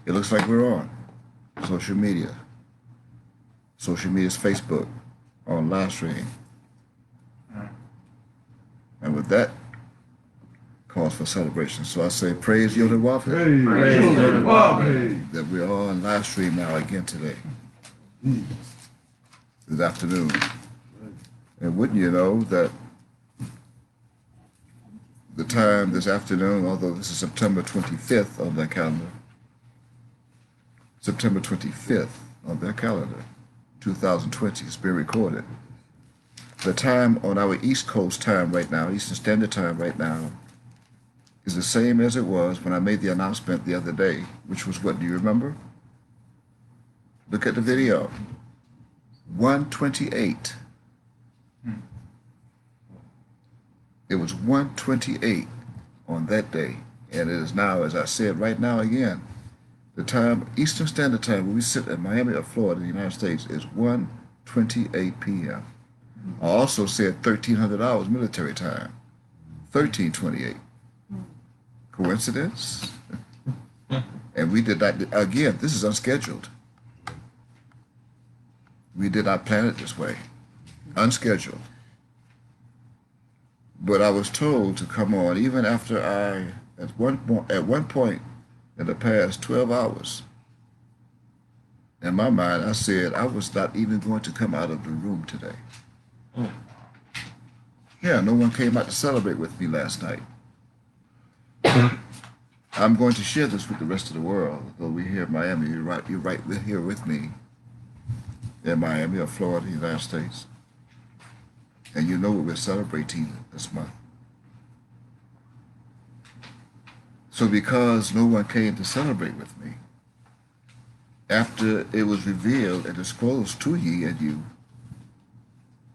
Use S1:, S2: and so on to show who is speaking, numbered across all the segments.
S1: It looks like we're on social media. Social media is Facebook on live stream. And with that, calls for celebration. So I say, praise Yoda Waffle.
S2: Praise Yoda Waffle.
S1: That we're on live stream now again today. This afternoon. And wouldn't you know that the time this afternoon, although this is September 25th on their calendar, September 25th on their calendar, 2020, it's been recorded. The time on our East Coast time right now, Eastern Standard Time right now, is the same as it was when I made the announcement the other day, which was what, do you remember? Look at the video. 1:28. It was 1:28 on that day. And it is now, as I said right now again, the time, Eastern Standard Time, where we sit in Miami or Florida, the United States, is 1:28 p.m. I also said 1300 hours military time, 1328. Coincidence? And we did not, again, this is unscheduled. We did not plan it this way, unscheduled. But I was told to come on even after at one point in the past 12 hours, in my mind, I said I was not even going to come out of the room today. Yeah, no one came out to celebrate with me last night. I'm going to share this with the rest of the world. Though we're here in Miami, you're right, we're here with me in Miami or Florida, United States. And you know what we're celebrating this month. So because no one came to celebrate with me, after it was revealed and disclosed to ye and you,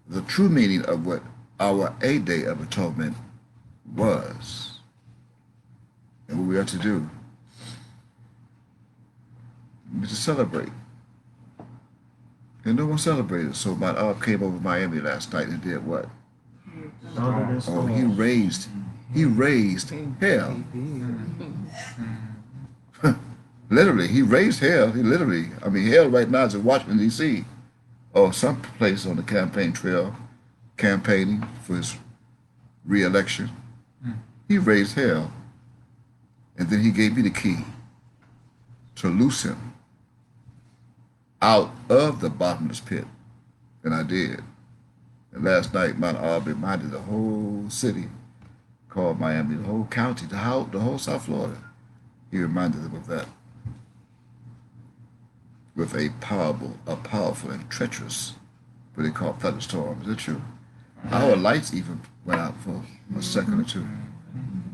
S1: the true meaning of what our A Day of Atonement was, and what we are to do, to celebrate. And no one celebrated. So my aunt came over to Miami last night and did what? Oh, he raised hell. Literally, he raised hell. He literally, I mean, hell right now is in Washington, D.C. or some place on the campaign trail, campaigning for his re-election. He raised hell. And then he gave me the key to loose him out of the bottomless pit. And I did. And last night, Mount Arb reminded the whole city called Miami, the whole county, the whole South Florida. He reminded them of that. With a powerful and treacherous, what they call thunderstorm. Is it true? Our lights even went out for a second or two.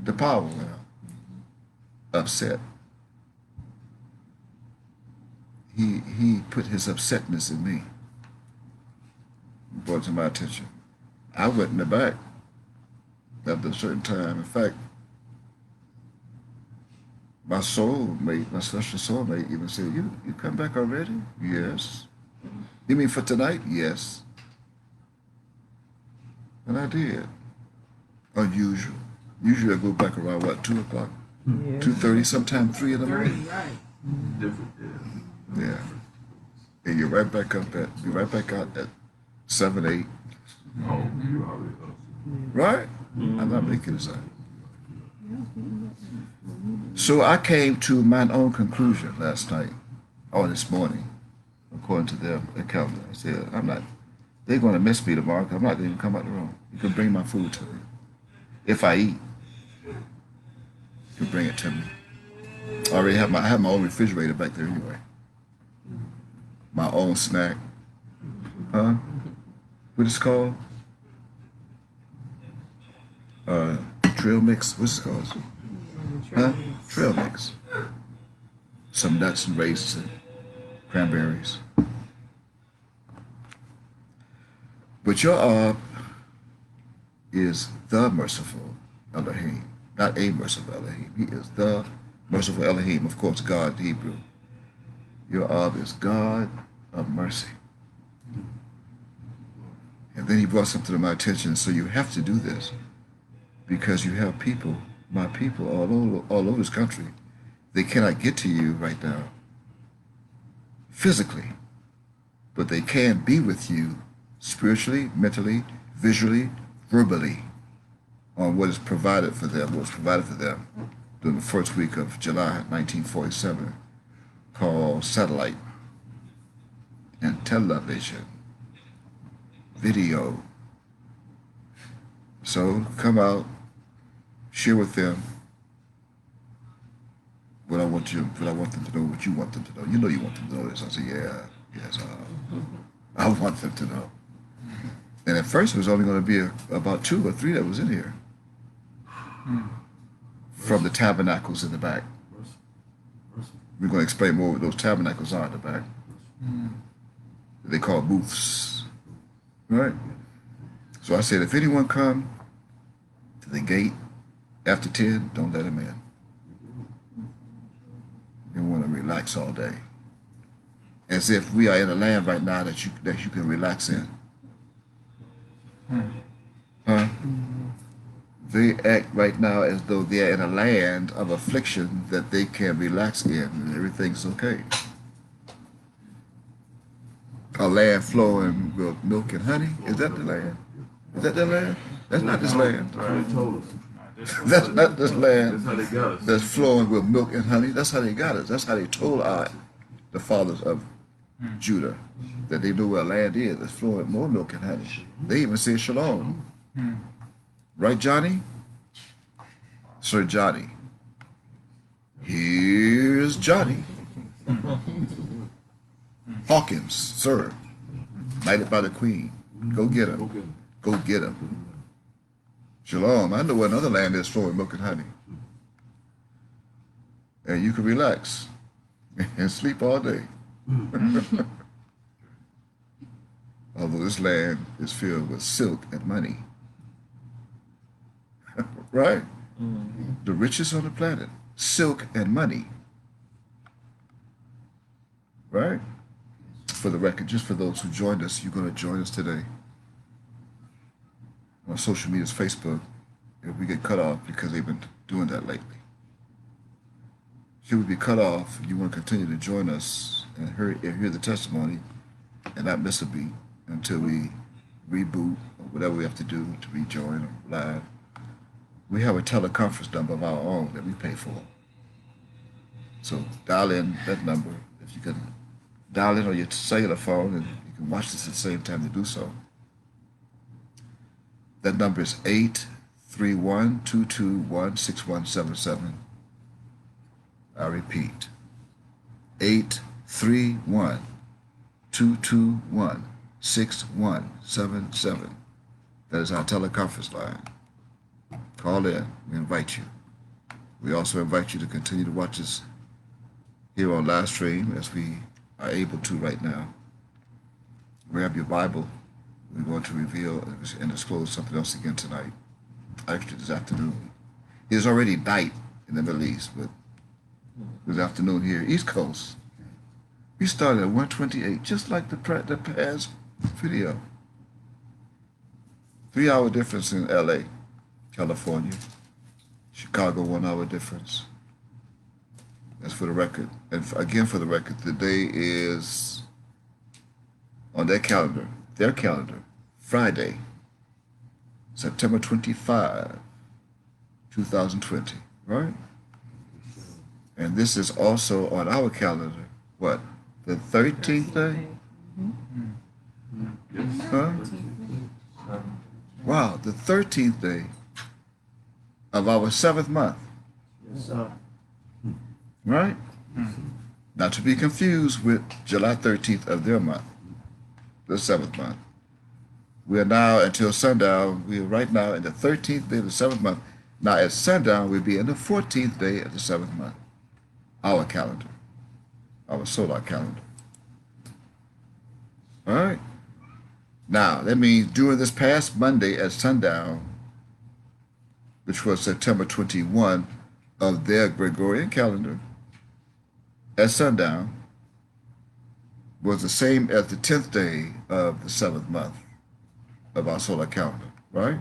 S1: The power went out. Upset. He put his upsetness in me. Brought it to my attention. I went in the back after a certain time. In fact, my soulmate, my special soulmate even said, you come back already? Yes. You mean for tonight? Yes. And I did. Unusual. Usually I go back around, what, 2 o'clock? Yeah. 2:30, sometime 3 in the morning.
S2: Different.
S1: Yeah. And you're right back out at 7, 8.
S2: Oh, you already up.
S1: Right? I'm not making this up. So I came to my own conclusion last night, or this morning, according to their calendar. I said, they're going to miss me tomorrow because I'm not going to come out the room. You can bring my food to me. If I eat, you can bring it to me. I already have my own refrigerator back there anyway. My own snack. Huh? What is it called? Trail mix. What's it called? Huh? Trail mix. Some nuts and raisins and cranberries. But your is the merciful Elohim, not a merciful Elohim. He is the merciful Elohim, of course, God, Hebrew. Your is God of mercy. And then he brought something to my attention. So you have to do this because you have people, my people all over this country, They cannot get to you right now physically, but they can be with you spiritually, mentally, visually, verbally on what is provided for them, what was provided for them during the first week of July 1947, called satellite and television, video. So come out, share with them what I want them to know, what you want them to know. You know you want them to know this. I said, yeah, yes, I want them to know. And at first it was only going to be about 2 or 3 that was in here from the tabernacles in the back. We're going to explain more what those tabernacles are in the back. They call booths, right? So I said, if anyone come to the gate after 10, don't let him in. You want to relax all day, as if we are in a land right now that you can relax in. Huh? They act right now as though they are in a land of affliction that they can relax in and everything's okay. A land flowing with milk and honey. Is that the land? Is that the land? That's not this land.
S2: They told us.
S1: That's not this land
S2: That's how they got us.
S1: that's flowing with milk and honey. That's how they got us. That's how they told the fathers of Judah that they know where land is that's flowing with more milk and honey. They even said shalom. Right, Johnny? Sir Johnny. Here's Johnny. Hawkins, sir. Knighted by the Queen. Go get him. Go get him. Shalom. I know where another land is flowing milk and honey. And you can relax and sleep all day. Although this land is filled with silk and money. Right? The richest on the planet. Silk and money. Right? For the record, just for those who joined us, you're going to join us today on social media's Facebook. If we get cut off because they've been doing that lately. Should we be cut off, you want to continue to join us and hear the testimony and not miss a beat until we reboot or whatever we have to do to rejoin live. We have a teleconference number of our own that we pay for. So dial in that number. If you can dial in on your cellular phone and you can watch this at the same time to do so. That number is 831-221-6177. I repeat, 831-221-6177. That is our teleconference line. Call in. We invite you. We also invite you to continue to watch us here on live stream as we are able to right now. Grab your Bible. We're going to reveal and disclose something else again tonight. Actually, this afternoon. It is already night in the Middle East, but this afternoon here, East Coast. We started at 1:28, just like the past video. 3-hour difference in LA, California. Chicago, 1-hour difference. That's for the record. And again, for the record, the day is on their calendar, Friday, September 25, 2020, right? And this is also on our calendar, what, the 13th day? Huh? Wow, the 13th day of our 7th month. Right? Not to be confused with July 13th of their month, the 7th month. We are now, until sundown, we are right now in the 13th day of the 7th month. Now at sundown, we'll be in the 14th day of the 7th month. Our calendar, our solar calendar. All right? Now, that means during this past Monday at sundown, which was September 21 of their Gregorian calendar, at sundown, was the same as the 10th day of the 7th month of our solar calendar, right?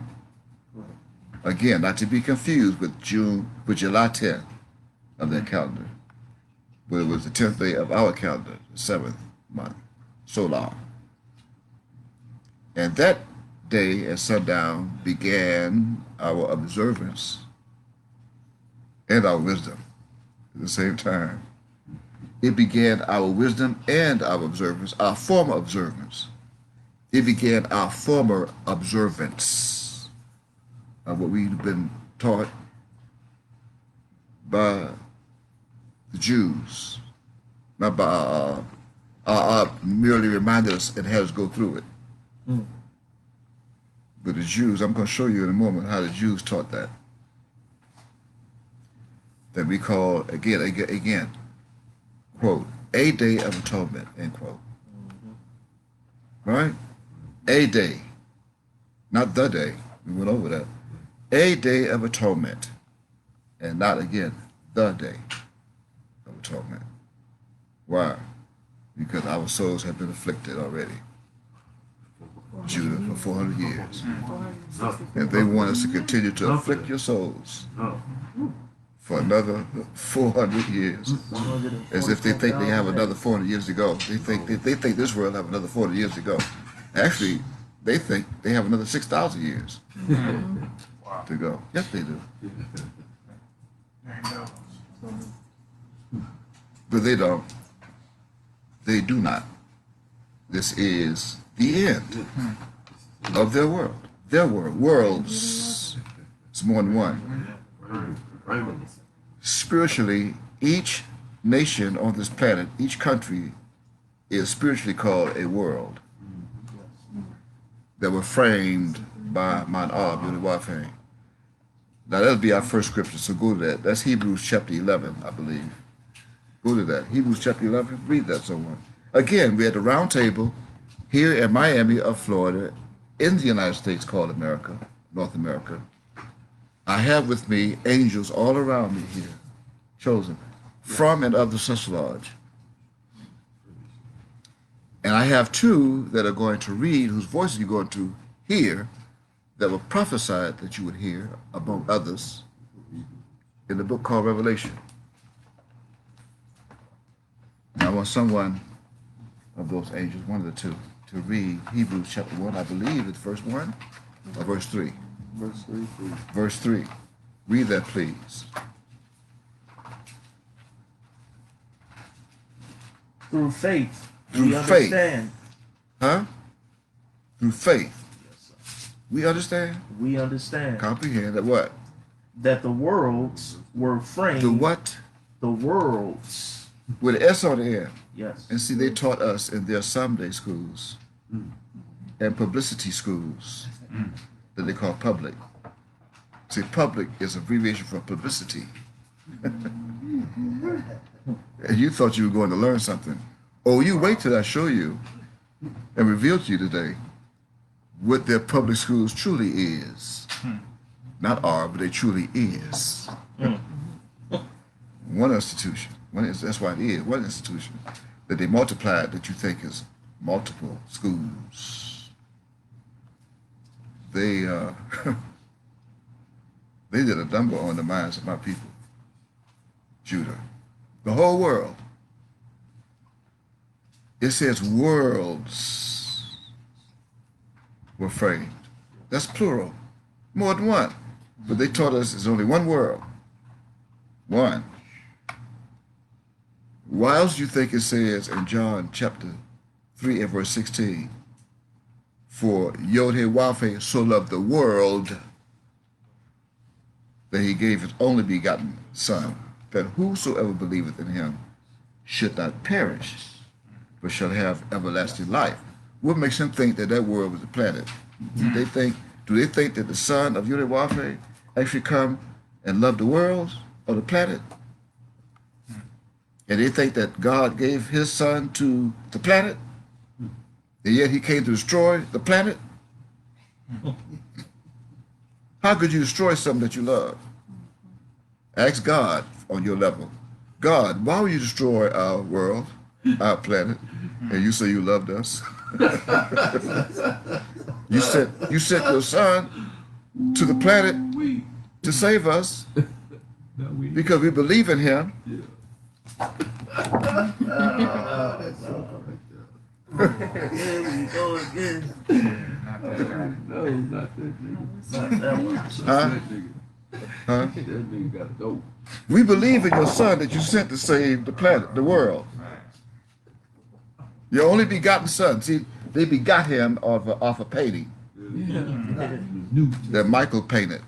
S1: Again, not to be confused with July 10th of their calendar. but it was the 10th day of our calendar, the 7th month, solar. And that day at sundown began our observance and our wisdom at the same time. It began our wisdom and our observance, our former observance. It began our former observance of what we've been taught by the Jews, not by merely reminded us and had us go through it. But the Jews, I'm going to show you in a moment how the Jews taught that. That we call, again, quote, a day of atonement, end quote. Right? A day, not the day. We went over that. A day of atonement, and not again, the day of atonement. Why? Because our souls have been afflicted already. Judah, for 400 years. And they want us to continue to afflict your souls for another 400 years. As if they think they have another 400 years to go. They think this world have another 400 years to go. Actually, they think they have another 6,000 years to go. Yes, they do. But they don't. They do not. This is the end of their world. Their world. Worlds. It's more than one. Spiritually, each nation on this planet, each country is spiritually called a world that were framed by Mount Ab, Yudawafang. Now that'll be our first scripture, so go to that. That's Hebrews chapter 11, I believe. Go to that. Hebrews chapter 11, read that someone. Again, we're at the round table here in Miami of Florida, in the United States called America, North America. I have with me angels all around me here, chosen from and of the Such Lodge. And I have two that are going to read, whose voices you're going to hear, that were prophesied that you would hear, among others, in the book called Revelation. Now I want someone of those angels, one of the two, to read Hebrews chapter 1, I believe it's verse 1 or verse 3.
S3: Verse 3, please.
S1: Verse 3. Read that, please.
S3: Through faith,
S1: Through
S3: we
S1: faith.
S3: understand.
S1: Huh? Through faith. We understand?
S3: We understand
S1: Comprehend that what?
S3: that the worlds were framed.
S1: The what?
S3: The worlds.
S1: With an S on the end.
S3: Yes.
S1: And see, they taught us in their Sunday schools and publicity schools that they call public. See, public is abbreviation for publicity. And you thought you were going to learn something. Oh, you wait till I show you and reveal to you today what their public schools truly is. Not are, but they truly is. One institution. That's why it is. One institution that they multiplied that you think is multiple schools. They they did a number on the minds of my people. Judah. The whole world. It says worlds were framed. That's plural. More than one. But they taught us there's only one world. One. Why else do you think it says in John chapter 3 and verse 16, for Yod-Heh-Wav-Heh so loved the world that he gave his only begotten Son, that whosoever believeth in him should not perish, but shall have everlasting life. What makes him think that that world was a planet? Do they think that the Son of Yod-Heh-Wav-Heh actually come and love the world or the planet? And they think that God gave his Son to the planet, and yet he came to destroy the planet? How could you destroy something that you love? Ask God on your level. God, why would you destroy our world, our planet, and you say you loved us? You sent your Son to the planet to save us because we believe in him.
S3: Here we go again.
S2: No, not that nigga.
S3: Not that one.
S1: Huh?
S2: That nigga.
S1: Huh?
S2: That nigga gotta go.
S1: We believe in your son that you sent to save the planet, the world. Your only begotten son. See, they begot him off a painting that Michael painted.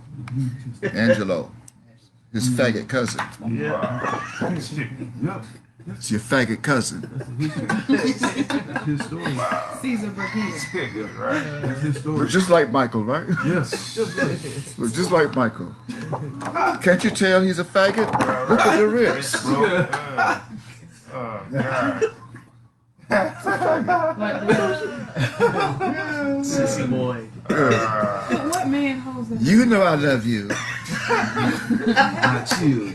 S1: Angelo, his faggot cousin.
S3: Yeah.
S2: Yep.
S1: It's your faggot cousin.
S2: His story.
S4: Caesar Borgia.
S2: That's his story.
S1: Look just like Michael, right?
S2: Yes.
S1: Look just like Michael. Can't you tell he's a faggot? Look at the wrist.
S3: Sissy boy.
S4: What man holds that?
S1: You know I love you.
S2: I chill.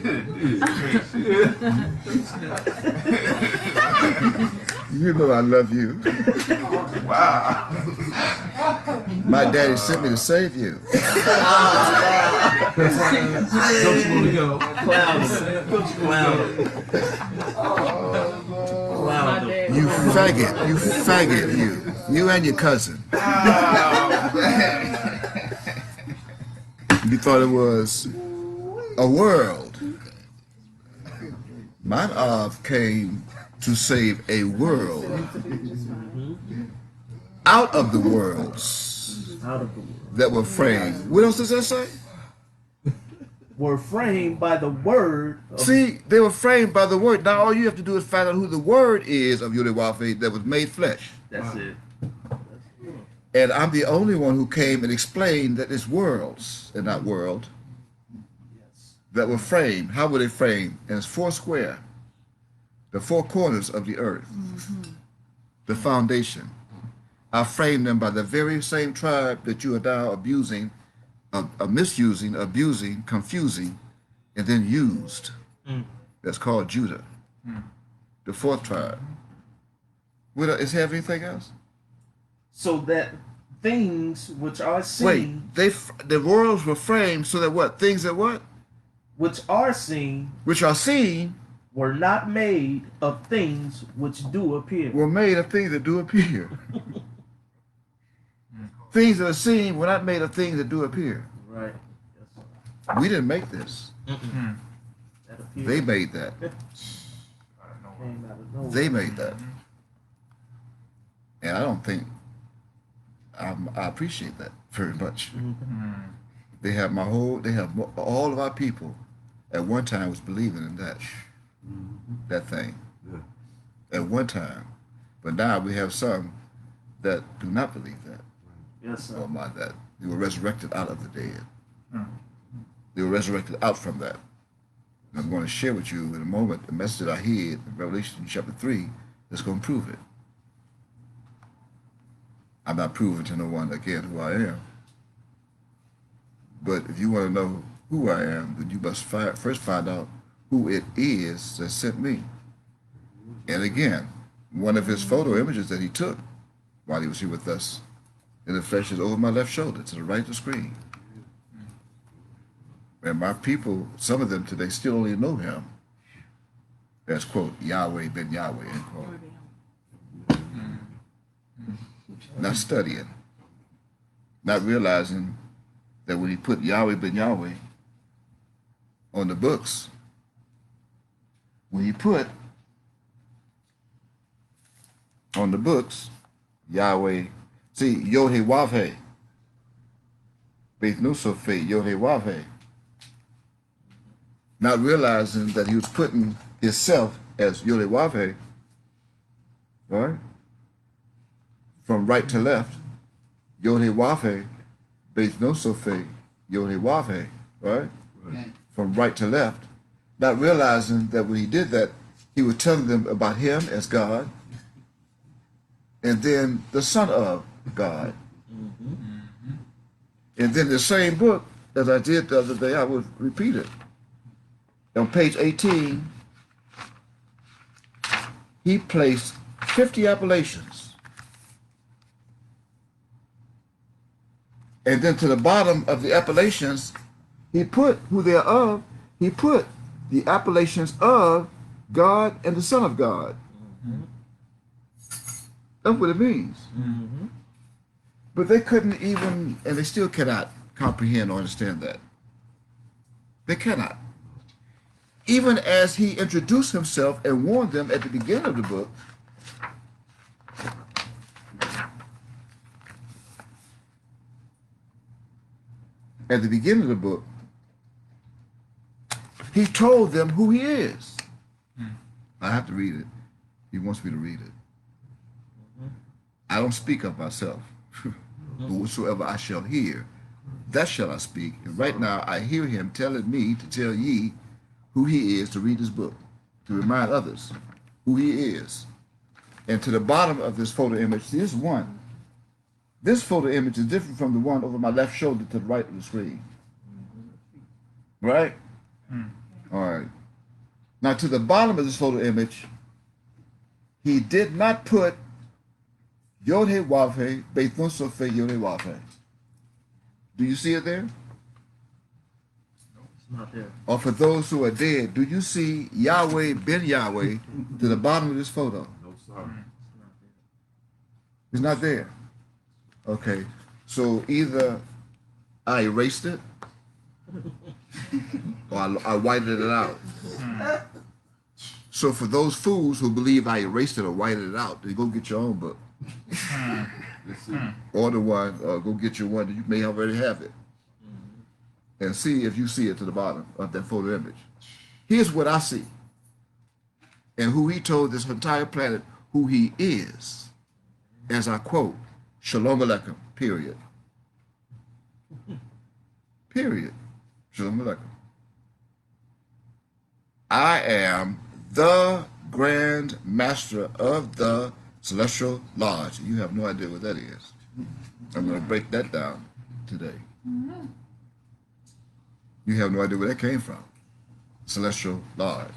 S1: You know I love you. My daddy sent me to save you.
S2: Don't you want to go?
S3: Cloud him. Cloud him. Cloud him.
S1: You faggot. You faggot, you. You and your cousin. You thought it was a world. Mine came to save a world out of the worlds
S3: Out of the world.
S1: that were framed. What else does that say?
S3: Were framed by the word of
S1: See, they were framed by the word. Now all you have to do is find out who the word is of Yahweh that was made flesh.
S3: That's it.
S1: And I'm the only one who came and explained that it's worlds and not world
S3: Yes.
S1: that were framed. How were they framed? And it's four square, the four corners of the earth, the foundation. I framed them by the very same tribe that you are now abusing, misusing, abusing, confusing, and then used. That's called Judah, the fourth tribe. Is there anything else?
S3: So that things which are seen,
S1: Wait, the worlds were framed so that what? Things that what?
S3: which are seen,
S1: Which are seen
S3: were not made of things which do appear.
S1: were made of things that do appear. Things that are seen were not made of things that do appear.
S3: Right. Yes.
S1: We didn't make this.
S3: That appears.
S1: They made that.
S3: Came out of nowhere.
S1: They made that. And I don't think I appreciate that very much. They have all of our people at one time was believing in that thing.
S2: Yeah.
S1: At one time. But now we have some that do not believe that.
S3: Yes, sir.
S1: Or mind that. They were resurrected out of the dead. They were resurrected out from that. And I'm going to share with you in a moment the message that I heard in Revelation chapter 3 that's going to prove it. I'm not proving to no one again who I am. But if you want to know who I am, then you must first find out who it is that sent me. And again, one of his photo images that he took while he was here with us in the flesh is over my left shoulder to the right of the screen. And my people, some of them today still only know him as, quote, Yahweh ben Yahweh, end quote. Not studying, not realizing that when he put Yahweh ben Yahweh on the books, when he put on the books Yahweh, see, Yod-Heh-Wav-Heh, Beit Nusophe, Yod-Heh-Wav-Heh, not realizing that he was putting himself as Yod-Heh-Wav-Heh, right? From right to left, Yod-Heh-Wav-Heh, Beit Nusophe, Yod-Heh-Wav-Heh, right? From right to left, not realizing that when he did that, he was telling them about him as God, and then the Son of God. And then the same book, as I did the other day, I would repeat it. On page 18, he placed 50 appellations. And then to the bottom of the appellations, he put who they are of, he put the appellations of God and the Son of God. That's what it means. But they couldn't even, and they still cannot comprehend or understand that. They cannot. Even as he introduced himself and warned them at the beginning of the book, he told them who he is. I have to read it. He wants me to read it. I don't speak of myself, but whatsoever I shall hear, that shall I speak. And right now I hear him telling me to tell ye who he is, to read this book, to remind others who he is. And to the bottom of this photo image, this one. This photo image is different from the one over my left shoulder to the right of the screen. Right? All right. Now to the bottom of this photo image, he did not put Yod-Heh-Wav-Heh, Beit Nun-Sof-Heh, Yod-Heh-Wav-Heh. Do you see it there?
S3: Not there.
S1: Or for those who are dead, do you see Yahweh ben Yahweh to the bottom of this photo?
S2: No, sorry.
S1: It's not there. Okay. So either I erased it or I whited it out. So for those fools who believe I erased it or whited it out, they go get your own book. Order one, or go get your one that you may already have it. And see if you see it to the bottom of that photo image. Here's what I see. And who he told this entire planet who he is. As I quote, Shalom Aleichem, period. Period. Shalom Aleichem. I am the Grand Master of the Celestial Lodge. You have no idea what that is. I'm going to break that down today. You have no idea where that came from. Celestial Lodge.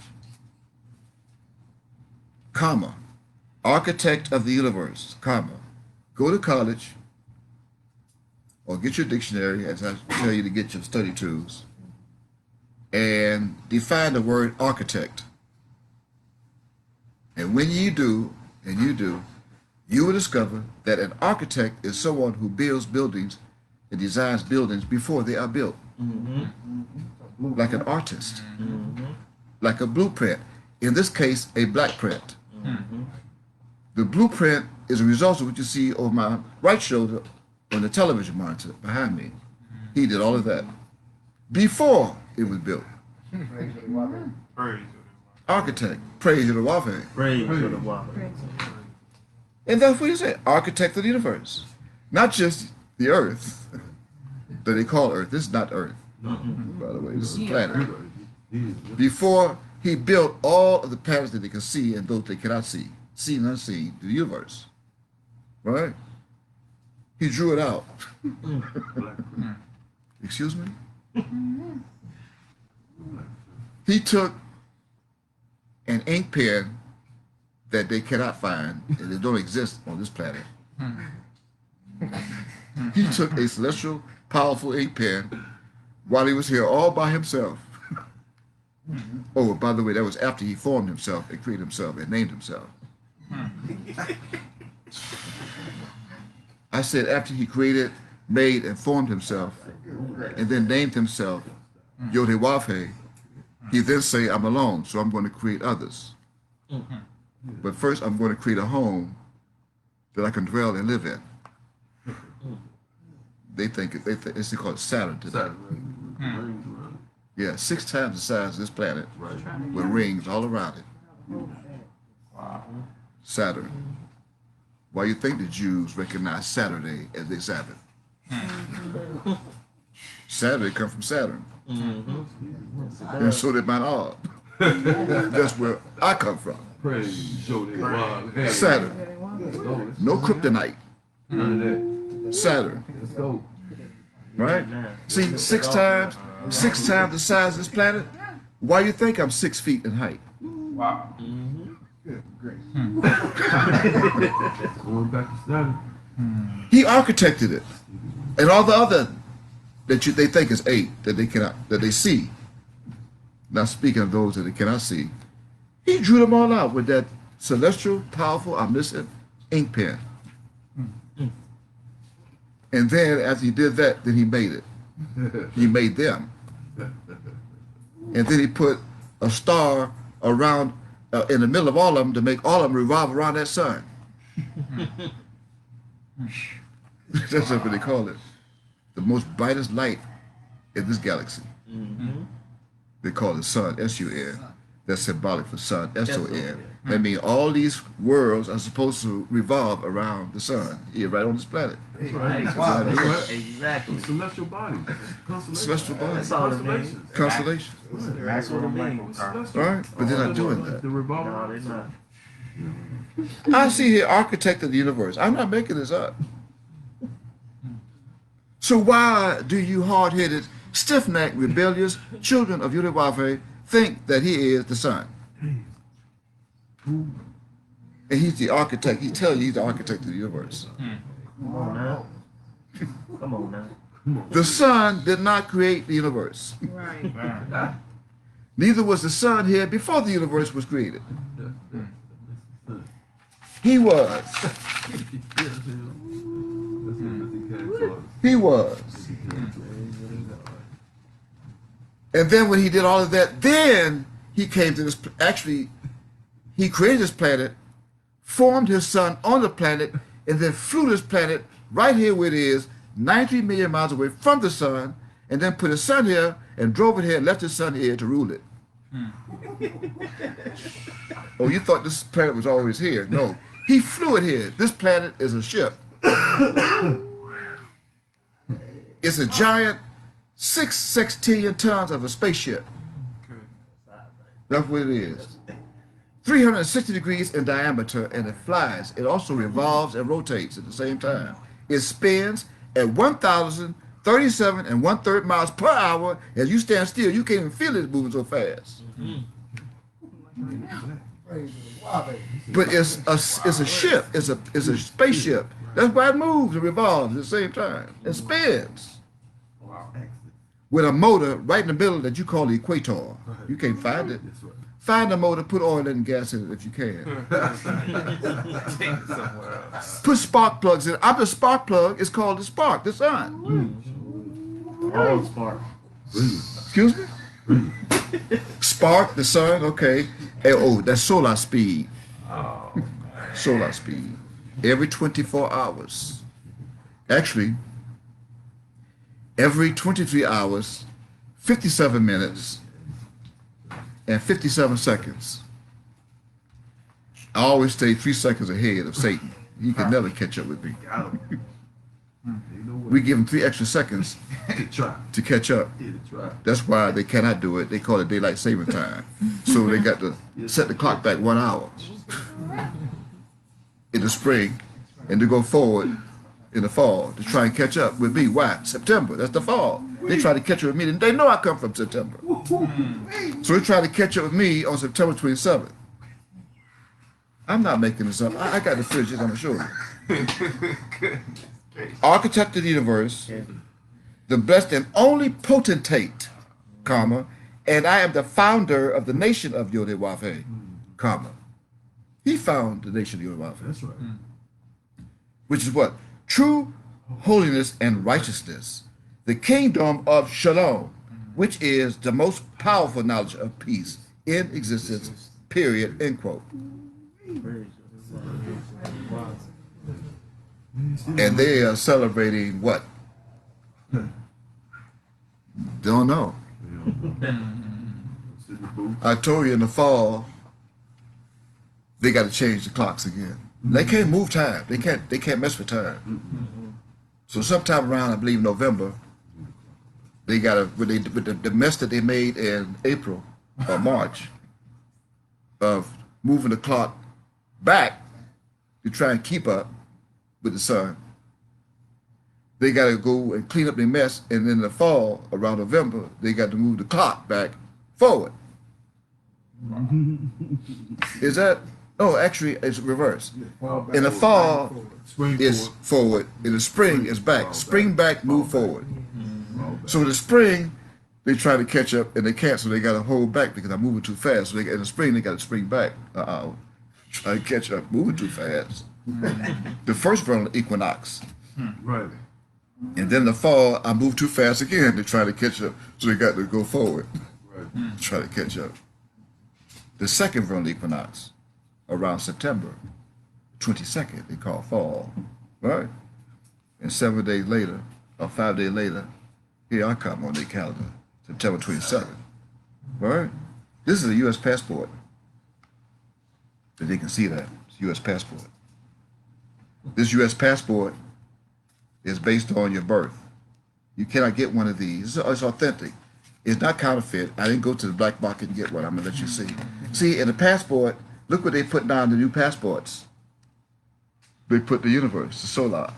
S1: Comma. Architect of the universe. Comma. Go to college or get your dictionary, as I tell you to get your study tools, and define the word architect. And when you do, you will discover that an architect is someone who builds buildings and designs buildings before they are built. Like an artist. Like a blueprint. In this case, a black print. The blueprint is a result of what you see over my right shoulder on the television monitor behind me. He did all of that before it was built. Architect, praise the Wafe.
S3: Praise to the Wafe.
S1: And that's what he said, architect of the universe. Not just the earth that they call earth. This is not earth, by the way. This is a planet. Before he built all of the planets that they can see and those they cannot see, seen and unseen, the universe. Right? He drew it out. Excuse me? He took an ink pen that they cannot find and they don't exist on this planet. He took a celestial, powerful ink pen while he was here all by himself. Oh, by the way, that was after he formed himself and created himself and named himself. I said after he created, made, and formed himself, and then named himself Yod-Heh-Wav-Heh, he then say, I'm alone, so I'm going to create others. But first, I'm going to create a home that I can dwell and live in. They think it's called Saturn today. Yeah, 6 times the size of this planet, with rings all around it. Saturn. Why you think the Jews recognize Saturday as their Sabbath? Saturday come from Saturn. And so did Mount Og. That's where I come from.
S2: Praise Yod-Heh-Wav-Heh.
S1: Saturn. No kryptonite.
S2: None of that.
S1: Saturn.
S2: Let's go.
S1: Right? See, 6 times the size of this planet. Why do you think I'm 6 feet in height?
S2: Wow. Going back to Saturn.
S1: He architected it. And all the other that they think is 8 that they see. Not speaking of those that they cannot see. He drew them all out with that celestial, powerful, omniscient ink pen. And then after he did that, then he made it. He made them. And then he put a star around in the middle of all of them to make all of them revolve around that sun. That's what they call it. The most brightest light in this galaxy. They call it sun, S-U-N. That's symbolic for sun, S-O-N. That means all these worlds are supposed to revolve around the sun here, right on this planet.
S2: That's right.
S3: Wow.
S2: That's right.
S3: Exactly.
S2: Celestial bodies. Constellations.
S1: Celestial bodies.
S3: That's all it means.
S2: Constellations.
S1: Constellations.
S3: That's what it means.
S2: Celestial.
S1: All right, but they're not doing that.
S2: The revolving.
S3: No, they're not.
S1: I see here, architect of the universe. I'm not making this up. So why do you hard-headed, stiff-necked, rebellious children of Yudhwafe think that he is the sun? And he's the architect. He tells you he's the architect of the universe.
S3: Come on now. Come on now.
S1: The sun did not create the universe.
S4: Right.
S1: Neither was the sun here before the universe was created. He was. He was. And then when he did all of that, then he came to this, actually, he created this planet, formed his sun on the planet, and then flew this planet right here where it is, 93 million miles away from the sun, and then put his sun here and drove it here and left his sun here to rule it. Oh, you thought this planet was always here. No, he flew it here. This planet is a ship. It's a giant 6 sextillion tons of a spaceship. That's what it is. 360 degrees in diameter, and it flies. It also revolves and rotates at the same time. It spins at 1,037 and 1/3 miles per hour. As you stand still, you can't even feel it moving so fast. But it's a ship. It's a spaceship. That's why it moves and revolves at the same time. It spins with a motor right in the middle that you call the equator. You can't find it. Find the motor, put oil and gas in it if you can. Put spark plugs in it. I'm the spark plug. It's called the spark, the sun.
S3: All spark.
S1: Excuse me? Spark, the sun, okay. Oh, that's solar speed. Solar speed. Every 24 hours. Actually, every 23 hours, 57 minutes, and 57 seconds. I always stay 3 seconds ahead of Satan. He can never catch up with me. We give him 3 extra seconds to catch up. That's why they cannot do it. They call it daylight saving time. So they got to set the clock back 1 hour in the spring and to go forward in the fall to try and catch up with me. Why? September, that's the fall. They try to catch up with me, and they know I come from September. So they try to catch up with me on September 27th. I'm not making this up. I got the fridge, I'm going to show you. Architect of the universe, the blessed and only potentate, comma, and I am the founder of the nation of Yodhe-Wafe, comma. He found the nation of Yodhe-Wafe.
S2: That's right.
S1: Which is what? True holiness and righteousness. The kingdom of Shalom, which is the most powerful knowledge of peace in existence, period, end quote. And they are celebrating what? Don't know. I told you in the fall, they got to change the clocks again. They can't move time. They can't mess with time. So sometime around, I believe November, they got to with the mess that they made in April or March of moving the clock back to try and keep up with the sun. They got to go and clean up their mess, and in the fall, around November, they got to move the clock back forward. Is that? Oh, actually, it's reversed. In the fall, it's forward. In the spring, it's back. Spring back, move forward. So the spring They try to catch up and they can't, so they got to hold back because I'm moving too fast. So in the spring, they got to spring back. Try to catch up, moving too fast. The first vernal equinox.
S2: Right.
S1: And then the fall, I move too fast again to try to catch up. So they got to go forward,
S2: Right.
S1: try to catch up. The second vernal equinox, around September 22nd, they call fall, right? And 7 days later, or 5 days later, here I come on their calendar, September 27th, right? This is a U.S. passport. But they can see that, it's a U.S. passport. This U.S. passport is based on your birth. You cannot get one of these. It's authentic. It's not counterfeit. I didn't go to the black market and get one. I'm gonna let you see. See, in the passport, look what they put down the new passports. They put the universe, the solar.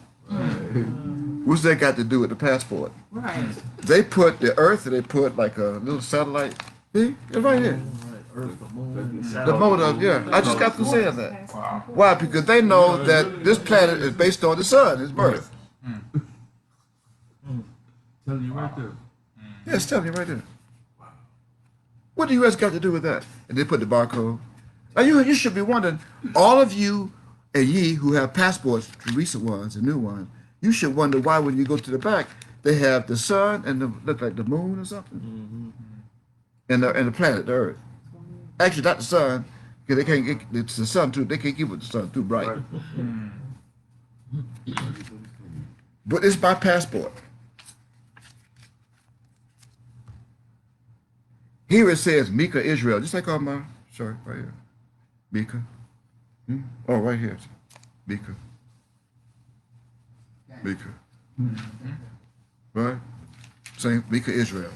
S1: What's that got to do with the passport?
S4: Right.
S1: They put the Earth and they put like a little satellite. See, it's right here.
S3: Earth, the moon,
S1: The motor, yeah. I just got to saying that. Why? Because they know that this planet is based on the sun, its birth.
S2: Telling you right there.
S1: Yeah, it's telling you right there. What the U.S. got to do with that? And they put the barcode. Now you should be wondering, all of you and ye who have passports, the recent ones, the new ones, you should wonder why when you go to the back, they have the sun and the look like the moon or something, and the planet, the Earth. Actually, not the sun, because they can't get it's the sun too. They can't keep with the sun too bright.
S2: Right.
S1: But it's my passport. Here it says Mika Israel, just like on my shirt right here. Mika. Oh, right here. Mika. Mika. Right? Same, Mika Israel.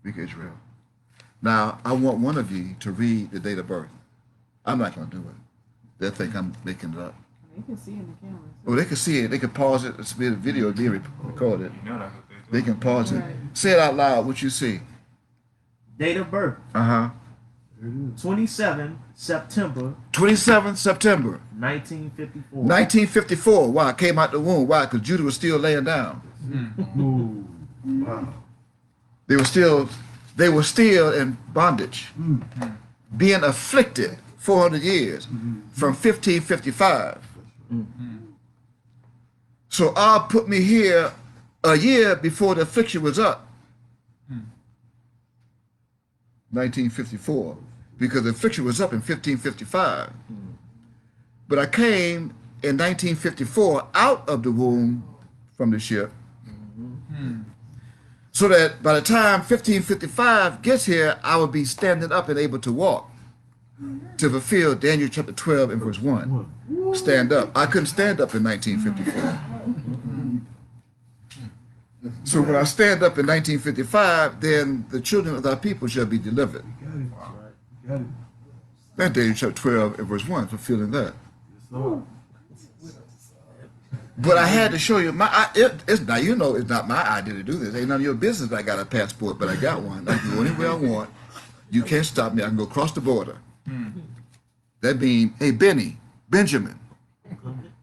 S1: Mika Israel. Now, I want one of you to read the date of birth. I'm not going to do it. They'll think I'm making it up.
S4: They can see in the camera.
S1: Oh, they can see it. They can pause it. It's be a video being recorded.
S5: You know that's what they do.
S1: They can pause it.
S4: Right.
S1: Say it out loud, what you see.
S3: Date of birth,
S1: Uh-huh.
S3: 27 September
S1: 27th September
S3: 1954.
S1: 1954. Why? I came out the womb. Why? Because Judah was still laying down.
S2: Ooh. Wow.
S1: They were still in bondage, being afflicted 400 years from 1555. So Allah put me here a year before the affliction was up. 1954, because the affliction was up in 1555. But I came in 1954 out of the womb from the ship, so that by the time 1555 gets here, I would be standing up and able to walk, to fulfill Daniel chapter 12 and verse 1. Stand up. I couldn't stand up in 1954. So when I stand up in 1955, then the children of thy people shall be delivered.
S2: Got it. Got it.
S1: That Daniel chapter 12 and verse 1, fulfilling that.
S2: Yes, Lord.
S1: But I had to show you it's now you know it's not my idea to do this. Ain't none of your business. I got a passport, but I got one. I can go anywhere I want. You can't stop me. I can go across the border. That means, hey Benjamin.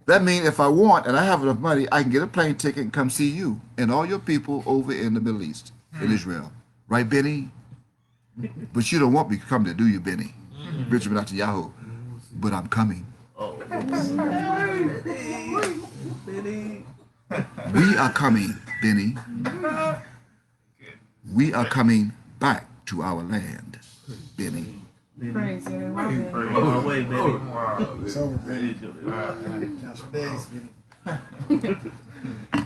S1: That means if I want and I have enough money, I can get a plane ticket and come see you and all your people over in the Middle East, in Israel. Right, Benny? But you don't want me to come to do you, Benny. Benjamin Netanyahu. But I'm coming. We are coming, Benny. We are coming back to our land, Benny.
S4: Praise it. Love it.
S3: On my way, baby.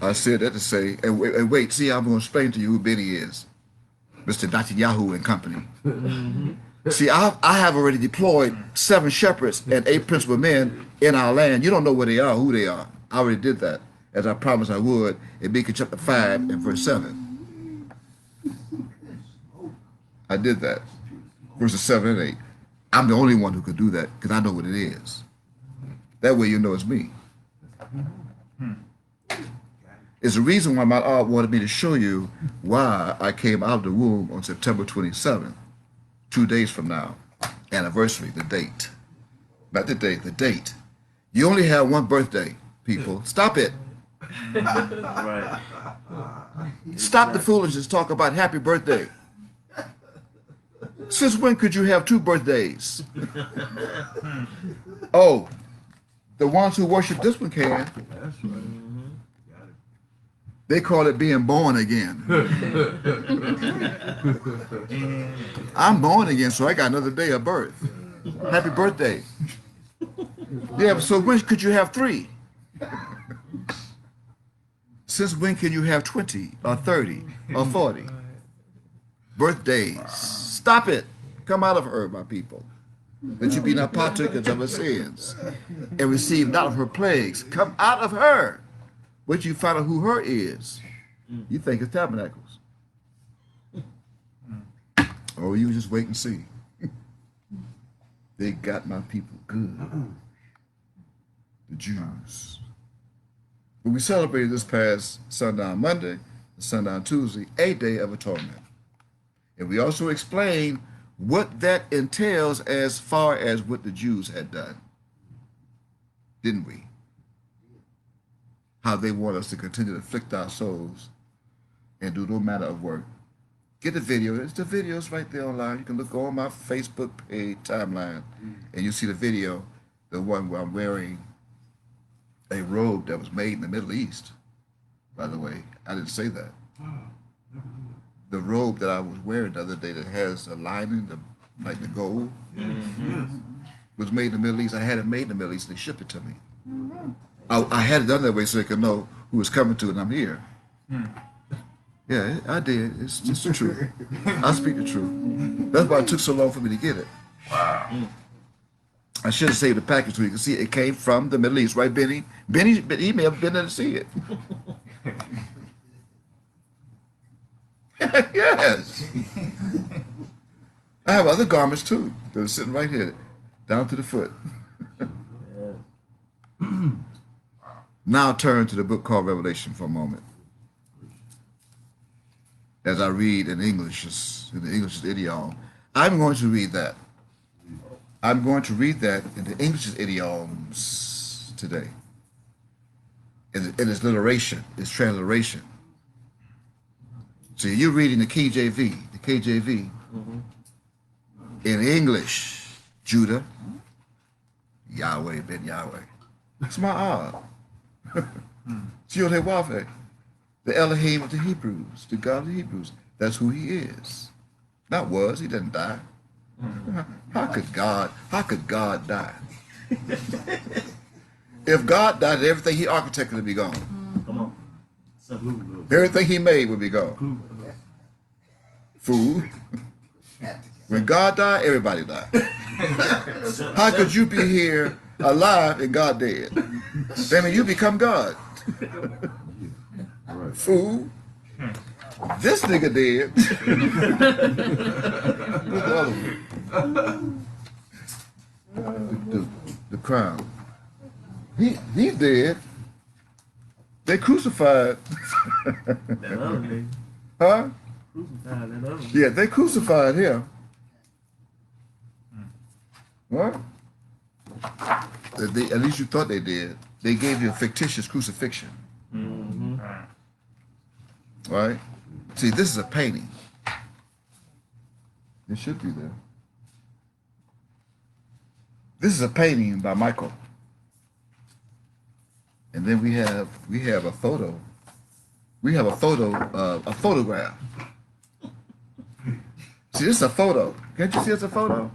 S1: I said that to say, and wait, see, I'm going to explain to you who Benny is. Mr. Netanyahu and company. See, I have already deployed 7 shepherds and 8 principal men in our land. You don't know where they are, who they are. I already did that, as I promised I would, in Micah chapter 5 and verse 7. I did that, verses 7 and 8. I'm the only one who could do that, because I know what it is. That way you know it's me. It's the reason why my art wanted me to show you why I came out of the womb on September 27th, 2 days from now. Anniversary, the date. Not the date, the date. You only have one birthday, people. Stop it.
S3: Right.
S1: Stop the foolishness. Talk about happy birthday. Since when could you have two birthdays? Oh, the ones who worship this one can.
S2: That's right. Got
S1: They call it being born again. I'm born again, so I got another day of birth. Happy birthday. Yeah, so when could you have three? Since when can you have 20 or 30 or 40 birthdays? Stop it. Come out of her, my people. That you be not partakers of her sins and receive not of her plagues. Come out of her. But you find out who her is. You think it's tabernacles. Oh, you just wait and see. They got my people good. The Jews. But we celebrated this past sundown Monday and sundown Tuesday, a day of atonement. And we also explained what that entails as far as what the Jews had done. Didn't we? How they want us to continue to afflict our souls and do no matter of work. Get the video. It's the videos right there online. You can look on my Facebook page timeline and you see the video, the one where I'm wearing a robe that was made in the Middle East. By the way, I didn't say that. The robe that I was wearing the other day that has a lining, like the gold, was made in the Middle East. I had it made in the Middle East and they shipped it to me. I had it done that way so they could know who was coming to and I'm here. Yeah, I did. It's just the truth. I speak the truth. That's why it took so long for me to get it. Wow. I should have saved the package so you can see it came from the Middle East, right, Benny? Benny, he may have been there to see it. Yes. I have other garments too that are sitting right here, down to the foot. Now turn to the book called Revelation for a moment. As I read in English, in the English idiom, I'm going to read that. I'm going to read that in the English idioms today. In its alliteration, its transliteration. So you're reading the KJV, in English, Judah, Yahweh ben Yahweh. It's my odd. Yahweh, the Elohim of the Hebrews, the God of the Hebrews. That's who he is. Not was, he didn't die. How could God die? If God died, everything he architected would be gone.
S3: Come on.
S1: Everything he made would be gone. Food. When God died, everybody died. How could you be here alive and God dead? That means you become God. Fool. This nigga dead. Where's the other one? The crown. He's dead. They crucified.
S3: That other nigga.
S1: Huh?
S3: Crucified that other nigga.
S1: Yeah, they crucified him. What? At least you thought they did. They gave you a fictitious crucifixion. Right? See, this is a painting. It should be there. This is a painting by Michael. And then we have a photo. We have a photograph. See, this is a photo. Can't you see it's a photo?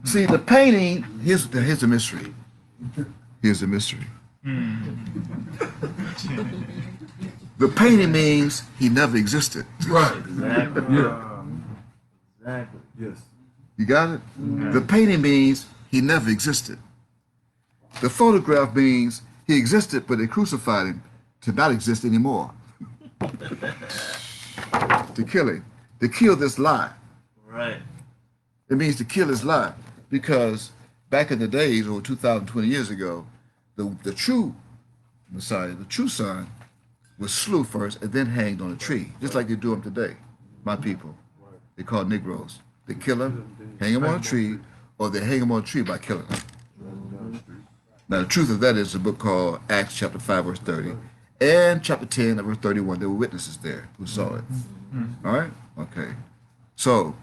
S1: See, the painting, here's the mystery. Here's the mystery. The painting means he never existed.
S2: Right.
S3: Exactly.
S2: Yeah.
S3: Exactly.
S2: Yes.
S1: You got it? The painting means he never existed. The photograph means he existed, but they crucified him to not exist anymore. To kill him. To kill this lie.
S3: Right.
S1: It means to kill his lie. Because back in the days, over 2,020 years ago, the true Messiah, the true Son, was slew first and then hanged on a tree, just like they do him today, my people. They call Negroes. They kill him, hang him on a tree, or they hang him on a tree by killing him. Now, the truth of that is a book called Acts chapter 5, verse 30, and chapter 10, verse 31. There were witnesses there who saw it. All right? Okay. So,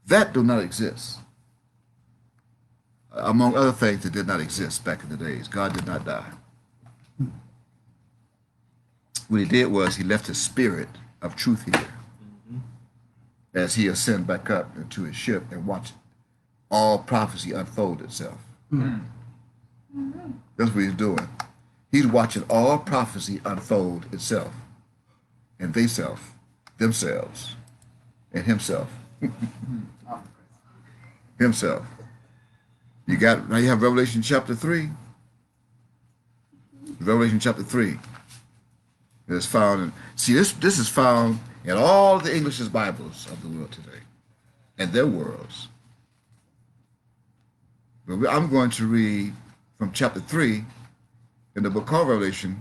S1: that do not exist. Among other things that did not exist back in the days. God did not die. What he did was he left his spirit of truth here as he ascended back up into his ship and watched all prophecy unfold itself. That's what he's doing. He's watching all prophecy unfold itself and themselves, and himself. Himself. Now you have Revelation chapter 3. Revelation chapter 3. It's found in, see, this is found in all the English Bibles of the world today, and their worlds. But I'm going to read from chapter 3 in the book called Revelation.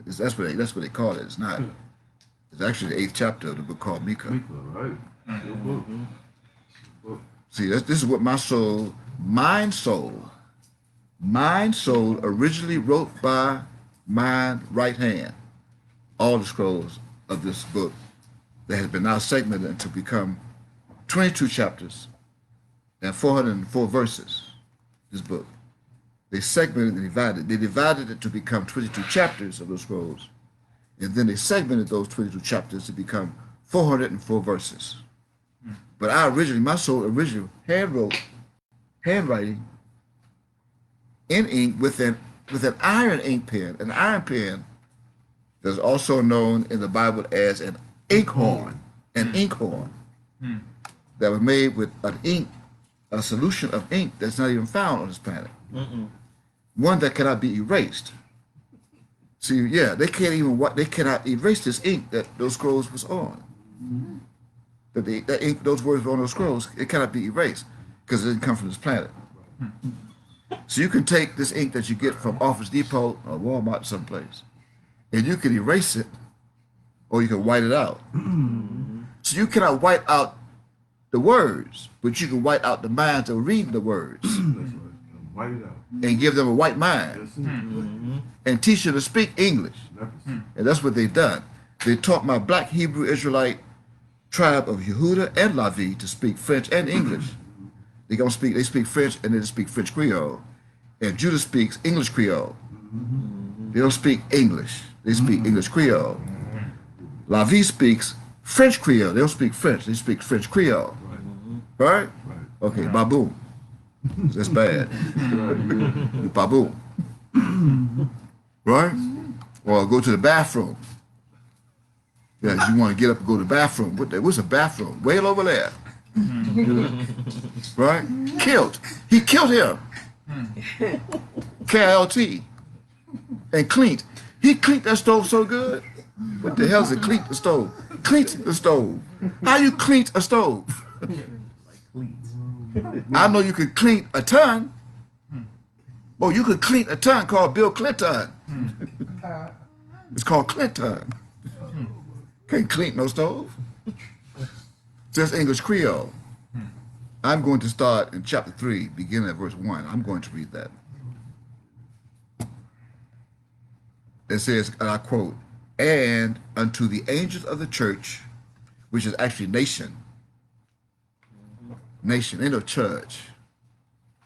S1: That's what they call it. It's not. It's actually the 8th chapter of the book called Micah.
S2: Right. Good book.
S1: See, this is what my soul, originally wrote by my right hand. All the scrolls of this book that has been now segmented to become 22 chapters and 404 verses. This book. They segmented and divided. They divided it to become 22 chapters of those scrolls. And then they segmented those 22 chapters to become 404 verses. But my soul originally handwriting in ink with an iron ink pen. An iron pen that's also known in the Bible as an inkhorn. An inkhorn that was made with a solution of ink that's not even found on this planet. One that cannot be erased. See, yeah, they cannot erase this ink that those scrolls was on. That ink, those words were on those scrolls, it cannot be erased because it didn't come from this planet. So you can take this ink that you get from Office Depot or Walmart someplace, and you can erase it, or you can white it out. So you cannot white out the words, but you can white out the minds that are reading the words.
S2: White it out.
S1: And give them a white mind. And teach them to speak English. And that's what they've done. They taught my black Hebrew Israelite tribe of Yehuda and Lavi to speak French and English. They speak French and they speak French Creole. And Judah speaks English Creole. They don't speak English. They speak English Creole. Lavi speaks French Creole. They don't speak French. They speak French Creole. Right? Okay, baboon. That's bad. Baboon. Right? Or go to the bathroom. Yeah, you want to get up and go to the bathroom. What's a bathroom? Way over there. Right? Killed. He killed him. KLT. And cleaned. He cleaned that stove so good. What the hell is it? Cleaned the stove. Cleaned the stove. How you cleaned a stove? I know you could clean a ton. Oh, you could clean a ton called Bill Clinton. It's called Clinton. Can't clean no stove. Just English Creole. I'm going to start in chapter 3, beginning at verse 1. I'm going to read that. It says, and I quote, "And unto the angels of the church," which is actually nation. Nation, ain't no church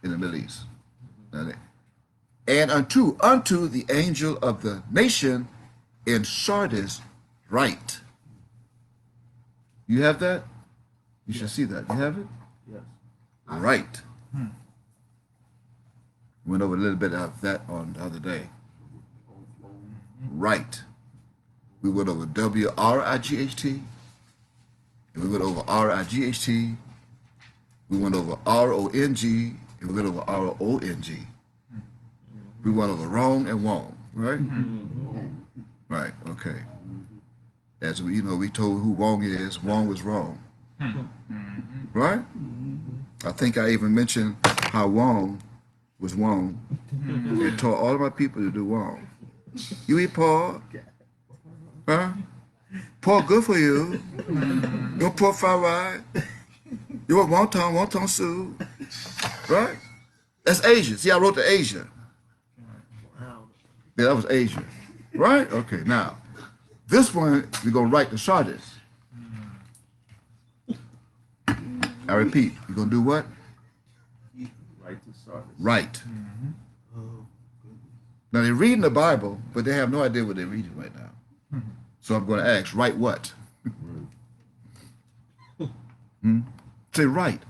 S1: in the Middle East. And unto the angel of the nation in Sardis write. You have that? You should see that. You have it?
S3: Yes.
S1: Right. Went over a little bit of that on the other day. Right. We went over W-R-I-G-H-T. And we went over R-I-G-H-T. We went over R-O-N-G. And we went over R-O-N-G. We went over wrong and wrong, right? Right, okay. As we, we told who wrong is, wrong was wrong. Right? I think I even mentioned how wrong was wrong and taught all of my people to do wrong. You eat pork? Huh? Pork good for you. You want pork fried rice? You want wonton soup? Right? That's Asia. See, I wrote the Asia.
S3: Wow.
S1: Yeah, that was Asia. Right? Okay, now, this one, we're going to write the Sardis. I repeat, you're going to do what?
S2: Right to start.
S1: Right.
S3: Oh,
S1: Now, they're reading the Bible, but they have no idea what they're reading right now. So I'm going to ask, write what? Say right.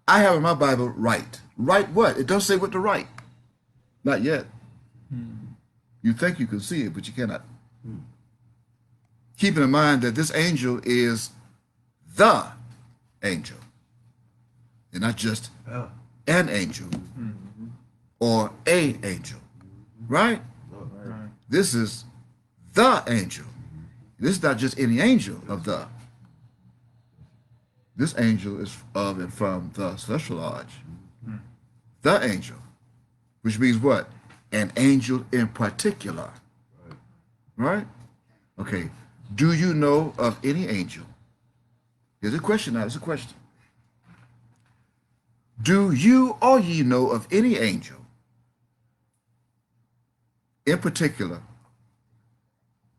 S1: I have in my Bible, right. Write what? It doesn't say what to write. Not yet. You think you can see it, but you cannot. Keeping in mind that this angel is the angel, and not just
S2: Yeah.
S1: an angel or a angel, right?
S2: Right.
S1: This is the angel. This is not just any angel of the. This angel is of and from the celestial lodge. The angel, which means what? An angel in particular. Right? Okay. Do you know of any angel? Here's a question now. It's a question. Do you or ye know of any angel in particular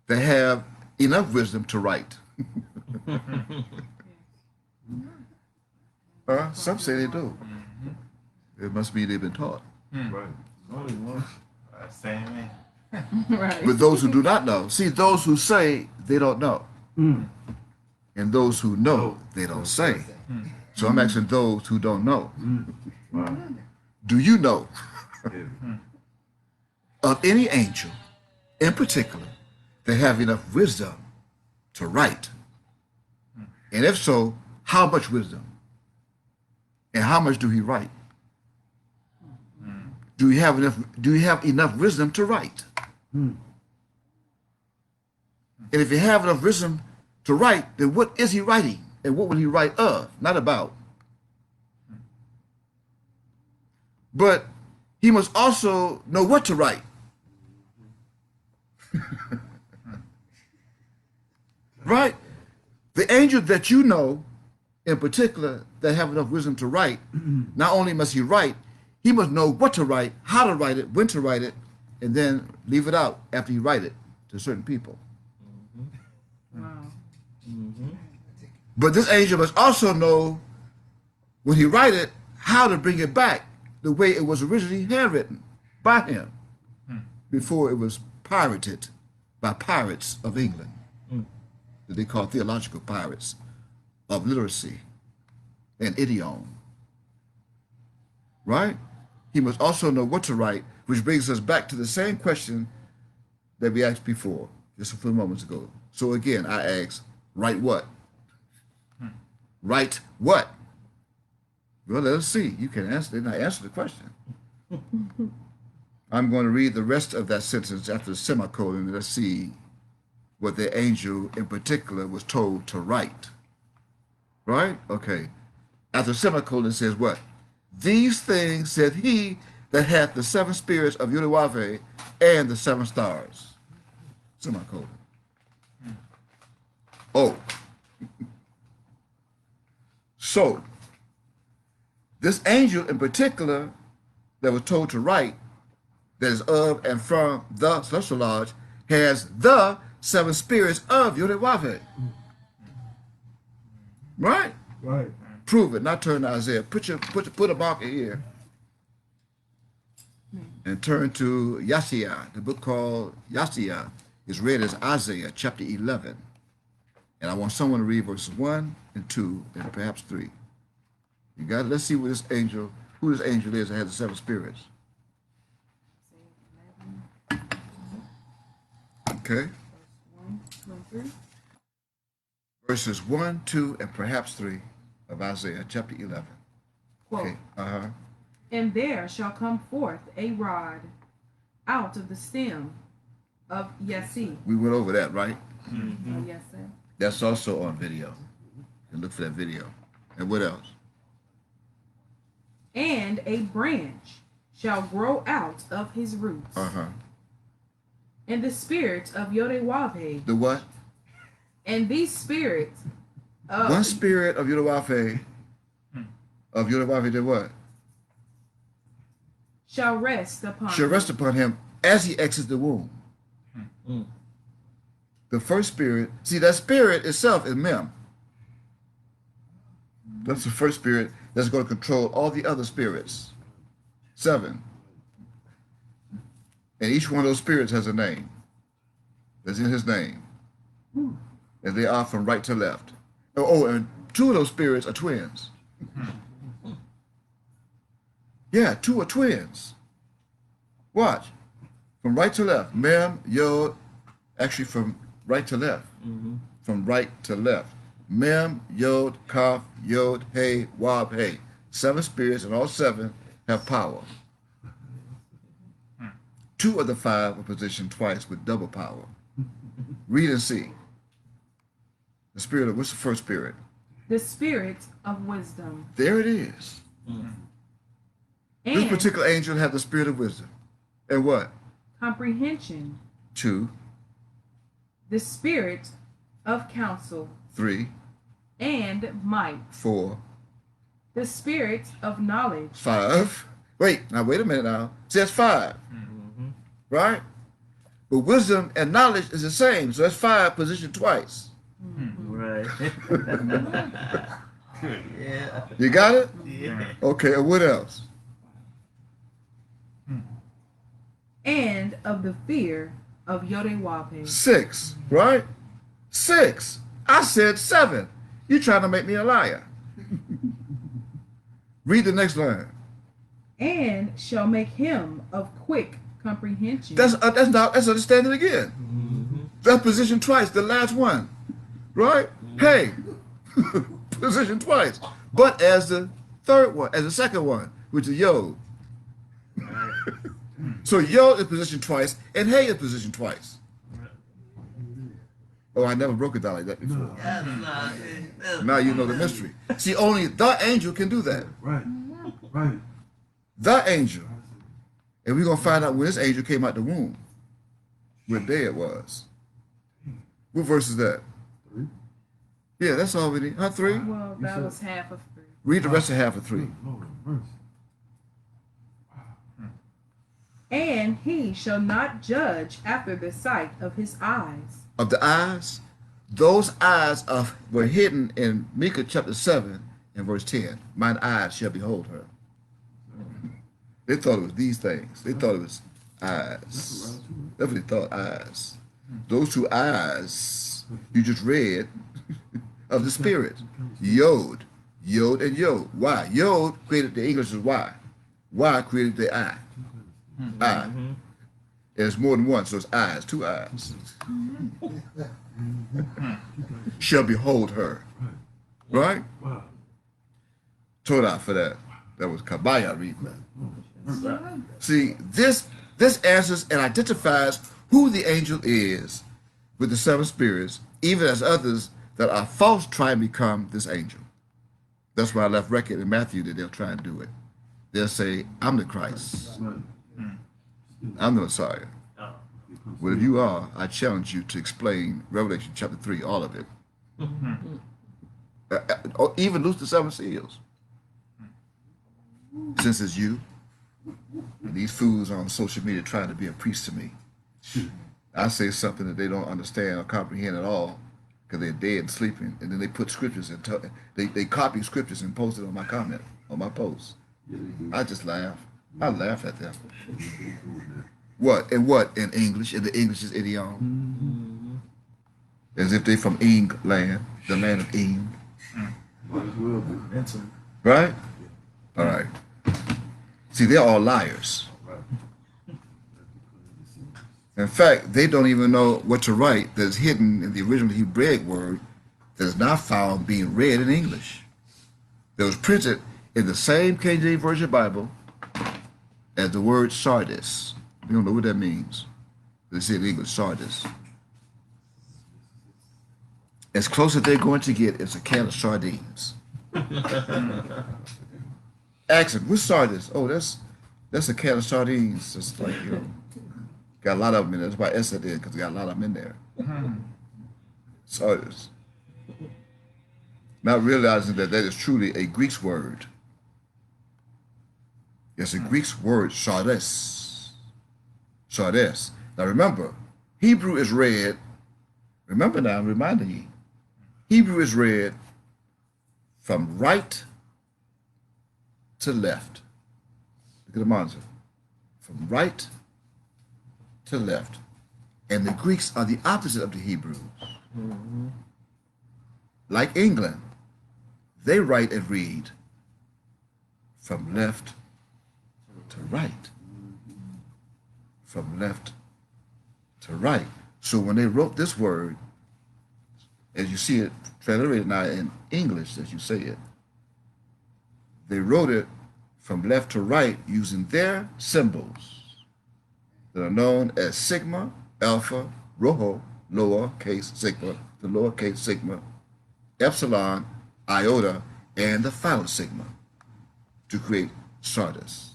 S1: that have enough wisdom to write? Some say they do. It must be they've been taught.
S2: Right. Only one.
S5: Same man.
S4: Right.
S1: But those who do not know, see, those who say they don't know, and those who know they don't say. So I'm asking those who don't know.
S2: Wow.
S1: Do you know
S2: Yeah.
S1: of any angel in particular that have enough wisdom to write? And if so, how much wisdom? And how much do he write? Do you have enough wisdom to write? And if you have enough wisdom to write, then what is he writing? And what will he write of? Not about. But he must also know what to write. Right? The angel that you know, in particular, that have enough wisdom to write, not only must he write, he must know what to write, how to write it, when to write it, and then leave it out after he write it to certain people.
S4: Wow.
S1: But this angel must also know, when he write it, how to bring it back the way it was originally handwritten by him before it was pirated by pirates of England, that they call theological pirates of literacy and idiom. Right? He must also know what to write, which brings us back to the same question that we asked before, just a few moments ago. So again, I ask, write what? Write what? Well, let us see. You can answer it. I answer the question. I'm going to read the rest of that sentence after the semicolon. Let's see what the angel in particular was told to write. Right? Okay. After the semicolon, it says what? These things said he that hath the seven spirits of Yudawave and the seven stars. Semicolon. Oh. So, this angel in particular that was told to write, that is of and from the celestial lodge, has the seven spirits of Yudawave. Right?
S2: Right.
S1: Prove it, not turn to Isaiah. Put a marker here and turn to Yasiah. The book called Yasiah is read as Isaiah chapter 11. And I want someone to read verses 1 and 2 and perhaps 3. You got it? Let's see what this angel, who this angel is that has the seven spirits. Okay.
S4: 1, 2, 3.
S1: Verses 1, 2, and perhaps 3 of Isaiah chapter 11.
S4: Quote,
S1: Okay. Uh-huh.
S4: and there shall come forth a rod out of the stem of Yassi.
S1: We went over that, right?
S4: Oh, yes, sir.
S1: That's also on video. You can look for that video. And what else?
S4: And a branch shall grow out of his roots.
S1: Uh-huh.
S4: And the spirit of Yodewave,
S1: The what?
S4: and these spirits of
S1: One spirit of Yodawafe, did what?
S4: shall rest upon
S1: shall rest upon him as he exits the womb.
S5: Mm.
S1: The first spirit, see, that spirit itself is Mem. That's the first spirit that's going to control all the other spirits. 7. And each one of those spirits has a name. That's in his name. And they are from right to left. Oh, and 2 of those spirits are twins. Yeah, 2 are twins. Watch. From right to left. Mem, Yod, actually from right to left. From right to left. Mem, Yod, Kaf, Yod, Hey, Wab, Hey. 7 spirits, and all 7 have power. 2 of the 5 are positioned twice with double power. Read and see. The spirit of, what's the first spirit?
S4: the spirit of wisdom.
S1: There it is. This
S4: And
S1: particular angel had the spirit of wisdom. And what?
S4: comprehension,
S1: 2,
S4: the spirit of counsel,
S1: 3,
S4: and might,
S1: 4,
S4: the spirit of knowledge,
S1: 5. Wait, now wait a minute now. It says 5. Right? But wisdom and knowledge is the same. So that's 5 positioned twice.
S5: Right. Yeah.
S1: You got it?
S5: Yeah.
S1: Okay, and what else?
S4: and of the fear of Yodewape.
S1: 6, right? 6. I said 7. You trying to make me a liar. Read the next line.
S4: And shall make him of quick comprehension.
S1: That's understanding again. That's position twice, the last one. Right? Hey, position twice. But as the third one, as the second one, which is Yod. So Yod is positioned twice, and Hey is positioned twice. Oh, I never broke it down like that before.
S5: That's not,
S1: Now you know the mystery. See, only the angel can do that.
S2: Right. Right.
S1: The angel. And we're going to find out when this angel came out the womb, what day it was. What verse is that?
S2: 3.
S1: Yeah, that's all we need. Huh, 3?
S4: Well, that was half of 3.
S1: Read the rest of half of 3.
S2: Lord, mercy.
S4: And he shall not judge after the sight of his eyes.
S1: Of the eyes, those eyes were hidden in Micah chapter 7 and verse 10. Mine eyes shall behold her. They thought it was these things. They thought it was eyes. That's what they thought, eyes. Those 2 eyes you just read of the spirit. Yod. Yod and Yod. Why? Yod created the English as Y. Y created the I. I. There's more than one, so it's eyes, 2 eyes. Shall behold her. Right?
S2: Wow.
S1: Torah for that. That was Kabbalah reading that. See, this answers and identifies who the angel is with the 7 spirits, even as others that are false try and become this angel. That's why I left record in Matthew that they'll try and do it. They'll say, I'm the Christ.
S2: Right.
S1: I'm the Messiah. Well, if you are, I challenge you to explain Revelation chapter 3, all of it. Or even loose the 7 seals. Since it's you, and these fools on social media trying to be a priest to me, I say something that they don't understand or comprehend at all because they're dead and sleeping, and then they put scriptures and they copy scriptures and post it on my comment, on my post. I just laugh. I laugh at them. What? In English? In the English's idiom? As if they from England, the land of Eng.
S2: Might as well be.
S1: Right? All right. See, they're all liars. In fact, they don't even know what to write that's hidden in the original Hebraic word that is now found being read in English. That was printed in the same King James Version Bible as the word Sardis. You don't know what that means. They say in English, Sardis. As close as they're going to get is a can of sardines. Ask them, what's Sardis? Oh, that's a can of sardines. It's like, got a lot of them in there. That's why Esther did, because got a lot of them in there. Sardis. Not realizing that is truly a Greek word. It's a Greek word, sardes. Sardes. Now remember, Hebrew is read, remember now, I'm reminding you, Hebrew is read from right to left. Look at the monitor. From right to left. And the Greeks are the opposite of the Hebrews. Like England, they write and read from left to right. From left to right. So when they wrote this word, as you see it translated now in English, as you say it, they wrote it from left to right using their symbols that are known as sigma, alpha, rho, lowercase sigma, the lowercase sigma, epsilon, iota, and the final sigma to create sardes.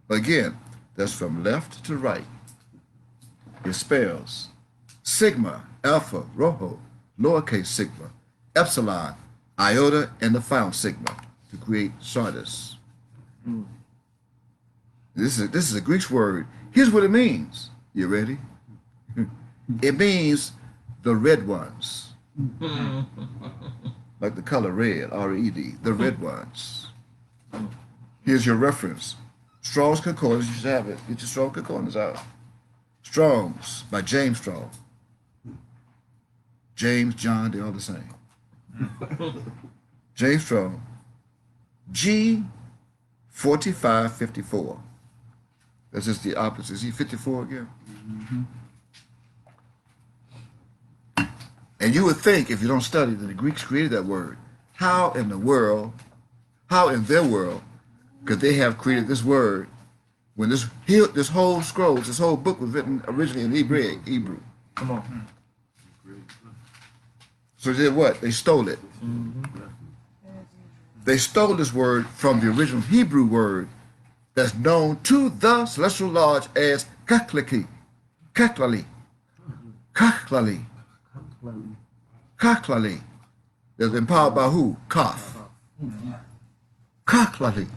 S1: Again, that's from left to right. It spells sigma, alpha, rho, lowercase sigma, epsilon, iota, and the final sigma to create sardes. This is a Greek word. Here's what it means. You ready? It means the red ones. Like the color red, R-E-D, the red ones. Here's your reference. Strong's Concordance, you should have it. Get your Strong Concordance out. Strong's by James Strong. James, John, they're all the same. James Strong, G 4554. That's just the opposite. Is he 54 again? And you would think, if you don't study, that the Greeks created that word. How in their world, could they have created this word when this whole scroll, this whole book was written originally in Hebrew?
S5: Come on.
S1: So they did what? They stole it. They stole this word from the original Hebrew word that's known to the Celestial Lodge as kaklaki, kaklali, kaklali, kaklali. That's empowered by who? Kaf. Kaklali.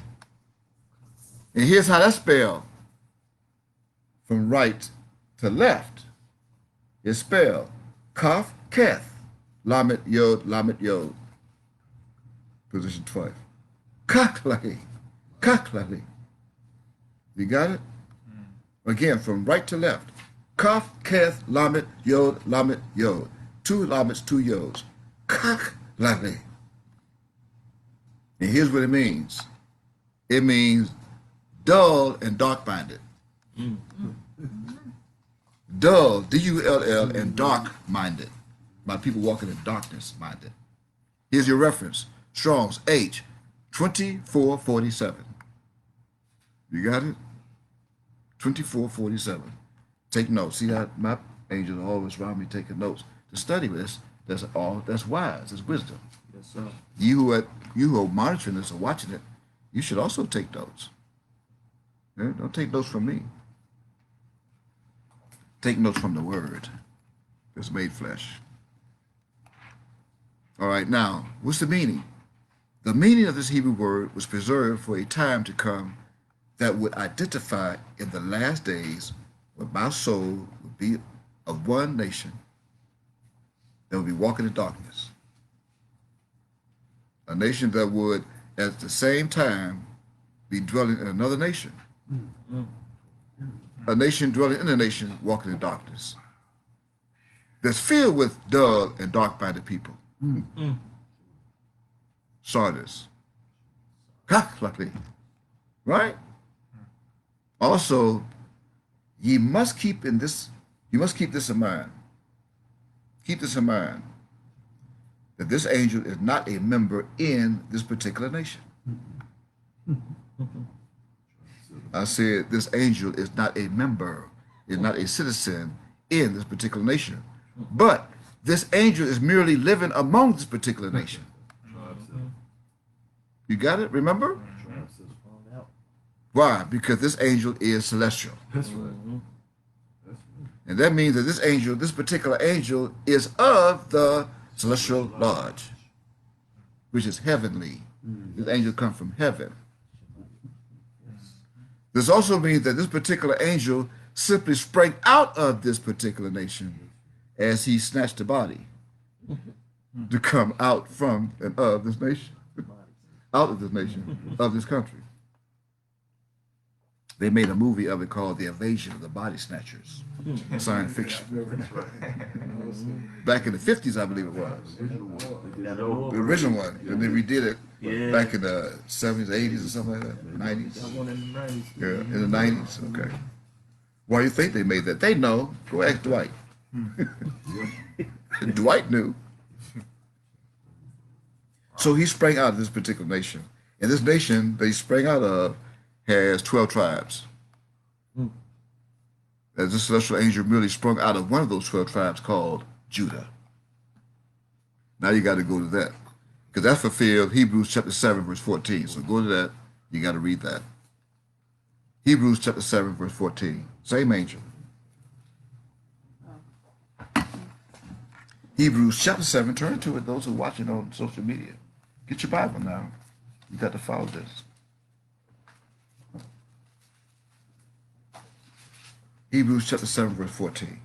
S1: And here's how that's spelled. From right to left, it's spelled Kaf, Keth, Lamet, Yod. Position 12. Kaklali, kaklali. You got it? Again, from right to left. Kaf, Keth, Lamet, Yod. Two Lamets, two Yods. Kaklali. And here's what it means. It means dull and dark-minded. Dull, D-U-L-L, and dark-minded. My people walking in darkness-minded. Here's your reference. Strong's H 2447. You got it? 2447. Take notes. See that my angels are always around me taking notes. To study this, that's wise, that's wisdom.
S2: Yes, sir.
S1: You who are monitoring this or watching it, you should also take notes. Yeah? Don't take notes from me. Take notes from the word that's made flesh. All right, now, what's the meaning? The meaning of this Hebrew word was preserved for a time to come that would identify in the last days when my soul would be of one nation that would be walking in darkness. A nation that would, at the same time, be dwelling in another nation. A nation dwelling in a nation walking in darkness. That's filled with dull and dark-minded people. Sardis. Kaklali. Right? Also, you must keep this in mind. Keep this in mind, that this angel is not a member in this particular nation. I said this angel is not a member, is not a citizen in this particular nation. But this angel is merely living among this particular nation. You got it? Remember? Why? Because this angel is celestial.
S2: That's right.
S1: And that means that this particular angel is of the celestial lodge, which is heavenly. This angel comes from heaven. This also means that this particular angel simply sprang out of this particular nation as he snatched the body to come out from and of this nation, out of this nation, of this country. They made a movie of it called The Invasion of the Body Snatchers, science fiction. Back in the 50s, I believe it was. The original one. And they redid it back in the 70s, 80s, or something like that, 90s.
S3: That one in the 90s.
S1: Yeah, in the 90s, okay. Why do you think they made that? They know. Go ask Dwight. Dwight knew. So he sprang out of this particular nation. And this nation that he sprang out of has 12 tribes. As this celestial angel merely sprung out of one of those 12 tribes called Judah. Now you got to go to that. Because that fulfilled Hebrews chapter 7, verse 14. So go to that. You got to read that. Hebrews chapter 7, verse 14. Same angel. Hebrews chapter 7. Turn to it, those who are watching on social media. Get your Bible now. You got to follow this. Hebrews chapter 7, verse 14.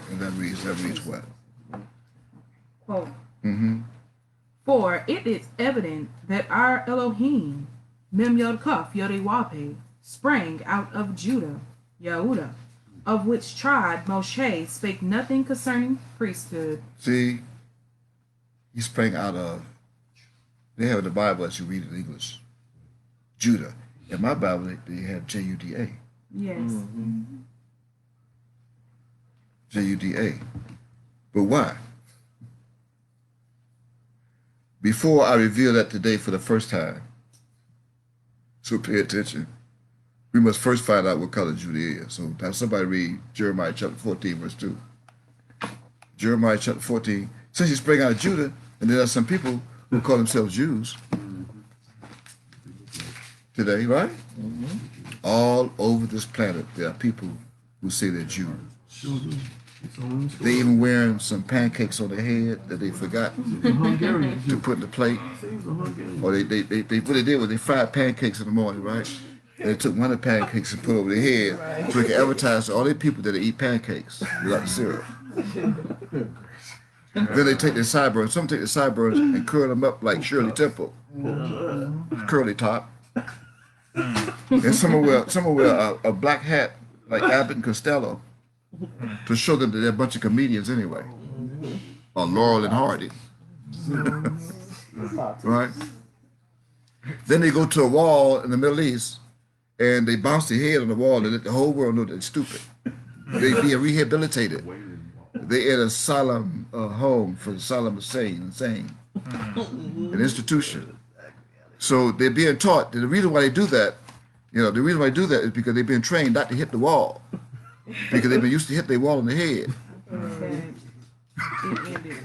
S1: And that reads what?
S4: Quote,
S1: Mm-hmm.
S4: for it is evident that our Elohim, Mem Yod Kaf Yodewape, sprang out of Judah, Yehuda, of which tribe Moshe spake nothing concerning priesthood.
S1: See, he sprang out of, they have the Bible as you read it in English, Judah. In my Bible, they have Juda.
S4: Yes.
S1: Juda. But why? Before I reveal that today for the first time, so pay attention, we must first find out what color Judah is. So have somebody read Jeremiah chapter 14, verse 2. Jeremiah chapter 14. Since he sprang out of Judah, and there are some people who call themselves Jews today, right? All over this planet, there are people who say they're Jews. They even wearing some pancakes on their head that they forgot to put in the plate. Or they what they did was they fried pancakes in the morning, right? And they took one of the pancakes and put it over their head so they can advertise to all the people that they eat pancakes without the syrup. Then they take their sideburns. Some take their sideburns and curl them up like Shirley Temple, curly top. And some will wear a black hat like Abbott and Costello to show them that they're a bunch of comedians anyway, or Laurel and Hardy, right? Then they go to a wall in the Middle East and they bounce their head on the wall and let the whole world know they're stupid. They be rehabilitated. They in a solemn home for the solemn insane, an institution. So they're being taught that the reason why they do that, the reason why they do that is because they've been trained not to hit the wall, because they've been used to hit their wall on the head.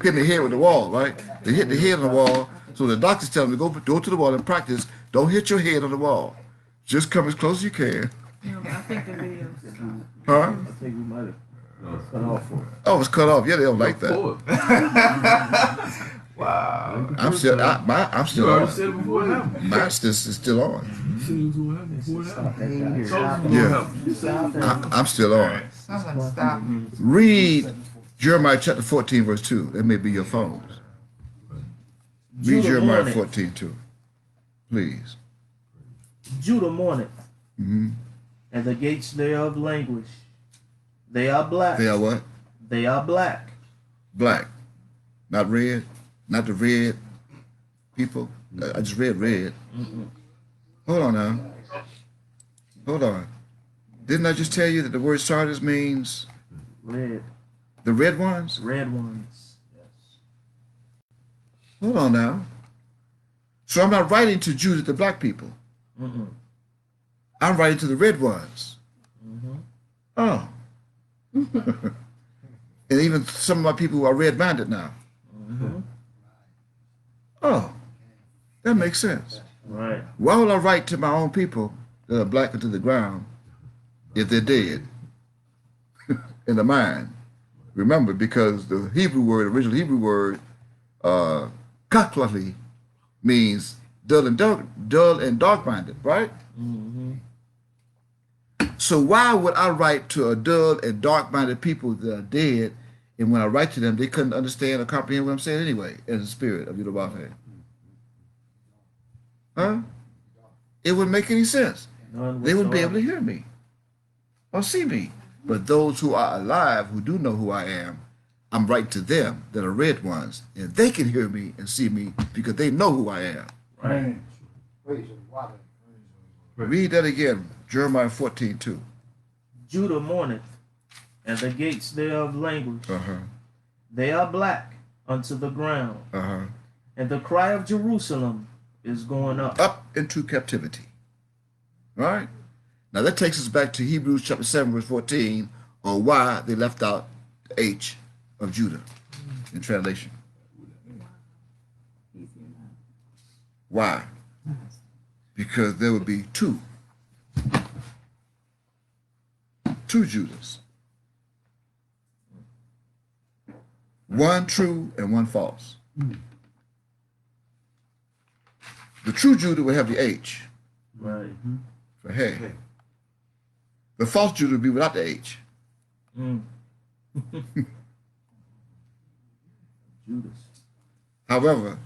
S1: Hitting the head with the wall, right? They hit the head on the wall, so the doctors tell them to go to the wall and practice. Don't hit your head on the wall. Just come as close as you can.
S4: I think the video.
S1: Huh?
S3: I think we might have cut off for it.
S1: Oh, it's cut off. Yeah, they don't like that.
S2: Wow.
S1: I'm still
S2: You already
S1: on.
S2: said it before it happened.
S1: Mine is still on.
S2: You said it was going to happen before it happened.
S3: Stop
S2: Told you it was gonna happen.
S1: I'm still on.
S6: Someone stop.
S1: Read Jeremiah chapter 14, verse 2. That may be your phones. Read
S3: Judah
S1: Jeremiah
S3: mourneth.
S1: 14, 2. Please.
S3: Judah mourneth, and the gates thereof languish. They are black.
S1: They are what?
S3: They are black.
S1: Black. Not red. Not the red people. I just read red. Hold on now. Hold on. Didn't I just tell you that the word sardis means
S3: Red.
S1: the red ones?
S3: Red ones. Yes.
S1: Hold on now. So I'm not writing to Judah, the black people. I'm writing to the red ones. Oh. And even some of my people who are red-minded now. Oh. That makes sense.
S3: Right.
S1: Why would I write to my own people that are black into the ground if they're dead in the mind? Remember, because the original Hebrew word, kaklali, means dull and dark-minded, right?
S3: Mm-hmm.
S1: So why would I write to a dull and dark-minded people that are dead, and when I write to them, they couldn't understand or comprehend what I'm saying anyway, in the spirit of Yudawafe? Huh? It wouldn't make any sense.
S3: None
S1: They wouldn't be able
S3: whatsoever.
S1: to hear me or see me. But those who are alive, who do know who I am, I'm writing to them that are red ones, and they can hear me and see me because they know who I am.
S3: Right.
S1: Read that again, Jeremiah 14:2.
S3: Judah mourneth, and the gates thereof languish.
S1: Uh-huh.
S3: They are black unto the ground,
S1: Uh-huh.
S3: and the cry of Jerusalem is going up.
S1: Up into captivity. All right? Now that takes us back to Hebrews chapter 7, verse 14, on why they left out the H of Judah in translation. Why? Because there would be two Judahs. One true and one false. The true Judah would have the H
S3: Right.
S1: for hey. The false Judah would be without the H.
S3: Mm. Judas.
S1: However,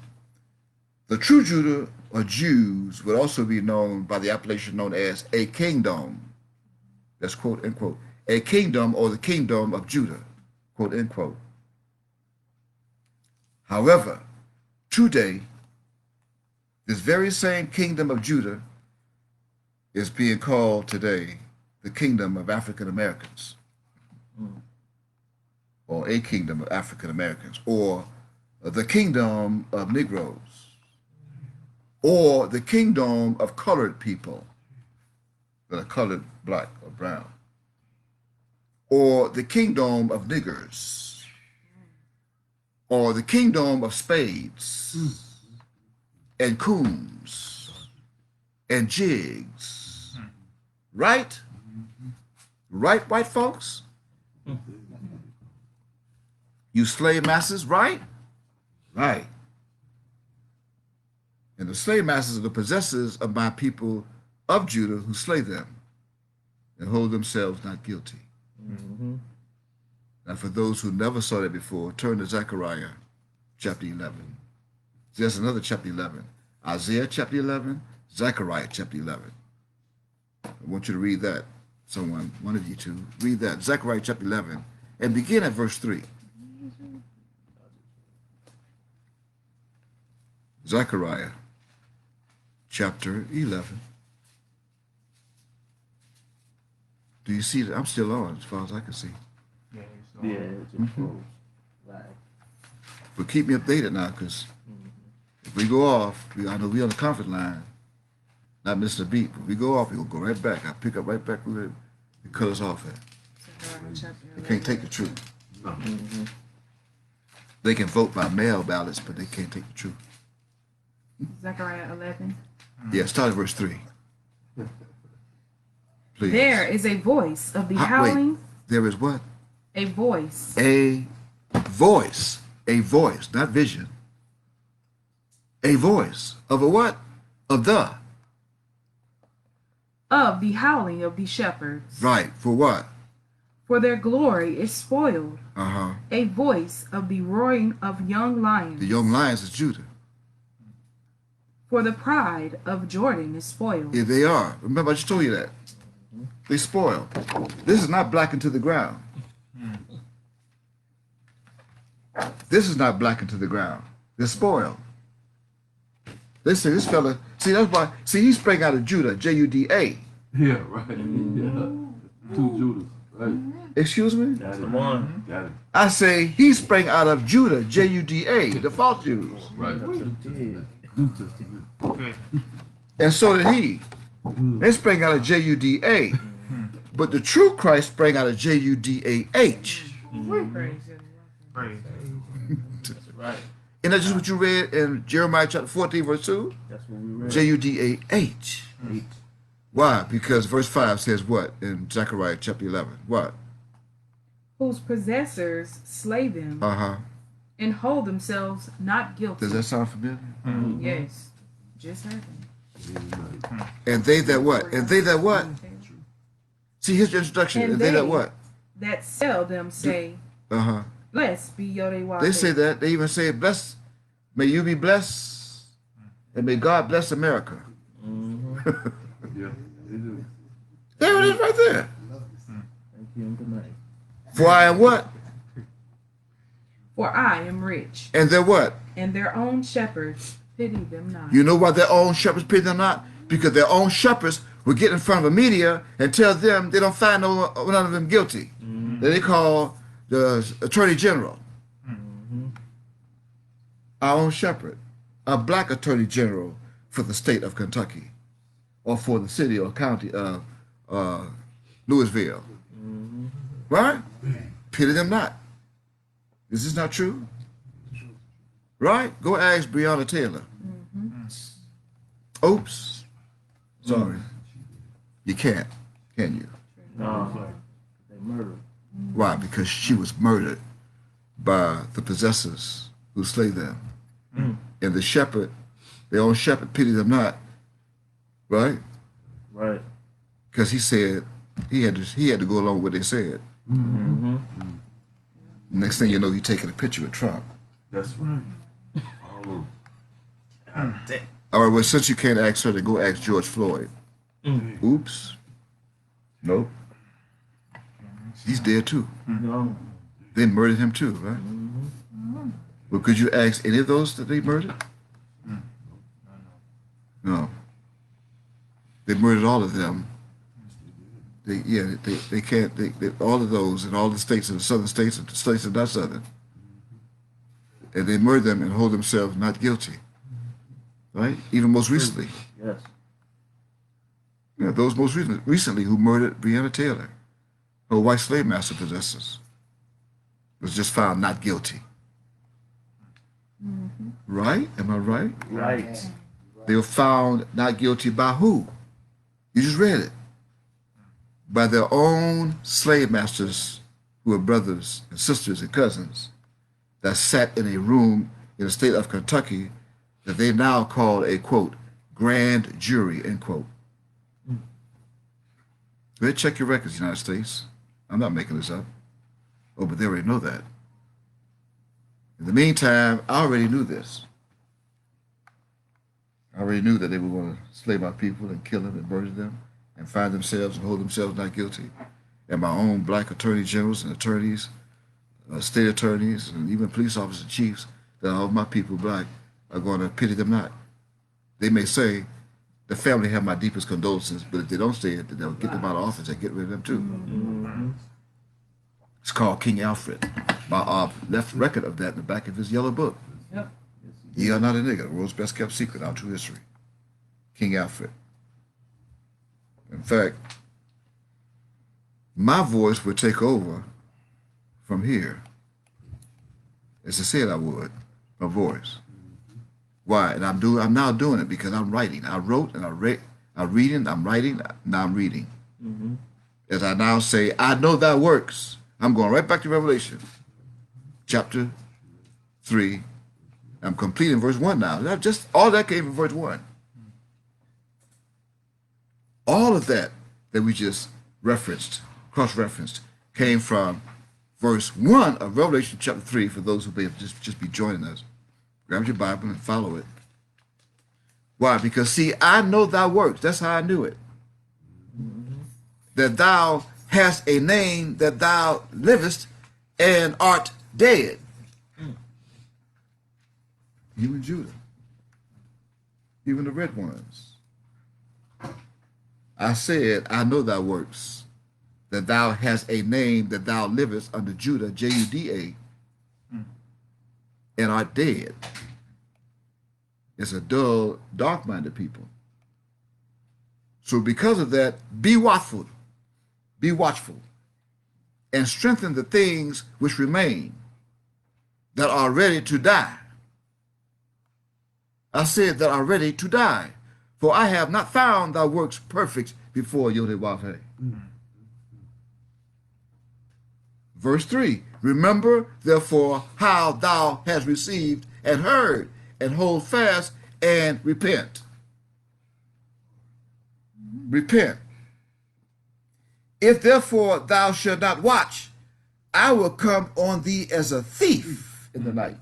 S1: the true Judah or Jews would also be known by the appellation known as a kingdom. That's quote unquote. A kingdom or the kingdom of Judah, quote unquote. However, today, this very same kingdom of Judah is being called today the kingdom of African Americans, or a kingdom of African Americans, or the kingdom of Negroes, or the kingdom of colored people that are colored, black, or brown, or the kingdom of niggers, or the kingdom of spades and coons and jigs. Right? Right, white folks? You slave masters, right? Right. And the slave masters are the possessors of my people of Judah who slay them and hold themselves not guilty.
S3: Mm-hmm.
S1: Now, for those who never saw that before, turn to Zechariah chapter 11. There's another chapter 11. Isaiah chapter 11, Zechariah chapter 11. I want you to read that. Someone, one of you two, read that. Zechariah chapter 11 and begin at verse 3. Zechariah chapter 11. Do you see that? I'm still on as far as I can see.
S2: Yeah,
S3: Yeah, it just froze. Right.
S1: But keep me updated now, because if we go off, I know we on the conference line, not missing a beat, but if we go off, we'll go right back. I'll pick up right back where it cut us off at. They can't take the truth.
S3: Mm-hmm.
S1: They can vote by mail ballots, but they can't take the truth.
S4: Zechariah 11.
S1: Yeah, start at verse 3. Please.
S4: There is a voice of the
S1: Wait,
S4: howling.
S1: there is what?
S4: A voice.
S1: A voice. A voice, not vision. A voice of a what? Of the.
S4: Of the howling of the shepherds.
S1: Right, for what?
S4: For their glory is spoiled.
S1: Uh-huh.
S4: A voice of the roaring of young lions.
S1: The young lions is Judah.
S4: For the pride of Jordan is spoiled.
S1: Yeah, they are. Remember, I just told you that. They spoil. This is not blackened to the ground. This is not blackened to the ground. They're spoiled. They say this fella, see, that's why, see, he sprang out of Judah, J-U-D-A.
S2: Yeah, right. Yeah. Two Judas. Right.
S1: Excuse me?
S2: Got it.
S3: Come on.
S2: Got it.
S1: I say he sprang out of Judah, J-U-D-A, the false Jews.
S2: Right.
S6: Okay.
S1: And so did he. They sprang out of J-U-D-A. But the true Christ sprang out of J-U-D-A-H.
S6: Praise.
S3: Right.
S1: And that's just what you read in Jeremiah chapter 14, verse 2?
S3: That's what we read.
S1: J-U-D-A-H. Why? Because verse 5 says what in Zechariah chapter 11? What?
S4: Whose possessors slay them.
S1: Uh-huh.
S4: and hold themselves not guilty.
S1: Does that sound familiar?
S4: Yes. Just happened.
S1: And they that what? And they that what? See his introduction. And they that what?
S4: That sell them say,
S1: Uh-huh.
S4: blessed be Yodewape.
S1: They say that. They even say, blessed, may you be blessed, and may God bless America.
S2: Yeah, they do.
S1: There it is right there.
S3: Thank you and good night.
S1: For I am what?
S4: For I am rich,
S1: And they're what?
S4: and their own shepherds pity them not.
S1: You know why their own shepherds pity them not? Because their own shepherds will get in front of the media and tell them they don't find none of them guilty. That they call the attorney general. Our own shepherd, a black attorney general for the state of Kentucky, or for the city or county of Louisville. Right? Pity them not. Is this not true? Right? Go ask Breonna Taylor. Oops. Sorry. You can't, can you?
S3: No. They murdered.
S1: Why? Because she was murdered by the possessors who slay them. And the shepherd, their own shepherd, pity them not. Right?
S3: Right.
S1: Because he said he had to go along with what they said. Next thing you know, you're taking a picture with Trump.
S2: That's right. All over.
S1: All right, well, since you can't ask her, then go ask George Floyd. Oops. Nope. He's dead too.
S3: No.
S1: They murdered him too, right? Well, could you ask any of those that they murdered? No. They murdered all of them. They can't, all of those in all the states, in the southern states, and the states that are not southern. And they murdered them and hold themselves not guilty. Right? Even most recently.
S3: Yes.
S1: Yeah, those most recently who murdered Breonna Taylor, her white slave master possessors, was just found not guilty. Right? Am I right?
S3: Right.
S1: They were found not guilty by who? You just read it. By their own slave masters who were brothers and sisters and cousins that sat in a room in the state of Kentucky that they now call a, quote, grand jury, end quote. Go ahead, check your records, United States. I'm not making this up. Oh, but they already know that. In the meantime, I already knew this. I already knew that they were going to slay my people and kill them and murder them and find themselves and hold themselves not guilty. And my own black attorney generals and attorneys, state attorneys, and even police officers and chiefs, that all of my people black are going to pity them not. They may say, the family have my deepest condolences, but if they don't say it, then they'll get them out of office and get rid of them too. It's called King Alfred. My left record of that in the back of his yellow book.
S4: Yep.
S1: Ye are not a nigger, the world's best kept secret, our true history. King Alfred. In fact, my voice would take over from here, as I said I would, my voice. Why? And I'm now doing it because I'm writing. I wrote and I'm reading, I'm writing, now I'm reading. As I now say, I know thy works. I'm going right back to Revelation, chapter 3. I'm completing verse 1 now. Just all that came from verse 1. All of that we just referenced, cross-referenced, came from verse 1 of Revelation chapter 3 for those who may just be joining us. Grab your Bible and follow it. Why? Because, see, I know thy works. That's how I knew it. That thou hast a name, that thou livest and art dead. Even Judah. Even the red ones. I said, I know thy works, that thou hast a name, that thou livest under Judah, Juda, and art dead. It's a dull, dark-minded people. So because of that, be watchful, and strengthen the things which remain that are ready to die. I said that are ready to die, for I have not found thy works perfect before Yodewafe. Verse 3, Remember, therefore, how thou hast received and heard, and hold fast and repent. Repent. If therefore thou shalt not watch, I will come on thee as a thief in the night.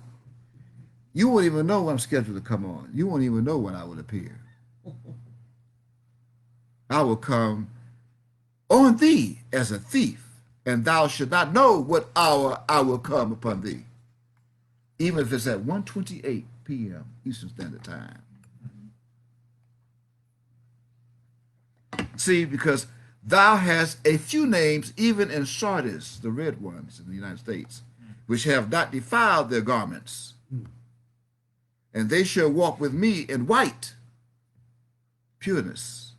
S1: You won't even know when I'm scheduled to come on. You won't even know when I will appear. I will come on thee as a thief, and thou shalt not know what hour I will come upon thee. Even if it's at 1:28 p.m. Eastern Standard Time. See, because thou hast a few names, even in Sardis, the red ones in the United States, which have not defiled their garments. And they shall walk with me in white pureness,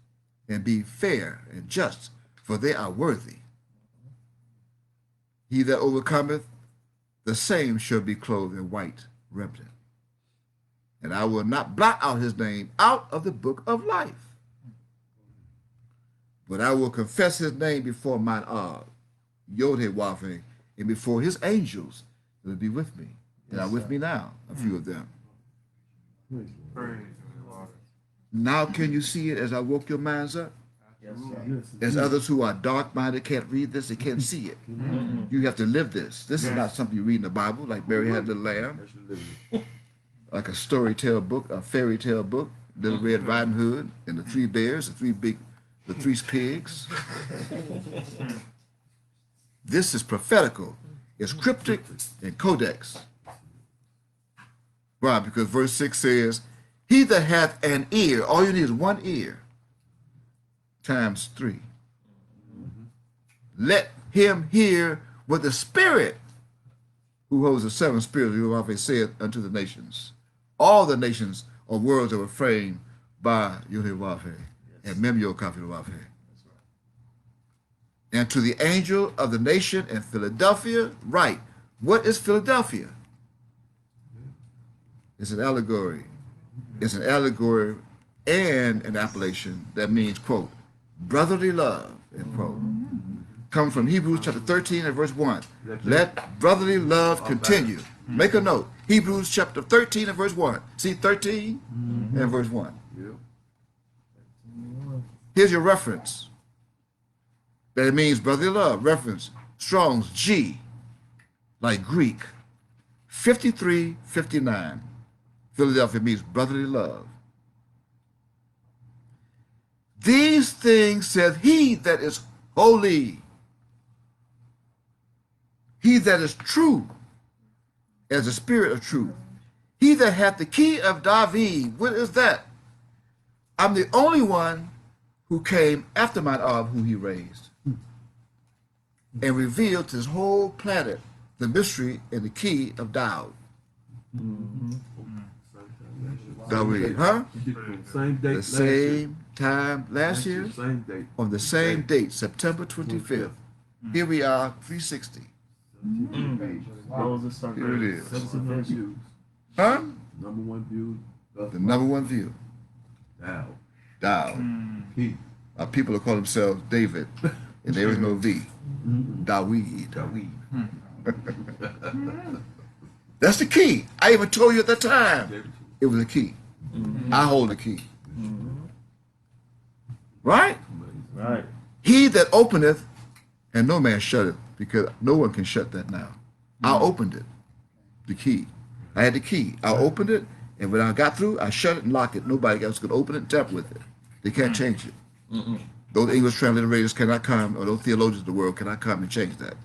S1: and be fair and just, for they are worthy. He that overcometh, the same shall be clothed in white raiment. And I will not blot out his name out of the book of life, but I will confess his name before mine Yod-Heh-Wav-Heh, and before his angels that will be with me, and are with me now, a few of them.
S2: Praise the Lord.
S1: Now can you see it as I woke your minds up?
S3: Yes, sir.
S2: Yes,
S1: As others who are dark-minded can't read this, they can't see it. You have to live this. This is not something you read in the Bible, like Mary Had a Little Lamb, like a story tale book, a fairy tale book, Little Red Riding Hood, and the three bears, the three pigs. This is prophetical. It's cryptic and codex. Why? Because verse 6 says, he that hath an ear, all you need is one ear, times 3. Let him hear what the Spirit who holds the seven spirits of Yahweh said unto the nations. All the nations or worlds that were framed by Yahweh and Mem Yahweh. And to the angel of the nation in Philadelphia, write. What is Philadelphia? It's an allegory. It's an allegory and an appellation that means, quote, brotherly love, end quote. Come from Hebrews chapter 13 and verse 1. Let brotherly love continue. Make a note. Hebrews chapter 13 and verse 1. See 13 and verse 1. Here's your reference. That it means brotherly love. Reference, Strong's G, like Greek, 5359. Philadelphia means brotherly love. These things saith he that is holy, he that is true, as the spirit of truth, he that hath the key of David. What is that? I'm the only one who came after mine Ab, who he raised, and revealed to his whole planet the mystery and the key of David. David, huh?
S2: Same date.
S1: The same time last year,
S2: Same date.
S1: on the same date, September 25th. Here we are, 360.
S3: Those are some
S1: Here it is.
S2: 7 views.
S1: Huh?
S2: Number one view.
S1: The number one view.
S2: Now.
S1: Thou.
S2: He.
S1: People call themselves David, and there is no V. Dawid. That's the key. I even told you at the time. It was a key. I hold the key. Right?
S3: right.
S1: He that openeth, and no man shutteth, because no one can shut that now. I opened it, the key. I had the key. I opened it, and when I got through, I shut it and locked it. Nobody else could open it and tamper with it. They can't change it. Those English translators cannot come, or those theologians of the world cannot come and change that.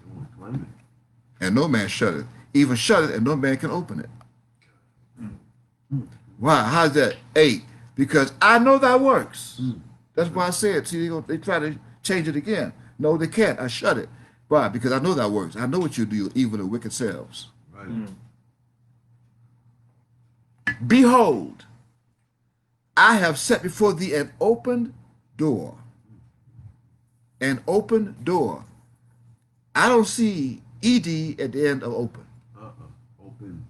S1: And no man shutteth. Even shut it, and no man can open it. Why? How's that? 8. Because I know thy works. That's why I said, see, they try to change it again. No, they can't. I shut it. Why? Because I know thy works. I know what you do, evil and wicked selves.
S2: Right.
S1: Behold, I have set before thee an open door. An open door. I don't see ED at the end of open.
S2: Open.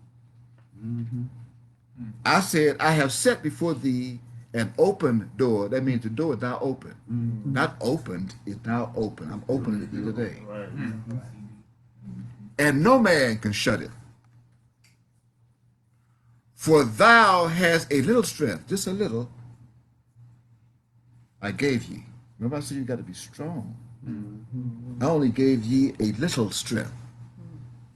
S1: I said, I have set before thee an open door. That means the door is now open. Not opened, it's now open. I'm opening it today.
S3: Right.
S1: and no man can shut it. For thou hast a little strength, just a little, I gave ye. Remember I said you got to be strong. I only gave ye a little strength.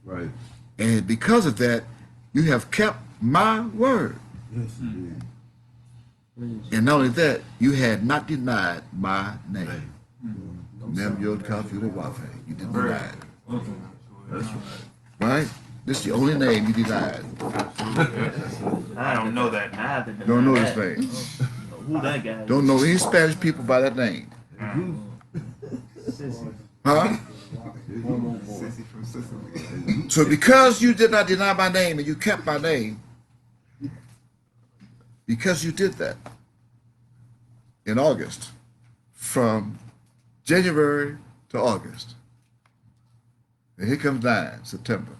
S2: Right.
S1: And because of that, you have kept my word.
S2: Yes, indeed.
S1: And not only that, you had not denied my name. Mem Yod Kaf Yud Wafe. You didn't deny it.
S2: That's right.
S1: Right? This is the only name you denied.
S6: I don't know that.
S3: I haven't denied
S1: Don't know
S3: that.
S1: this name.
S3: Who that guy?
S1: Don't know any Spanish people by that name.
S3: Sissy.
S1: Huh?
S2: Sissy from Sicily.
S1: So because you did not deny my name and you kept my name, because you did that in August, from January to August, and here comes 9, September.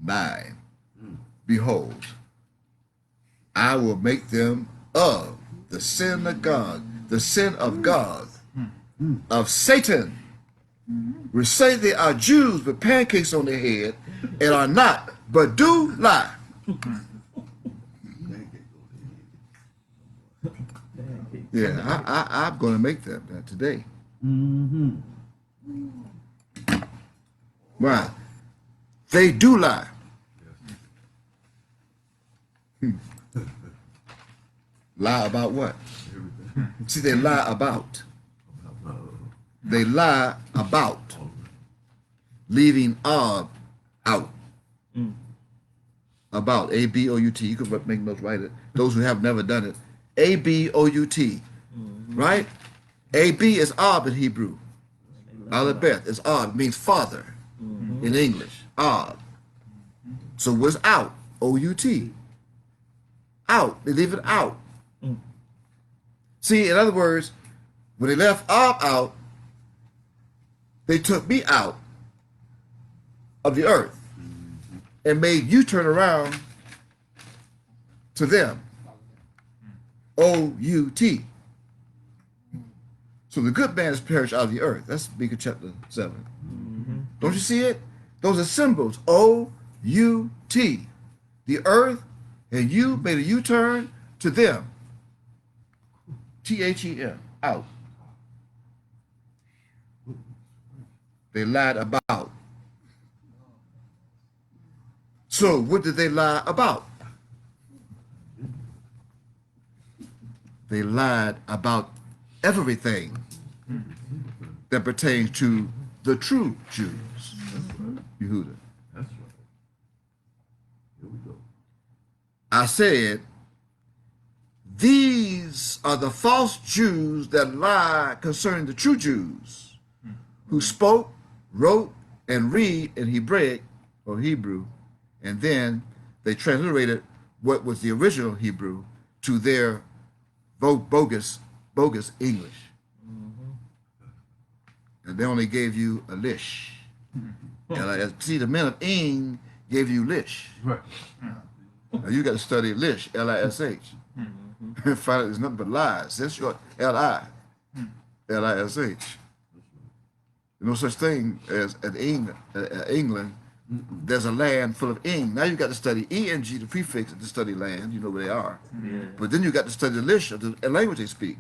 S1: 9. Behold, I will make them of the sin of God, of Satan, which say they are Jews with pancakes on their head and are not, but do lie. Yeah, I'm going to make them that today. Why? They do lie. Lie about what? See, they lie about. They lie about leaving out. About, A-B-O-U-T. You could make notes, write it. Those who have never done it. A-B-O-U-T. Right? A-B is Ab in Hebrew. Alabeth is Ab. It means father in English. Ab. So what's out? O-U-T. Out. They leave it out. See, in other words, when they left Ab out, they took me out of the earth and made you turn around to them. O-U-T. So the good man is perished out of the earth. That's Micah chapter 7. Don't you see it? Those are symbols. O-U-T. The earth, and you made a U-turn to them. T-H-E-M. Out. They lied about. So what did they lie about? They lied about everything that pertains to the true Jews. Yehuda.
S2: That's right. Here we go.
S1: I said, these are the false Jews that lie concerning the true Jews, who spoke, wrote, and read in Hebraic or Hebrew, and then they transliterated what was the original Hebrew to their bogus English. And they only gave you a lish. See, the men of Ing gave you lish.
S2: Right.
S1: Now you got to study lish, L-I-S-H. And find out there's nothing but lies. That's short, L-I, L-I-S-H. There's no such thing as at England. There's a land full of ing. Now you got to study E-N-G, the prefix, to study land. You know where they are.
S3: Yeah.
S1: But then you got to study the lish of the language they speak.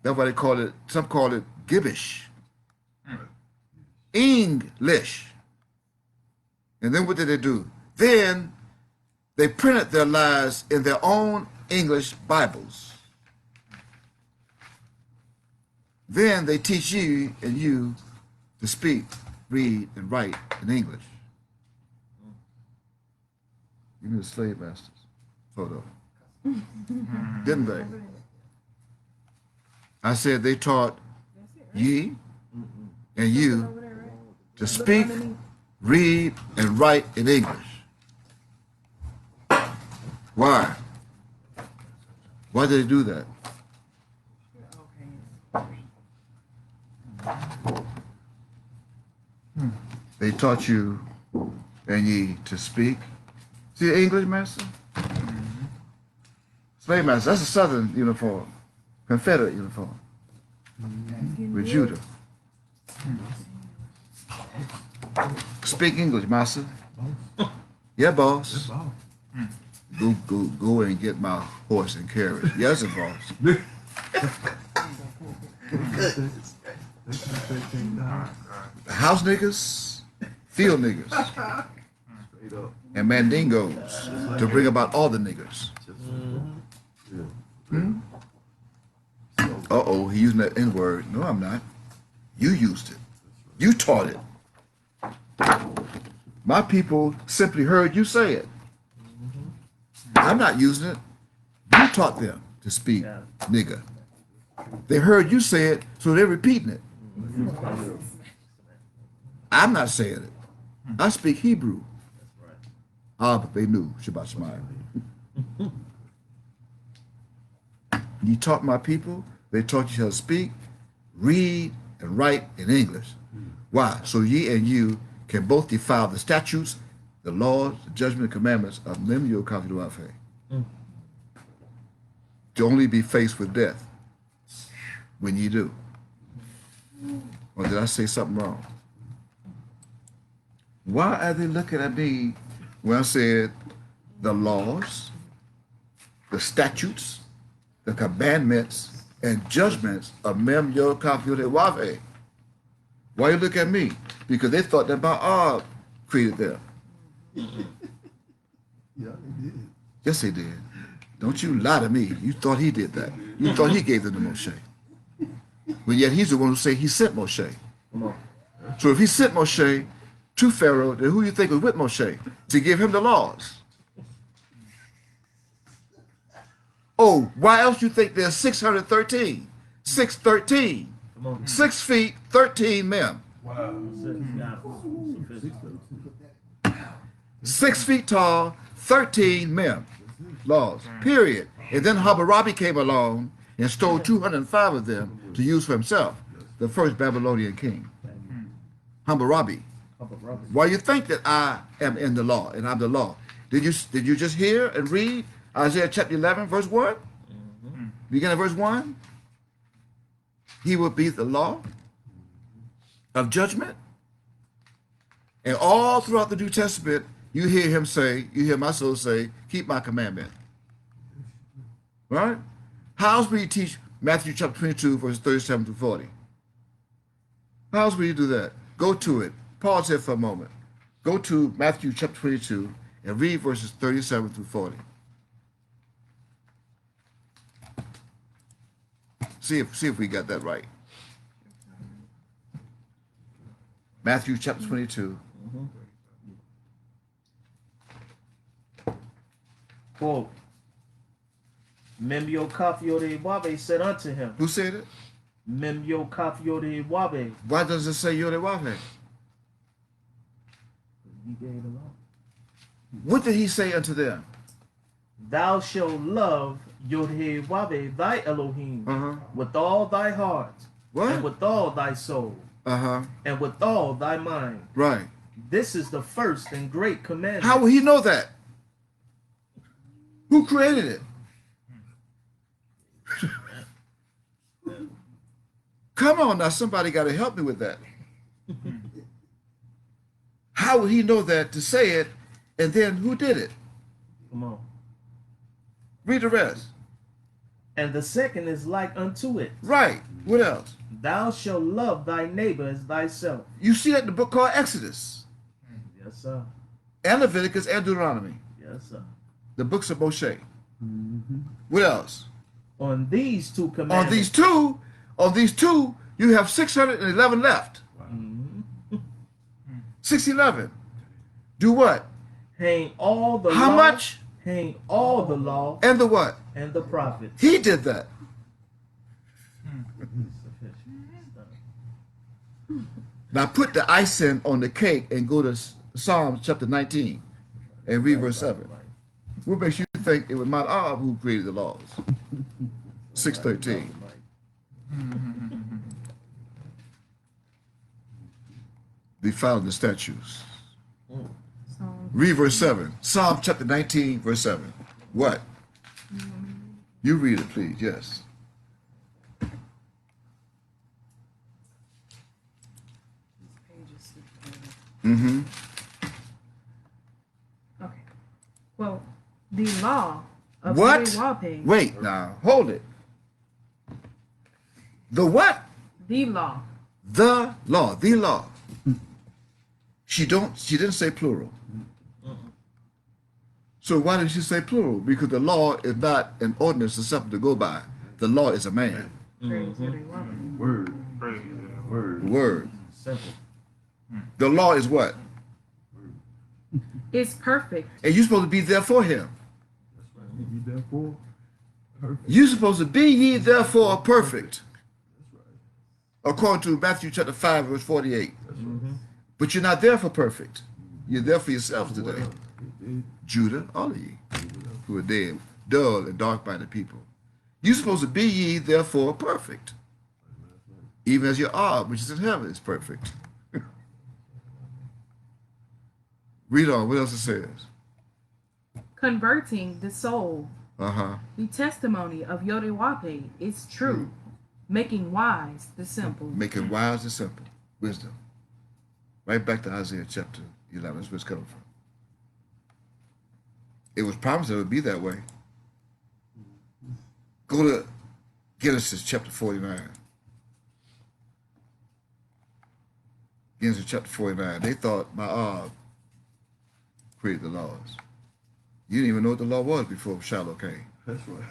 S1: That's why they call it, some call it Gibbish. English. And then what did they do? Then they printed their lies in their own English Bibles. Then they teach you and you to speak, read, and write in English. Give me the slave masters photo. Didn't they? I said they taught ye and you to speak, read, and write in English. Why? Why did they do that? They taught you and ye to speak. See the English master? Slave master, that's a Southern uniform, Confederate uniform with Judah. Speak English, master. Yeah, boss. Go and get my horse and carriage. Yes, boss. House niggas, field niggas, and mandingos to bring about all the niggers. Uh-oh, he using that N-word. No, I'm not. You used it. You taught it. My people simply heard you say it. I'm not using it. You taught them to speak nigger. They heard you say it, so they're repeating it. I'm not saying it. I speak Hebrew. Ah, but they knew. Shabbat Shemayim. You taught my people. They taught you how to speak, read, and write in English. Why? So ye and you can both defile the statutes, the laws, the judgment, and commandments of Lemuel Kafiduafe. To only be faced with death when you do. Or did I say something wrong? Why are they looking at me when I said the laws, the statutes, the commandments, and judgments of Mem Yo Kafir Wave? Why you look at me? Because they thought that Ba'al created them.
S2: Yeah, he did.
S1: Yes, they did. Don't you lie to me. You thought he did that. You thought he gave them to Moshe. But yet he's the one who said he sent Moshe. So if he sent Moshe to Pharaoh, then who do you think was with Moshe to give him the laws? Oh, why else you think there's 613? 613. 6 feet, 13 men.
S2: Wow.
S1: 6 feet tall, 13 men. Laws, period. And then Hammurabi came along and stole 205 of them to use for himself, the first Babylonian king. Hammurabi. Why you think that I am in the law and I'm the law? Did you just hear and read Isaiah chapter 11, verse 1? Begin at verse 1. He will be the law of judgment. And all throughout the New Testament, you hear him say, you hear my soul say, keep my commandment. Right? How else will you teach Matthew chapter 22, verses 37 to 40? How else will you do that? Go to it. Pause here for a moment. Go to Matthew chapter 22 and read verses 37 through 40. See if we got that right. Matthew chapter 22.
S3: Quote, Memyo Kafyode Wabe said unto him,
S1: Who said it?
S3: Memyo Kafyode Wabe.
S1: Why does it say Yodewahe?
S3: He gave the law.
S1: What did he say unto them?
S3: Thou shalt love Yod-Heh-Wabe, thy Elohim, with all thy heart,
S1: What?
S3: and with all thy soul, and with all thy mind.
S1: Right.
S3: This is the first and great commandment.
S1: How will he know that? Who created it? Come on now, somebody got to help me with that. How would he know that to say it, and then who did it?
S3: Come on.
S1: Read the rest.
S3: And the second is like unto it.
S1: Right. What else?
S3: Thou shalt love thy neighbor as thyself.
S1: You see that in the book called Exodus,
S3: Yes, sir.
S1: and Leviticus, and Deuteronomy,
S3: Yes, sir.
S1: the books of Moshe. What else?
S3: On these two commandments.
S1: On these two, you have 611 left. 611. Do what?
S3: Hang all the
S1: How
S3: law.
S1: much?
S3: Hang all the law
S1: And the what?
S3: and the prophets.
S1: He did that. Now put the icing on the cake and go to Psalms chapter 19 and read verse 7. What makes you think it was Mount Ab who created the laws? 613. Defiling the statutes. Read verse 7. Psalm chapter 19, verse 7. What? You read it, please. Yes. Mm-hmm.
S4: Okay. Well, the law of
S1: What?
S4: Yahweh.
S1: Wait, now, hold it. The what?
S4: The law.
S1: The law. The law. She didn't say plural. So why did she say plural? Because the law is not an ordinance or something to go by. The law is a man.
S4: Praise Yahweh.
S2: Word.
S6: Praise
S2: Word.
S1: Word.
S3: Simple.
S1: The law is what?
S4: It's perfect.
S1: And you're supposed to be there for him.
S2: That's right. Be therefore perfect.
S1: You're supposed to be ye therefore perfect.
S2: That's right.
S1: According to Matthew chapter 5, verse 48.
S2: That's right.
S1: But you're not there for perfect. You're there for yourselves today.
S2: Well,
S1: Judah, all of ye who are dead, dull and dark-minded people. You're supposed to be ye therefore perfect. Even as your Ab, which is in heaven, is perfect. Read on. What else it says?
S4: Converting the soul.
S1: Uh-huh.
S4: The testimony of Yahweh is true, making wise the simple.
S1: Making wise and simple. Wisdom. Right back to Isaiah chapter 11. That's where it's coming from. It was promised it would be that way. Go to Genesis chapter 49. Genesis chapter 49. They thought Ma'ab created the laws. You didn't even know what the law was before Shiloh came.
S2: That's right.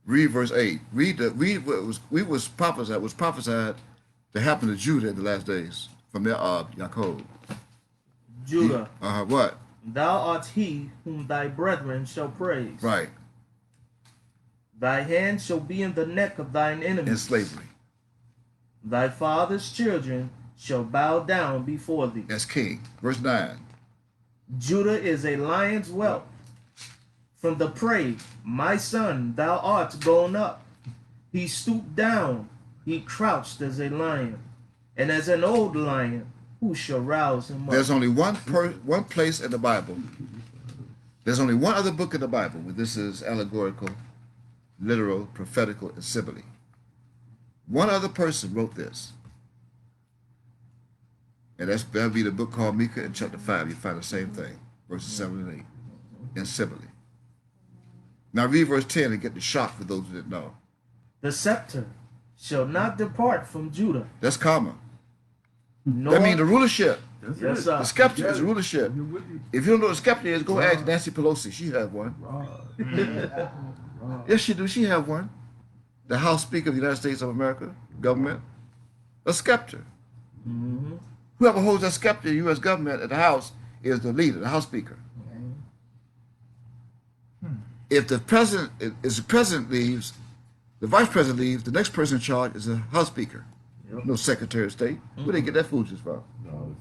S1: Read verse 8. Read what was prophesied to happen to Judah in the last days from their Yaakov.
S3: Judah,
S1: What?
S3: thou art he whom thy brethren shall praise.
S1: Right.
S3: Thy hand shall be in the neck of thine
S1: In
S3: enemies.
S1: slavery.
S3: Thy father's children shall bow down before thee.
S1: As king. Verse 9.
S3: Judah is a lion's whelp. From the prey, my son, thou art gone up. He stooped down, he crouched as a lion, and as an old lion, who shall rouse him up?
S1: There's only one place in the Bible. There's only one other book in the Bible where this is allegorical, literal, prophetical, and simile. One other person wrote this. And that'll be the book called Micah in chapter 5. You find the same thing. Verses 7 and 8. In simile. Now read verse 10 and get the shock for those who didn't know.
S3: The scepter shall not depart from Judah.
S1: That's comma.
S3: Nor,
S1: That means the rulership.
S2: That's
S3: Yes,
S2: it.
S3: sir.
S1: The scepter is rulership.
S2: You're with you.
S1: If you don't know what a scepter is, go ask Nancy Pelosi. She has one.
S2: Right. Right.
S1: Yes, she do. She have one. The House Speaker of the United States of America, government. A scepter.
S3: Mhm.
S1: Whoever holds that scepter in the U.S. government at the House is the leader, the House Speaker. If the president leaves, the vice president leaves, the next person in charge is the House Speaker.
S3: Yep.
S1: No Secretary of State. Where they get that foolishness from?
S2: No,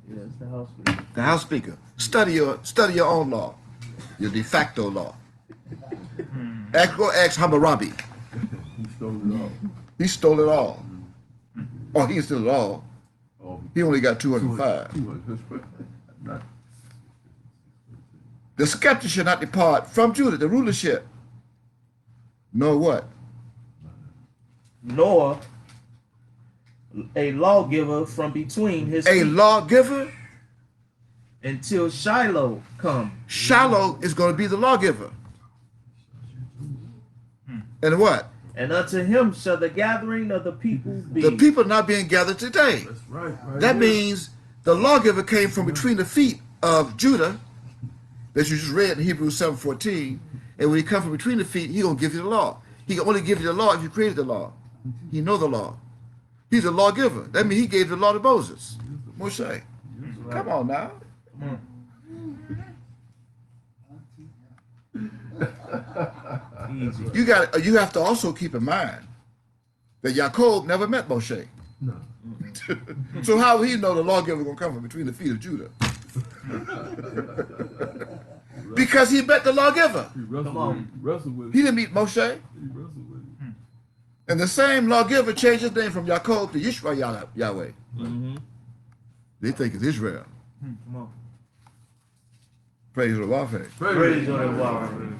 S3: Yes, the house. Speaker.
S1: The House Speaker. Study your own law, your de facto law. Go ask Hammurabi.
S2: he stole it all.
S1: He stole it all. Oh, he didn't steal it all.
S2: Oh,
S1: He only got 205.
S2: too much. That's right. Not,
S1: The scepter shall not depart from Judah, the rulership. Nor what?
S3: Nor a lawgiver from between his
S1: A
S3: feet
S1: lawgiver.
S3: until Shiloh come.
S1: Shiloh is going to be the lawgiver. And what?
S3: And unto him shall the gathering of the people be.
S1: The people not being gathered today.
S2: that's right. Right
S1: That
S2: there.
S1: means the lawgiver came from between the feet of Judah, that you just read in Hebrews 7:14. And when he comes from between the feet, he gonna give you the law. He can only give you the law if you created the law. He know the law. He's a lawgiver. That means he gave the law to Moses. Moshe. Come on now.
S3: Easy.
S1: You have to also keep in mind that Yaakov never met Moshe.
S2: No.
S1: So how will he know the lawgiver gonna come from between the feet of Judah? Because he met the lawgiver.
S2: He wrestled
S3: Come on.
S2: with it. He wrestled with it.
S1: He didn't meet Moshe.
S2: He wrestled with it.
S1: And the same lawgiver changed his name from Yaakov to Yishmael Yahweh.
S3: Mm-hmm.
S1: They think it's Israel.
S3: Come on.
S1: Praise the Lord.
S3: Praise the Lord.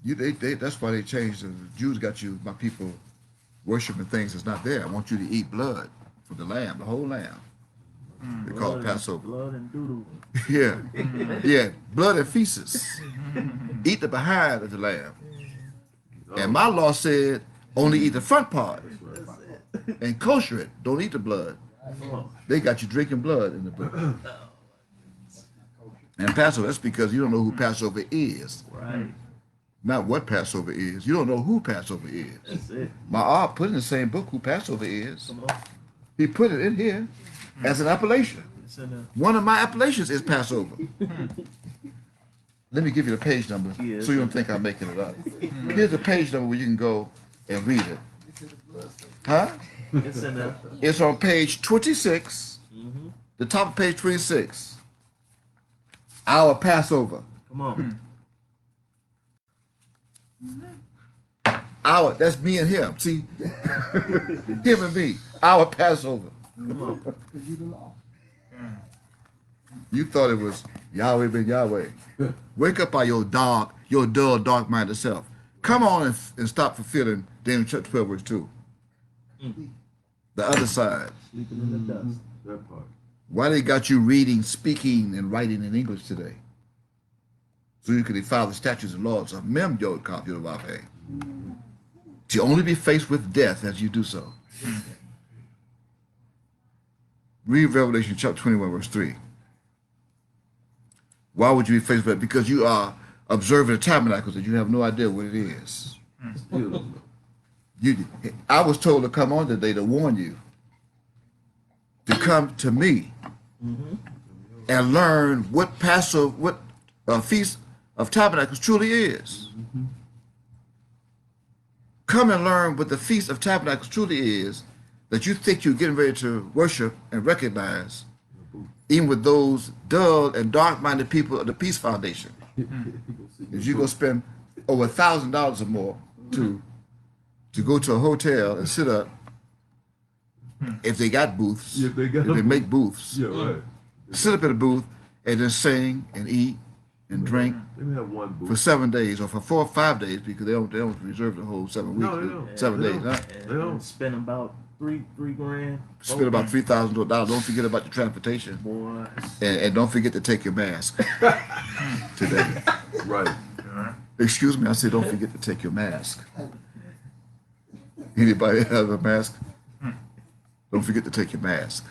S1: That's why they changed. The Jews got you, my people, worshiping things that's not there. I want you to eat blood from the lamb, the whole lamb. They call it Passover.
S3: Blood and doodle.
S1: Yeah, yeah, blood and feces. Eat the behind of the lamb. And my law said only eat the front part and kosher it. Don't eat the blood. They got you drinking blood in the book. And Passover, that's because you don't know who Passover is.
S3: Right.
S1: Not what Passover is. You don't know who Passover is.
S3: That's it.
S1: My aunt put in the same book who Passover is.
S3: Come on.
S1: He put it in here as an appellation.
S3: It's in there.
S1: One of my appellations is Passover. Let me give you the page number
S3: Yeah.
S1: so you don't think I'm making it up. Here's the page number where you can go and read it. Huh?
S3: It's in there.
S1: It's on page 26,
S3: Mm-hmm.
S1: the top of page 26. Our Passover.
S3: Come on.
S1: Our, that's me and him. See? Him and me. Our Passover.
S3: Come on.
S1: You thought it was Yahweh ben Yahweh. Wake up by your dull, dark-minded self. Come on and stop fulfilling Daniel chapter 12, verse 2. The other side.
S3: Sleeping in the dust.
S2: That part.
S1: Why they got you reading, speaking, and writing in English today? So you can defile the statutes and laws of Mem Yod Kaf Yod Vav He. To only be faced with death as you do so. Read Revelation chapter 21, verse 3. Why would you be faced with that? Because you are observing the tabernacles and you have no idea what it is.
S2: Still.
S1: I was told to come on today to warn you to come to me and learn what Passover, what Feast of Tabernacles truly is. Come and learn what the Feast of Tabernacles truly is that you think you're getting ready to worship and recognize, even with those dull and dark-minded people of the Peace Foundation. Is you go spend over $1,000 or more to go to a hotel and sit up if they got booths,
S2: Yeah, they got
S1: if they
S2: a
S1: make booths,
S2: Yeah, right.
S1: sit up at a booth and then sing and eat and drink
S2: They may have one
S1: for
S2: booth.
S1: 7 days or for 4 or 5 days because they don't reserve the whole 7 weeks.
S2: No, they don't.
S1: 7
S2: They
S1: days,
S2: don't.
S1: huh?
S3: And
S2: They don't.
S3: spend about three grand.
S1: Spend about $3,000. Don't forget about the transportation.
S3: Boy.
S1: And don't forget to take your mask today.
S2: Right.
S1: Excuse me, I said don't forget to take your mask. Anybody have a mask? Don't forget to take your mask.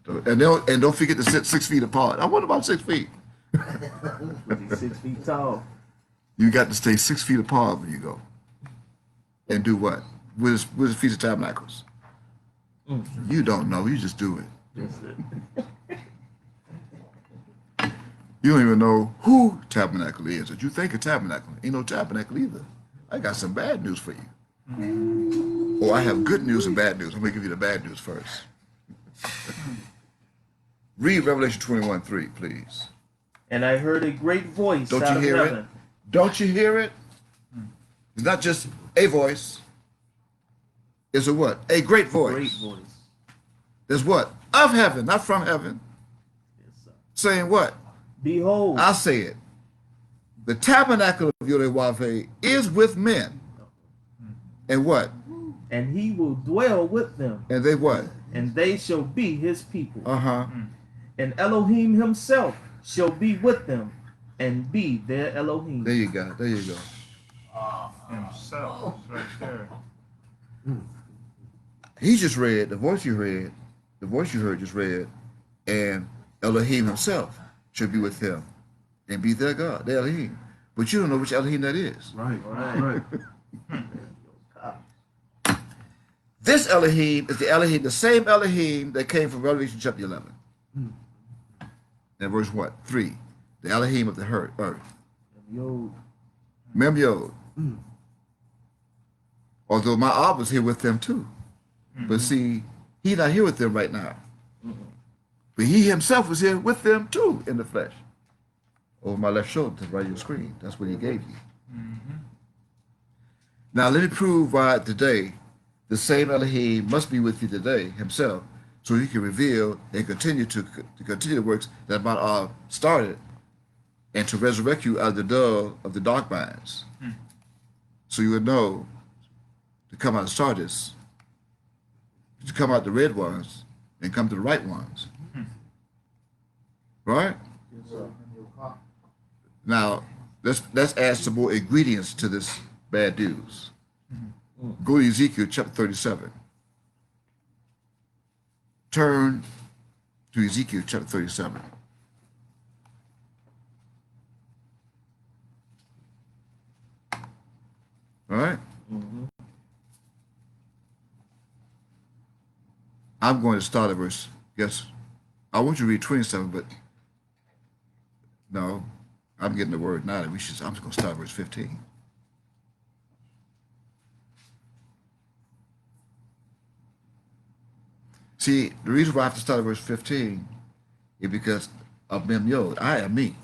S1: And don't forget to sit 6 feet apart. I want about 6 feet.
S3: He's 6 feet tall.
S1: You got to stay 6 feet apart when you go. And do what? With the Feast of Tabernacles. You don't know. You just do it.
S3: That's it.
S1: You don't even know who tabernacle is. But you think a tabernacle. Ain't no tabernacle either. I got some bad news for you. Oh, I have good news and bad news. I'm going to give you the bad news first. Read Revelation 21:3, please.
S3: And I heard a great voice
S1: Don't
S3: out
S1: you
S3: of
S1: hear
S3: heaven.
S1: it? Don't you hear it? It's not just a voice. It's a what? A great voice.
S3: Great voice.
S1: There's what? Of heaven, not from heaven.
S3: Yes, sir.
S1: Saying what?
S3: Behold,
S1: I say it. The tabernacle of Yod-Heh-Wav-Heh is with men. And what?
S3: and he will dwell with them,
S1: And they what?
S3: and they shall be his people.
S1: Uh-huh.
S3: And Elohim himself shall be with them, and be their Elohim.
S1: There you go. There you go.
S6: Himself, right there.
S1: He just read, the voice you heard just read, and Elohim himself should be with him and be their God, their Elohim. But you don't know which Elohim that is.
S2: Right.
S3: Right.
S2: Right.
S1: This Elohim is the Elohim, the same Elohim that came from Revelation chapter 11. And verse what? 3. The Elohim of the earth.
S3: Yo,
S1: Mem Yod. Although my Ab was here with them too. But see, he's not here with them right now. But he himself was here with them too in the flesh. Over my left shoulder to the right of your screen. That's what he gave you. Now let me prove why today the same Elohim must be with you today himself, so he can reveal and continue the works that Mount started, and to resurrect you out of the dark minds. So you would know to come out of Sardis, to come out the red ones, and come to the right ones. Right? Now, let's add some more ingredients to this bad news. Go to Ezekiel chapter 37. Turn to Ezekiel chapter 37. All right? I'm going to start at verse, yes, I want you to read 27, but no, I'm getting the word now. I'm just going to start at verse 15. See, the reason why I have to start at verse 15 is because of Mem Yod. I am me,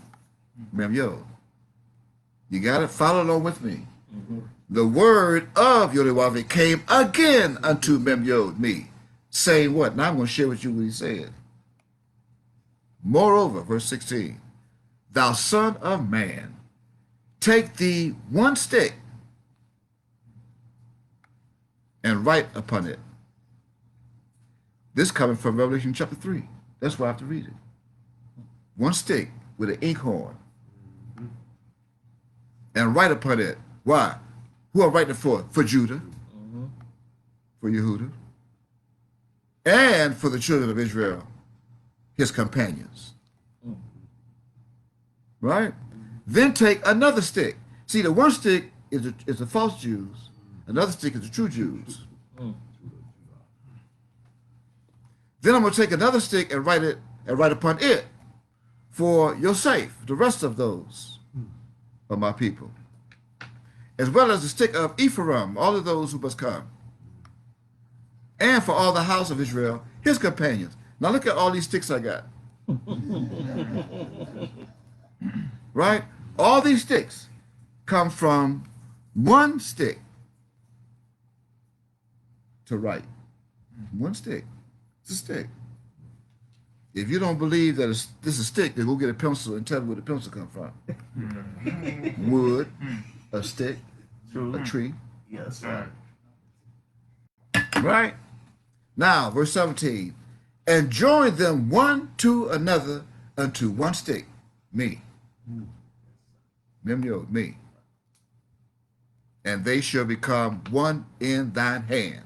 S1: Mem Yod. You got to follow along with me. The word of Yodewave came again unto Mem Yod, me, saying what? Now I'm going to share with you what he said. Moreover, verse 16, thou son of man, take thee one stick and write upon it. This coming from Revelation chapter 3. That's why I have to read it. One stick with an inkhorn. And write upon it. Why? Who are writing it for? For Judah. For Yehuda. And for the children of Israel, his companions. Right? Then take another stick. See, the one stick is the false Jews. Another stick is the true Jews. Then I'm going to take another stick and write upon it for Yosef, the rest of those of my people, as well as the stick of Ephraim, all of those who must come, and for all the house of Israel, his companions. Now look at all these sticks I got. Right? All these sticks come from one stick to write. One stick. It's a stick. If you don't believe that this is a stick, then go get a pencil and tell me where the pencil come from. Wood, a stick, a tree.
S5: Yes, sir.
S1: Right? Now, verse 17. And join them one to another unto one stick. Me. Mem Yod, me. And they shall become one in thine hand.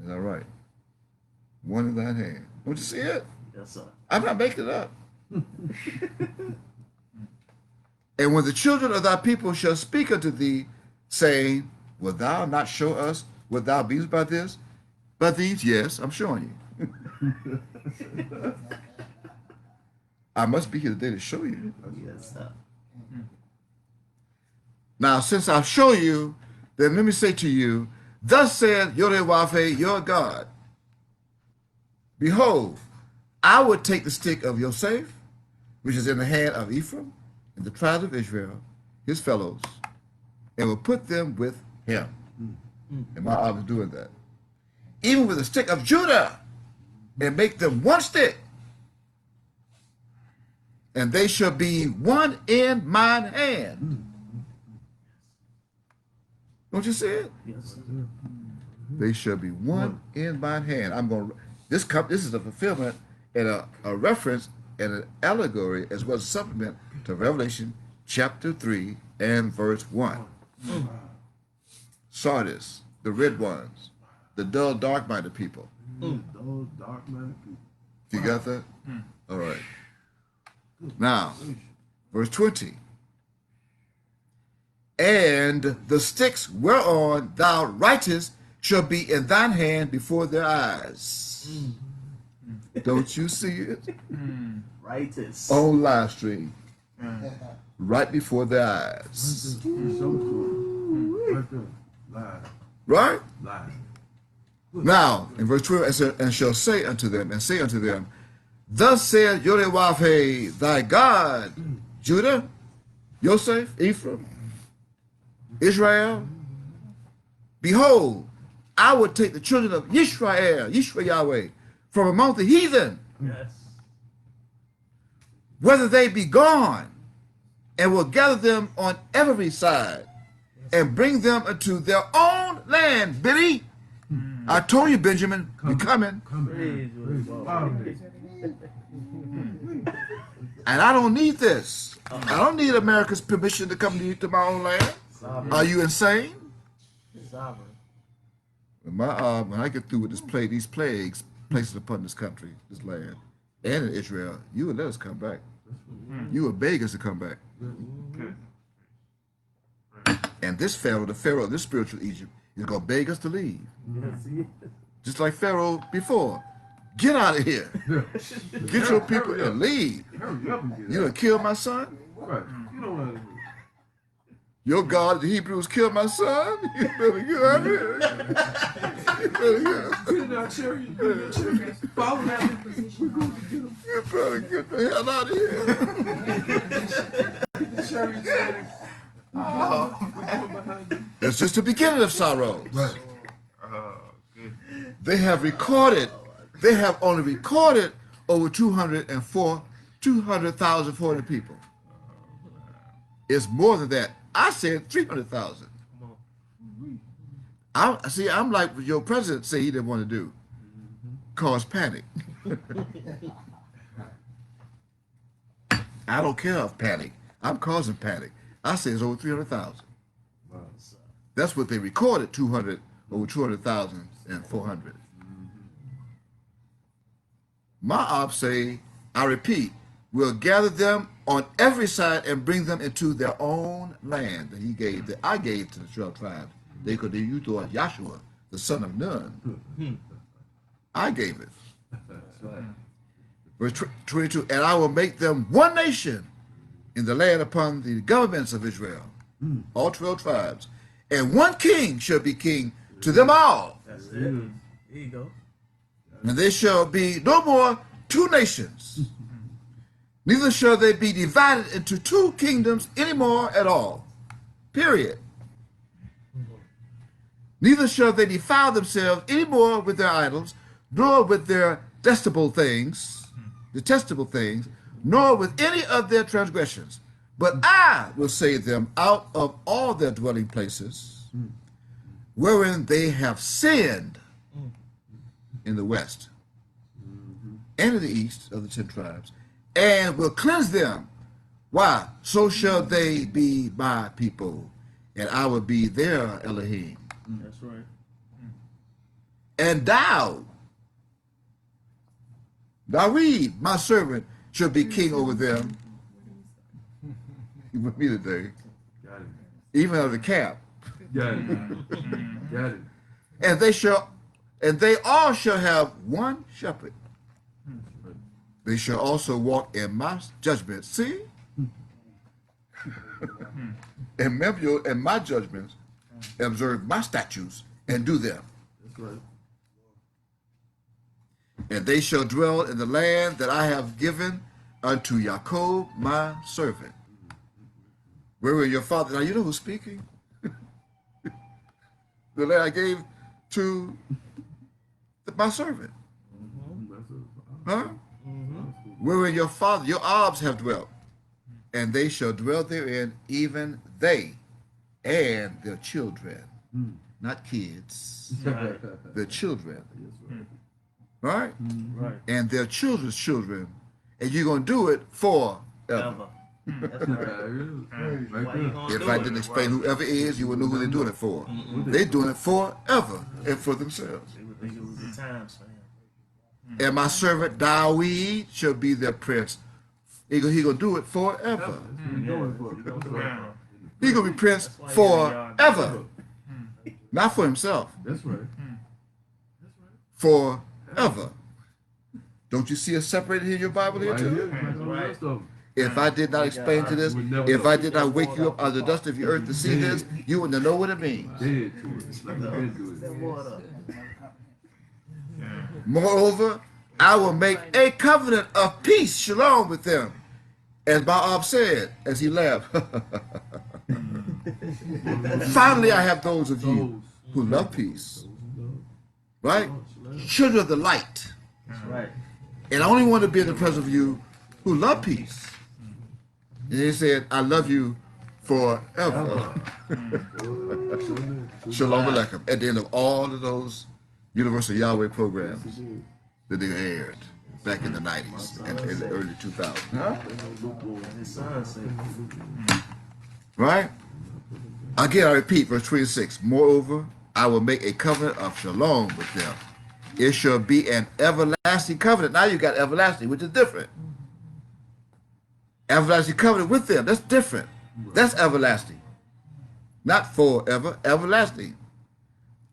S1: Is that right? One in thine hand. Don't you see it?
S5: Yes, sir.
S1: I'm not making it up. And when the children of thy people shall speak unto thee, saying, wilt thou not show us what thou meanest by this? By these? Yes, I'm showing you. I must be here today to show you.
S5: Yes, sir.
S1: Now, since I've shown you, then let me say to you, thus said Yodewave, your God, behold, I would take the stick of Yosef, which is in the hand of Ephraim, and the tribes of Israel, his fellows, and will put them with him. And my arm is doing that. Even with the stick of Judah, and make them one stick, and they shall be one in mine hand. Don't you see it?
S5: Yes, sir.
S1: They shall be one in mine hand. I'm going. This is a fulfillment and a reference and an allegory as well as a supplement to Revelation chapter 3 and verse 1. Sardis, the red ones, the dull, dark-minded people.
S2: Those dark-minded people.
S1: You got that? All right. Now, verse 20. And the sticks whereon thou writest shall be in thine hand before their eyes. Don't you see it?
S5: Righteous.
S1: On live stream. Right before their eyes.
S2: So cool. Right there. Live.
S1: Right?
S2: Live.
S1: Now, in verse 12, and shall say unto them, thus said Yodewave, thy God, Judah, Yosef, Ephraim, Israel, behold, I will take the children of Yisrael, Yahweh, from among the heathen,
S5: Yes.
S1: whether they be gone, and will gather them on every side and bring them into their own land. Benny, I told you, Benjamin, you're coming.
S3: Praise you, Lord.
S1: And I don't need this. I don't need America's permission to come to my own land. Are you insane?
S3: Sovereign.
S1: When I get through with these plagues placed upon this country, this land, and in Israel, you would let us come back. You would beg us to come back. And this Pharaoh, the Pharaoh of this spiritual Egypt, is going to beg us to leave. Just like Pharaoh before. Get out of here. Get your people and leave. You done kill my son?
S2: Right. You don't want to.
S1: Your God, the Hebrews, killed my son? You better get out of here. You better
S2: Get out, Cherry. Follow that.
S1: you better get the hell out of here. It's just the beginning of sorrows.
S2: Right.
S1: They have only recorded over 200,400 people. It's more than that. I said 300,000. I'm like what your president said he didn't want to do. Cause panic. I don't care of panic. I'm causing panic. I say it's over 300,000. That's what they recorded, over 200,400. My ops say, I repeat, we'll gather them on every side and bring them into their own land that I gave to the 12 tribes. They could you thought Joshua, the son of Nun. I gave it. Verse 22, and I will make them one nation in the land upon the governments of Israel, all 12 tribes, and one king shall be king to them all.
S3: That's it. There you go.
S1: And there shall be no more two nations, neither shall they be divided into two kingdoms anymore at all. Period. Neither shall they defile themselves anymore with their idols, nor with their detestable things, nor with any of their transgressions. But I will save them out of all their dwelling places, wherein they have sinned in the west and in the east of the 10 tribes, and will cleanse them. Why? So shall they be my people, and I will be their Elohim.
S3: That's right.
S1: And David, my servant, shall be king over them. You with me today?
S2: Got it.
S1: Even of the camp.
S2: Got it. Got it.
S1: And they all shall have one shepherd. They shall also walk in my judgments. See? And my judgments, observe my statutes, and do them.
S2: That's right.
S1: And they shall dwell in the land that I have given unto Jacob, my servant. Where were your father? Now you know who's speaking. The land I gave to my servant. Huh? Where were your father? Your Abs have dwelt. And they shall dwell therein, even they and their children. Not kids. Their children. Right?
S3: Right.
S1: And their children's children. And you're going to do it forever.
S3: That's right. Why you gonna
S1: If
S3: do
S1: I
S3: it?
S1: didn't explain whoever is, you would know who they're doing it for. They're doing it forever and for themselves.
S3: They would think it was the times for him.
S1: And my servant David shall be their prince. He gonna do it forever.
S2: You know it for. That's right.
S1: He gonna be prince
S3: That's why you're in the
S1: forever. Not for himself.
S2: That's right.
S1: Forever. Don't you see us separated here in your Bible here
S2: Right
S1: too?
S2: here. Like the rest of them.
S1: If I did not explain to this, if I did not wake you up out of the dust of the earth to see this, you wouldn't know what it means.
S2: Dead to it. Like dead to
S3: That
S2: it.
S3: water.
S1: Moreover, I will make a covenant of peace, shalom, with them. As Baal said, as he laughed. Finally, I have those of you who love peace. Right? Children of the light.
S3: That's right.
S1: And I only want to be in the presence of you who love peace. And he said, I love you forever. Shalom Aleichem. At the end of all of those Universal Yahweh programs that they aired back in the 90s and in the early 2000s. Huh?
S3: His son said,
S1: Right? Again, I repeat, verse 26. Moreover, I will make a covenant of shalom with them. It shall be an everlasting covenant. Now you got everlasting, which is different. Everlasting covenant with them. That's different. That's everlasting. Not forever, everlasting.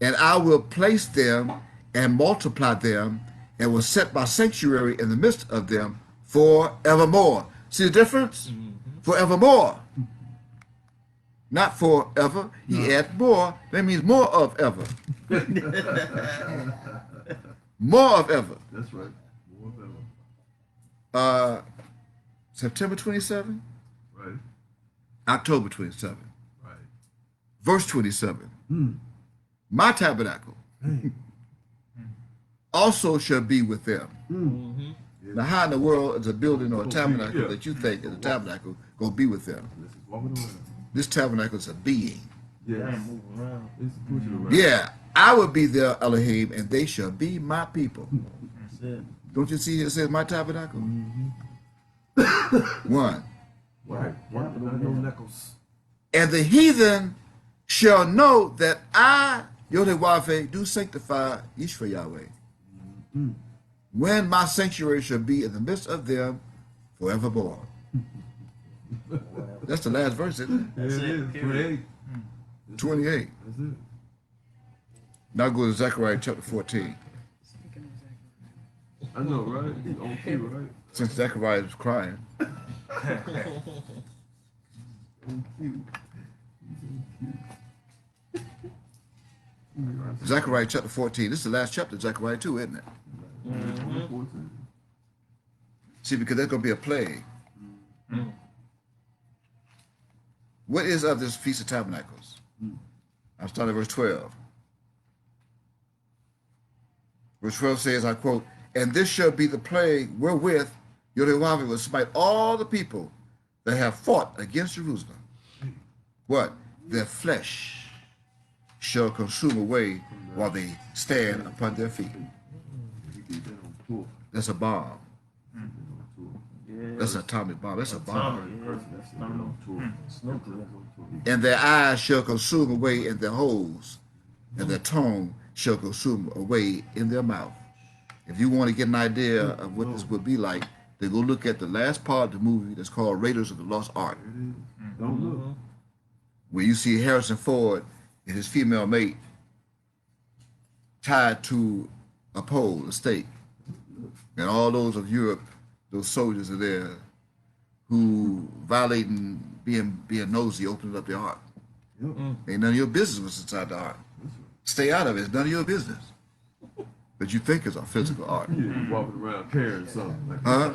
S1: And I will place them and multiply them and will set my sanctuary in the midst of them forevermore. See the difference? Forevermore. Not forever. He adds more. That means more of ever. More of ever.
S2: That's right. More of ever.
S1: September 27,
S2: Right.
S1: October 27,
S2: Right.
S1: verse 27. My tabernacle also shall be with them. Now, how in the world is a building or a tabernacle that you think is a tabernacle going to be with them?
S2: This is walking around.
S1: This tabernacle is a being.
S2: Yes.
S3: move around.
S2: It's pushing around.
S1: Yeah, I will be their Elohim, and they shall be my people.
S3: That's it.
S1: Don't you see it says my tabernacle? One.
S2: Right. Walking around your knuckles.
S1: And the heathen shall know that I, Yodewave, do sanctify Yishra Yahweh. When my sanctuary shall be in the midst of them forevermore. That's the last verse, isn't it?
S2: Yeah, it is.
S3: Period.
S2: 28.
S1: 28.
S2: That's it.
S1: Now go to Zechariah chapter 14.
S2: I know, right? It's on cue, right?
S1: Since Zechariah was crying.
S2: On cue.
S1: Zechariah chapter 14. This is the last chapter of Zechariah 2, isn't it? See, because there's going to be a plague. What is of this Feast of Tabernacles? I'll start at verse 12. Verse 12 says, I quote, and this shall be the plague wherewith Yodewave will smite all the people that have fought against Jerusalem. What? Their flesh shall consume away while they stand upon their feet. That's a bomb.
S3: Yeah.
S1: That's an atomic bomb. That's a bomb.
S3: Nuclear.
S1: And their eyes shall consume away in their holes, and their tongue shall consume away in their mouth. If you want to get an idea of what this would be like, then go look at the last part of the movie that's called Raiders of the Lost Ark,
S2: Don't look.
S1: where you see Harrison Ford and his female mate tied to a pole, a stake. And all those of Europe, those soldiers are there who violating, being nosy, opening up the ark.
S2: Yep.
S1: Ain't none of your business what's inside the ark. Stay out of it. It's none of your business. But you think it's a physical ark.
S2: Yeah, you walking around carrying something. Like
S1: Huh?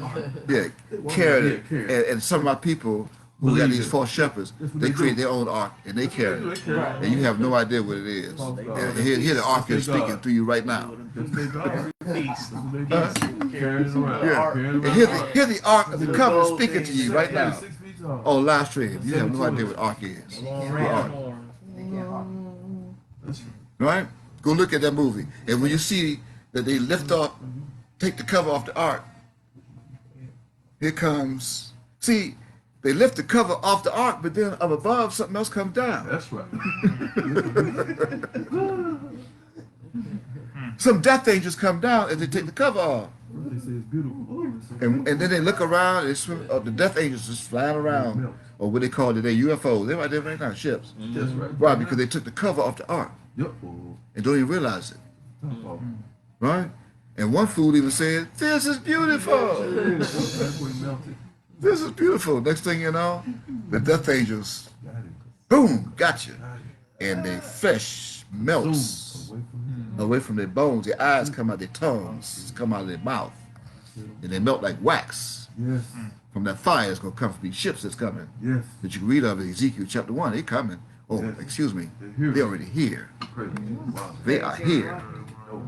S1: Yeah, carry it.
S2: Yeah, carry it.
S1: And some of my people who got
S2: Believe
S1: these
S2: it.
S1: false shepherds,
S2: That's what
S1: they
S2: they
S1: create
S2: do.
S1: their own ark and they carry it.
S2: They carry it.
S1: And you have no idea what it is.
S2: False God.
S1: And here the ark is
S2: That's their
S1: speaking
S2: God.
S1: through you right now.
S2: That's their God.
S3: Peace.
S2: That's what they do. Carrying it around.
S1: Yeah.
S2: Carrying
S1: And
S2: it
S1: here
S2: around.
S1: the ark of the covenant speaking to you right
S2: Yeah,
S1: now
S2: 6 feet tall.
S1: on live stream. You have no idea what ark is.
S3: Long
S1: What ark.
S3: horn.
S2: That's
S1: Right? Go look at that movie. And when you see that they lift up, take the cover off the ark, here comes, see, they lift the cover off the ark, but then up above, something else comes down.
S2: That's right.
S1: Some death angels come down and they take the cover off.
S2: They say it's beautiful.
S1: And then they look around and swim, the death angels just flying around, or what they call today UFOs. They're right there right now, ships.
S2: That's right.
S1: Why? Because they took the cover off the ark
S2: Yep. Oh,
S1: and don't even realize it.
S2: oh.
S1: Right? And one fool even said, this is beautiful.
S2: That's what he melted.
S1: This is beautiful. Next thing you know, the death angels,
S2: Got it.
S1: boom, got you.
S2: Got it.
S1: And their flesh melts
S2: Away from him.
S1: away from their bones. Their eyes come out, their tongues come out of their mouth. And they melt like wax.
S2: Yes.
S1: From that fire is going to come from these ships that's coming.
S2: Yes.
S1: That you can read of in Ezekiel chapter 1. They coming. Oh,
S2: Yes.
S1: excuse me.
S2: They're here.
S1: They're already here.
S2: Crazy. Wow.
S1: They are here.
S2: No.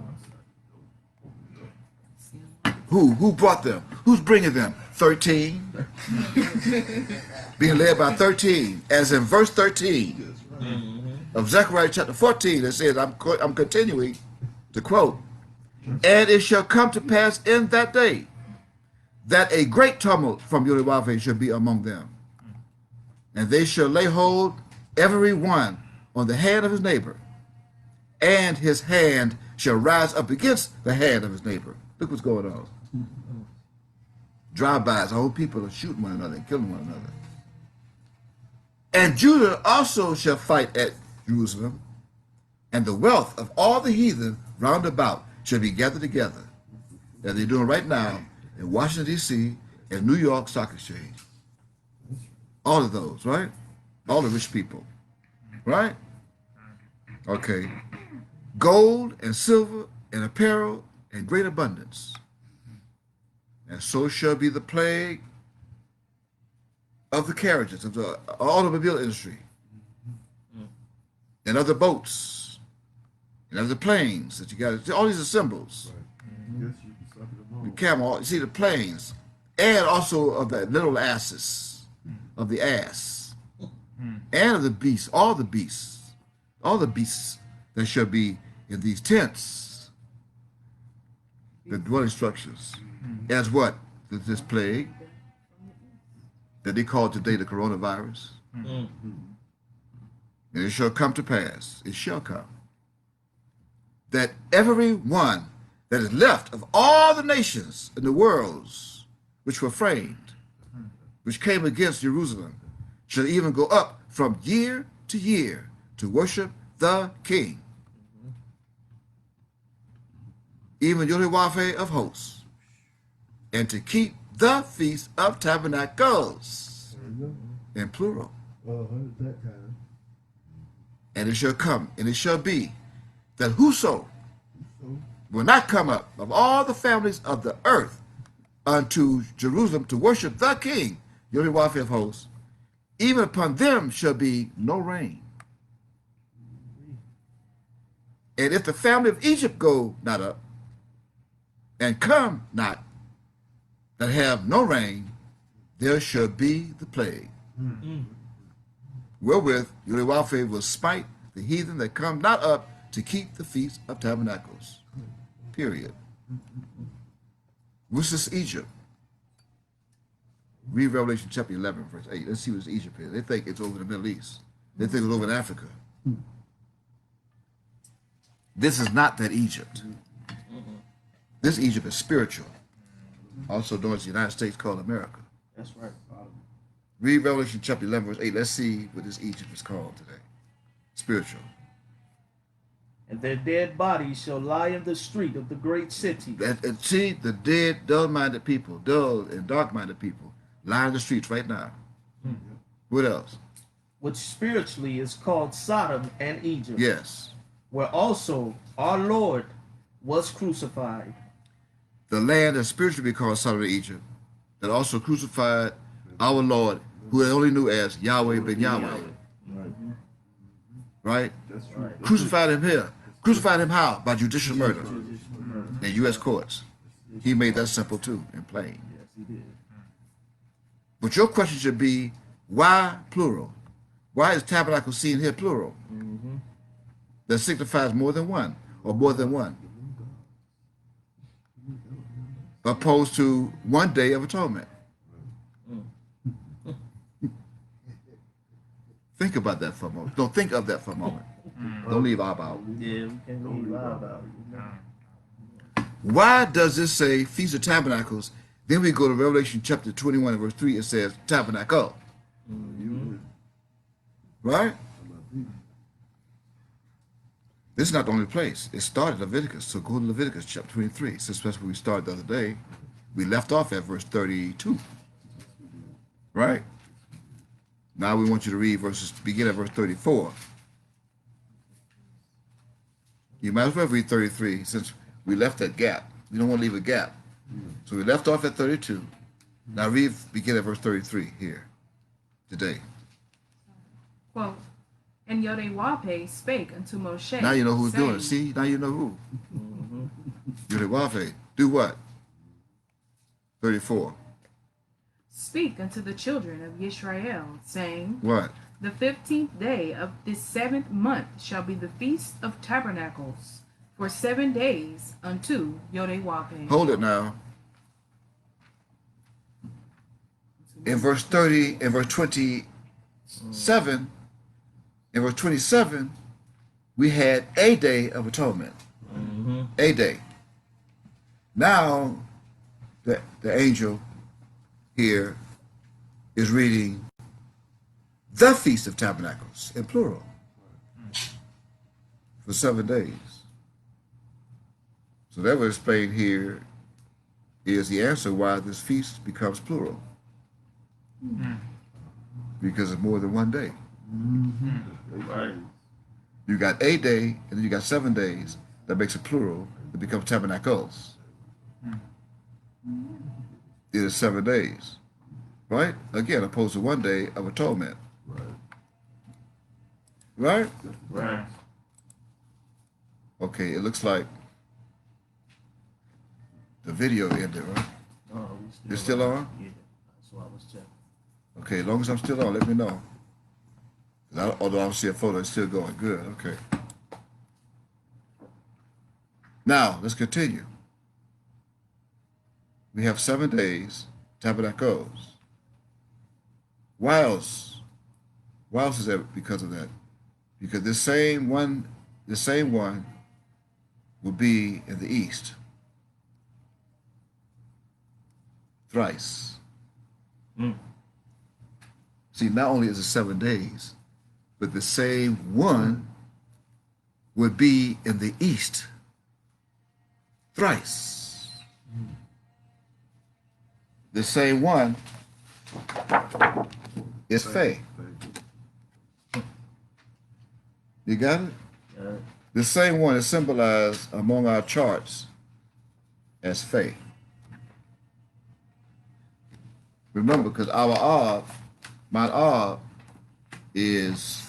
S1: Who brought them? Who's bringing them? 13. Being led by 13, as in verse 13 of Zechariah chapter 14, it says, I'm continuing to quote, and it shall come to pass in that day that a great tumult from Yahweh shall be among them, and they shall lay hold every one on the hand of his neighbor, and his hand shall rise up against the hand of his neighbor. Look what's going on. Drive-bys, whole people are shooting one another and killing one another. And Judah also shall fight at Jerusalem, and the wealth of all the heathen round about shall be gathered together, as they're doing right now in Washington, D.C., and New York Stock Exchange. All of those, right? All the rich people, right? Okay. Gold and silver and apparel in great abundance. And so shall be the plague of the carriages, of the automobile industry, and of the boats, and of the planes that you got. All these are symbols. The camel, you see the planes, and also of the little asses, of the ass, and of the beasts, all the beasts that shall be in these tents, the dwelling structures, as what? This plague that they call today the coronavirus. And it shall come to pass, it shall come, that every one that is left of all the nations in the worlds which were framed, which came against Jerusalem, shall even go up from year to year to worship the King, even Yahweh of hosts, and to keep the Feast of Tabernacles, in plural. And it shall come, and it shall be, that whoso will not come up of all the families of the earth unto Jerusalem to worship the King, Yahweh of hosts, even upon them shall be no rain. And if the family of Egypt go not up, and come not, that have no rain, there shall be the plague. Wherewith Yahweh will smite the heathen that come not up to keep the Feast of Tabernacles. Period. What's this Egypt? Read Revelation chapter 11, verse 8. Let's see what Egypt is. They think it's over the Middle East. They think it's over in Africa. This is not that Egypt. This Egypt is spiritual. Also known as the United States called America.
S3: That's right.
S1: Read Revelation chapter 11, verse 8. Let's see what this Egypt is called today. Spiritual.
S3: And their dead bodies shall lie in the street of the great city.
S1: And see, the dead, dull-minded people, dull and dark-minded people, lie in the streets right now. What else?
S3: Which spiritually is called Sodom and Egypt.
S1: Yes.
S3: Where also our Lord was crucified.
S1: The land that spiritually be called Sodom and Egypt, that also crucified our Lord, who they only knew as Yahweh ben Yahweh. Right?
S2: That's true.
S1: Crucified him here. Crucified him how? By judicial murder in U.S. courts. He made that simple too and plain.
S3: Yes, he did.
S1: But your question should be, why plural? Why is tabernacle seen here plural? That signifies more than one, or more than one. Opposed to one day of atonement. Think about that for a moment. Don't think of that for a moment. Don't leave Abba out.
S3: Yeah, we can't leave out about it.
S1: Why does this say Feast of Tabernacles? Then we go to Revelation chapter 21 and verse 3. It says tabernacle. Right? This is not the only place. It started Leviticus. So go to Leviticus chapter 23. Since that's where we started the other day. We left off at verse 32. Right? Now we want you to read begin at verse 34. You might as well read 33 since we left that gap. We don't want to leave a gap. So we left off at 32. Now begin at verse 33 here today.
S4: Quote, and Yodewapeh spake unto Moshe.
S1: Now you know who's doing it.
S4: saying,
S1: See, now you know who. Yodewapeh. Do what? 34.
S4: speak unto the children of Israel, saying,
S1: What?
S4: The 15th day of this 7th month shall be the Feast of Tabernacles for 7 days unto Yodewape.
S1: Hold it now. In verse 30, in verse 27, in verse 27, we had a day of atonement. A day. Now, the angel here is reading the Feast of Tabernacles in plural for 7 days. So that was explained here is the answer why this feast becomes plural. Because it's more than one day.
S6: Right.
S1: You got a day, and then you got 7 days. That makes it plural. It becomes tabernacles. It is 7 days. Right? Again, opposed to 1 day of atonement. Right?
S6: Right.
S1: Okay, it looks like the video ended, right?
S3: No,
S1: It's still on?
S3: Yeah, that's what I was checking.
S1: Okay, as long as I'm still on, let me know. Although I don't see a photo, it's still going good. Okay. Now, let's continue. We have 7 days, tabernacles. Why else? Why else is that because of that? Because this same one will be in the east. Thrice. See, not only is it 7 days, but the same one would be in the east thrice. The same one is Faye. You got it? The same one is symbolized among our charts as Faye. Remember, because our Ab, Mount Ab, is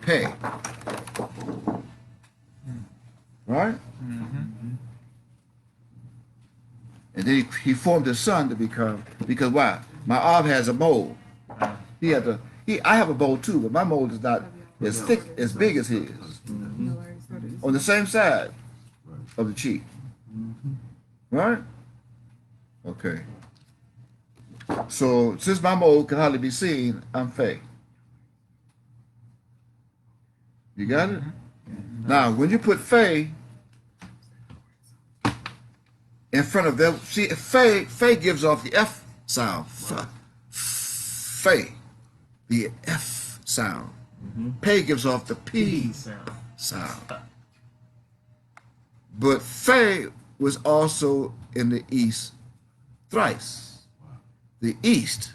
S1: Pei. Right? And then he formed his son to become, because why? My Ab has a mold. I have a mold too, but my mold is not as thick, as big as his. On the same side of the cheek. Right? Okay. So since my mold can hardly be seen, I'm Faye. You got it? Now, when you put Faye in front of them, see, Faye gives off the F sound. Faye, the F sound. Pei gives off the P sound. But Faye was also in the east thrice. The east.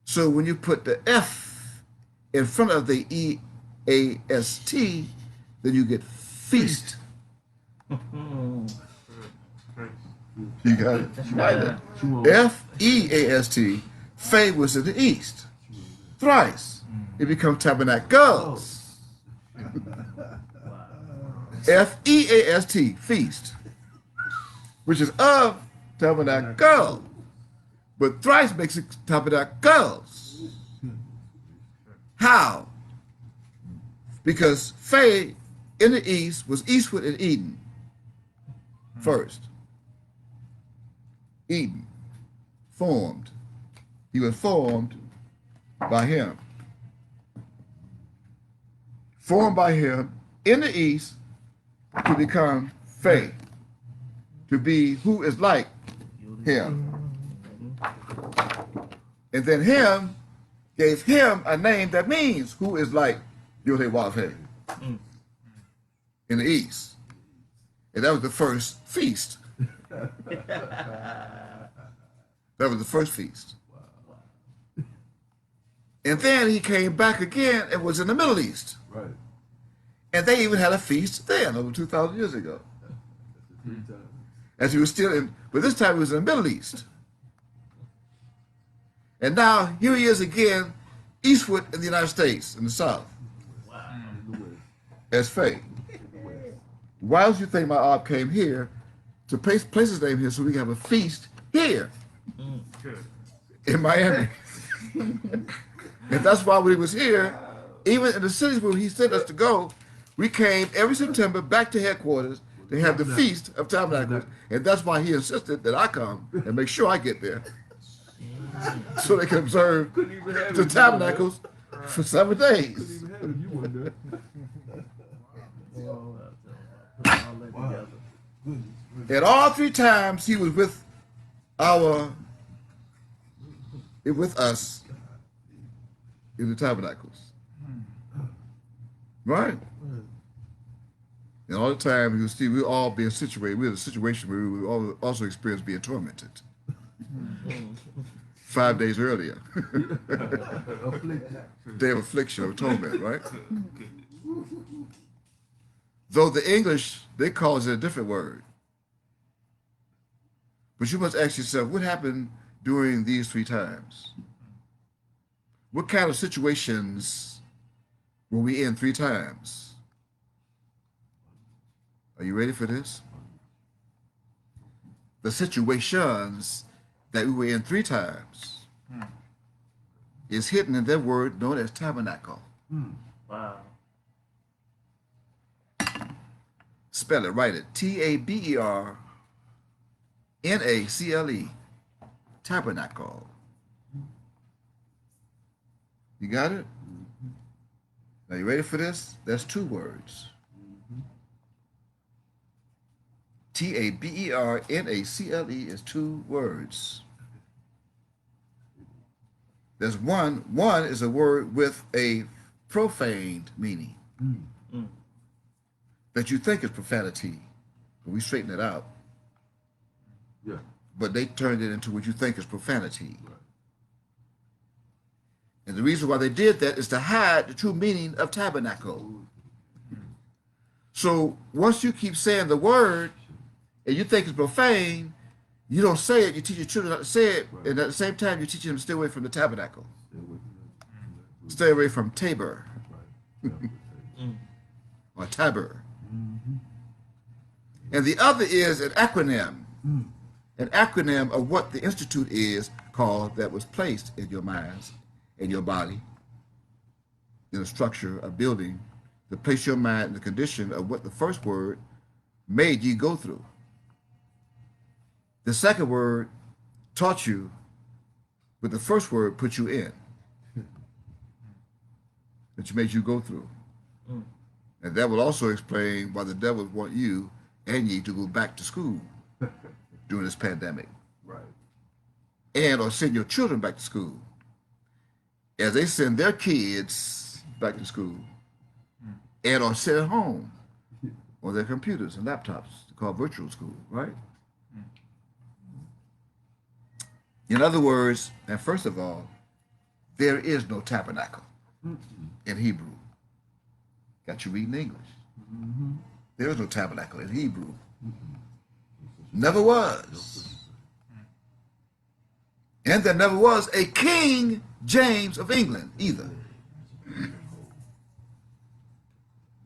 S1: So when you put the F in front of the E-A-S-T, then you get feast. You got it? Right. F-E-A-S-T. Faye was in the east. Thrice. It becomes tabernacles. F-E-A-S-T. Feast. Which is of tabernacle. But thrice makes it tabernacles. How? Because Faye in the east was eastward in Eden first. Eden. Formed. He was formed by him. Formed by him in the east to become Faye. To be who is like him. And then him gave him a name that means who is like Yodewape in the east. And that was the first feast. That was the first feast. And then he came back again and was in the Middle East.
S2: Right.
S1: And they even had a feast then, over 2,000 years ago. As he was still in, but this time he was in the Middle East. And now here he is again, eastward in the United States, in the South. As Faye. Why else you think my Ab came here to place his name here so we can have a feast here in Miami. And that's why when he was here, even in the cities where he sent us to go, we came every September back to headquarters to have the Feast of Tabernacles. And that's why he insisted that I come and make sure I get there so they can observe the tabernacles for 7 days.
S2: Couldn't even have it if you weren't there.
S3: All that together.
S1: And all 3 times he was with us in the tabernacles. Right? And all the time you see we were all being situated. We were in a situation where we would also experience being tormented. 5 days earlier. Day of affliction or torment, right? Though the English, they call it a different word. But you must ask yourself, what happened during these 3 times? What kind of situations were we in 3 times? Are you ready for this? The situations that we were in 3 times is hidden in that word known as tabernacle.
S3: Wow.
S1: Spell it, write it. Tabernacle. Tabernacle. You got it? Are you ready for this? That's 2 words. Tabernacle is 2 words. There's one is a word with a profaned meaning that you think is profanity, but we straighten it out.
S2: Yeah.
S1: But they turned it into what you think is profanity.
S2: Right.
S1: And the reason why they did that is to hide the true meaning of tabernacle. So once you keep saying the word and you think it's profane, you don't say it, you teach your children not to say it,
S2: Right.
S1: and at the same time you're teaching them to stay away from the tabernacle.
S2: Stay away from that.
S1: Stay away from Tabor
S2: Right.
S1: or Tabor. And the other is an acronym. An acronym of what the institute is called that was placed in your minds, in your body, in a structure, a building, to place your mind in the condition of what the first word made you go through. The second word taught you, but the first word put you in. That made you go through. And that will also explain why the devil want you and ye to go back to school during this pandemic.
S2: Right.
S1: And or send your children back to school. As they send their kids back to school. And or sit at home on their computers and laptops, called virtual school, right? In other words, and first of all, there is no tabernacle in Hebrew. Got you reading English. There is no tabernacle in Hebrew. Never was. And there never was a King James of England either.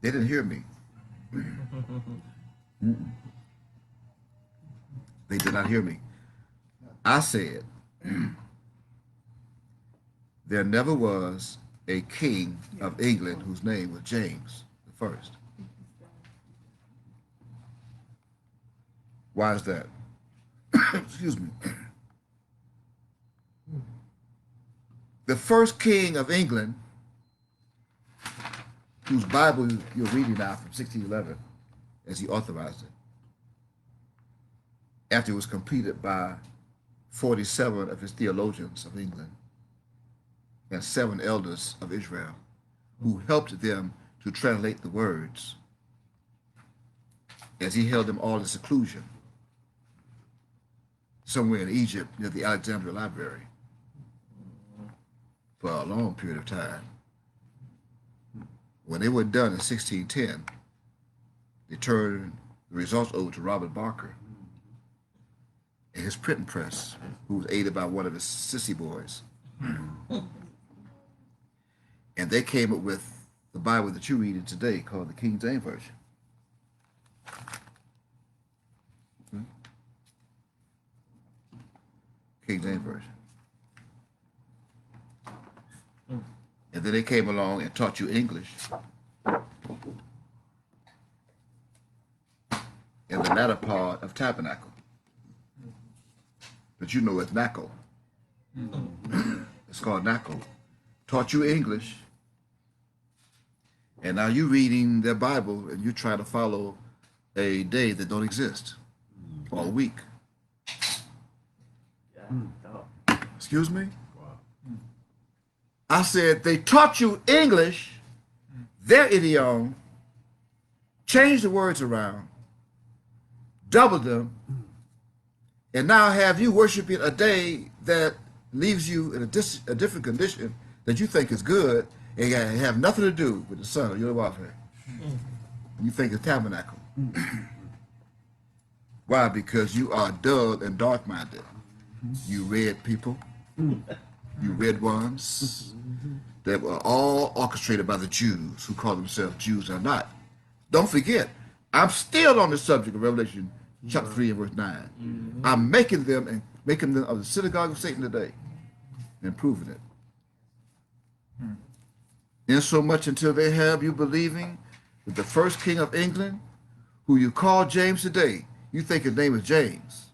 S1: They didn't hear me. They did not hear me. I said, there never was a king of England whose name was James the First. Why is that? Excuse me. The first king of England, whose Bible you're reading now from 1611, as he authorized it, after it was completed by 47 of his theologians of England and 7 elders of Israel who helped them to translate the words as he held them all in seclusion somewhere in Egypt near the Alexandria Library for a long period of time. When they were done in 1610, they turned the results over to Robert Barker and his printing press, who was aided by one of his sissy boys. And they came up with the Bible that you're reading today called the King James Version. King James Version. And then they came along and taught you English. In the latter part of tabernacle. But you know it's NACO. It's called NACO. Taught you English. And now you're reading their Bible and you're trying to follow a day that don't exist. Or a week. Excuse me? I said they taught you English, their idiom, changed the words around, doubled them, and now have you worshiping a day that leaves you in a different condition that you think is good and have nothing to do with the son of your welfare. You think it's tabernacle. Why? Because you are dull and dark-minded. You red people, you red ones, that were all orchestrated by the Jews who call themselves Jews or not. Don't forget, I'm still on the subject of Revelation chapter 3 and verse 9. I'm making them of the synagogue of Satan today and proving it. Insomuch until they have you believing that the first king of England, who you call James today, you think his name is James.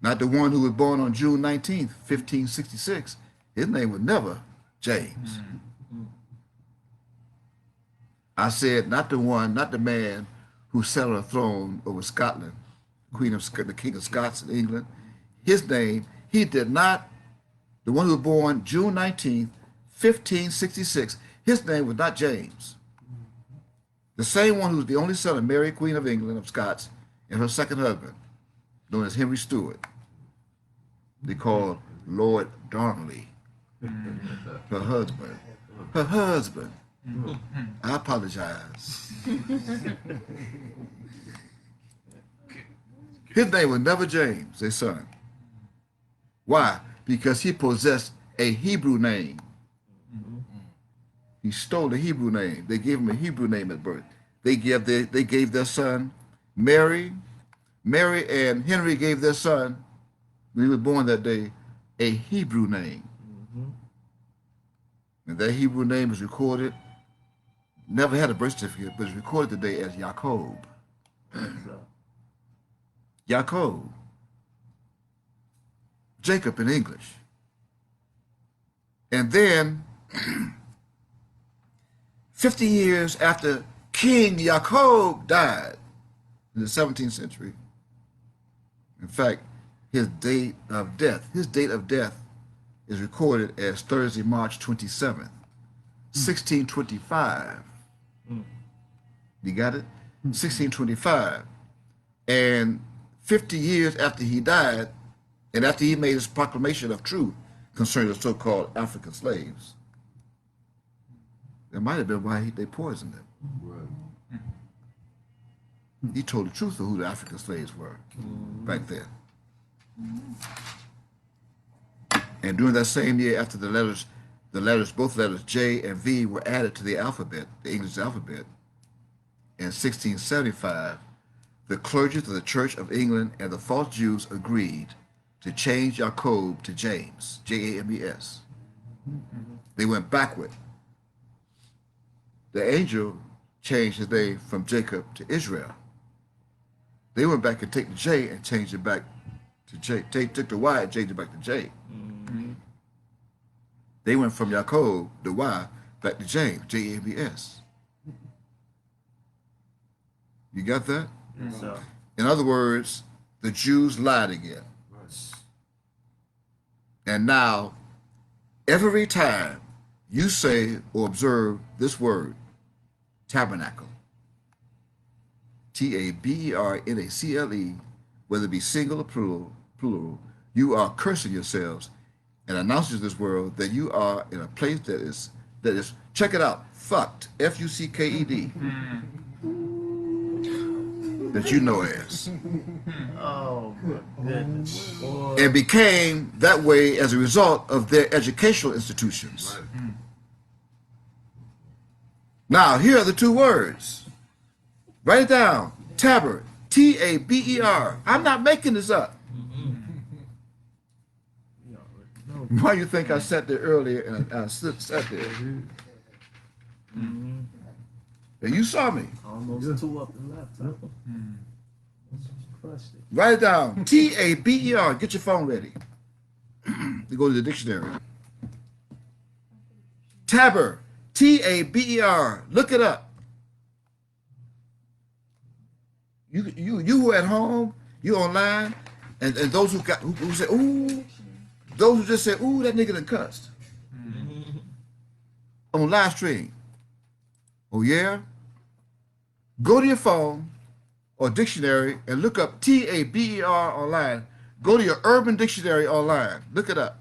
S1: Not the one who was born on June 19th, 1566. His name was never James. I said, not the one, not the man who sat on a throne over Scotland, the King of Scots in England. His name, he did not, the one who was born June 19th, 1566, his name was not James. The same one who was the only son of Mary, Queen of England, of Scots, and her second husband, known as Henry Stuart. They called Lord Darnley, her husband. Her husband. I apologize. His name was never James, their son. Why? Because he possessed a Hebrew name. He stole the Hebrew name. They gave him a Hebrew name at birth. They gave their son Mary. Mary and Henry gave their son, when he was born that day, a Hebrew name. And that Hebrew name is recorded, never had a birth certificate, but it's recorded today as Jacob. Jacob. Jacob in English. And then, 50 years after King Jacob died in the 17th century, in fact, his date of death is recorded as Thursday, March 27th, 1625. You got it? 1625. And 50 years after he died, and after he made his proclamation of truth concerning the so-called African slaves, that might have been why they poisoned him.
S2: Right.
S1: He told the truth of who the African slaves were back then. And during that same year, after both letters J and V were added to the alphabet, the English alphabet, in 1675, the clergy of the Church of England and the false Jews agreed to change Jacob to James, James. They went backward. The angel changed his name from Jacob to Israel. They went back and take the J and changed it back to J. They took the Y and changed it back to J. They went from Jacob, the Y, back to James, James. You got that?
S3: Yes, sir.
S1: In other words, the Jews lied again. And now, every time you say or observe this word, tabernacle, Tabernacle, whether it be single or plural, you are cursing yourselves and announcing to this world that you are in a place that is, check it out, fucked, F-U-C-K-E-D, that you know as.
S5: Oh my goodness.
S1: And became that way as a result of their educational institutions.
S2: Right.
S1: Now, here are the two words. Write it down. Taber, T-A-B-E-R. I'm not making this up. Why you think I sat there earlier and I sat there?
S3: Mm-hmm.
S1: And you saw me.
S3: Almost two up the laptop. Crushed it.
S1: Write it down. Taber. Get your phone ready. To go to the dictionary. Taber. Taber. Look it up. You who at home, you online, and those who say, ooh, those who just say, ooh, that nigga done cussed. On live stream. Oh yeah? Go to your phone or dictionary and look up Taber online. Go to your Urban Dictionary online. Look it up.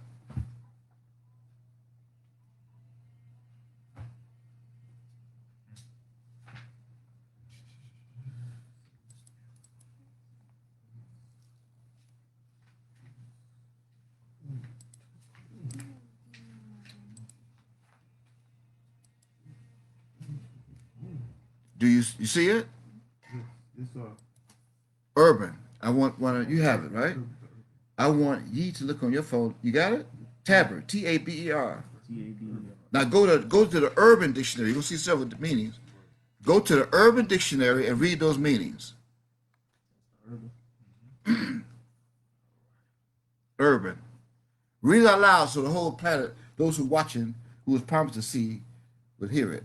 S1: Do you see it?
S2: It's
S1: Urban. I want one of you have it, right? I want ye to look on your phone. You got it? Taber. Taber. Now go to the Urban Dictionary. You'll see several meanings. Go to the Urban Dictionary and read those meanings. Urban. Read it out loud so the whole planet, those who are watching, who was promised to see, would hear it.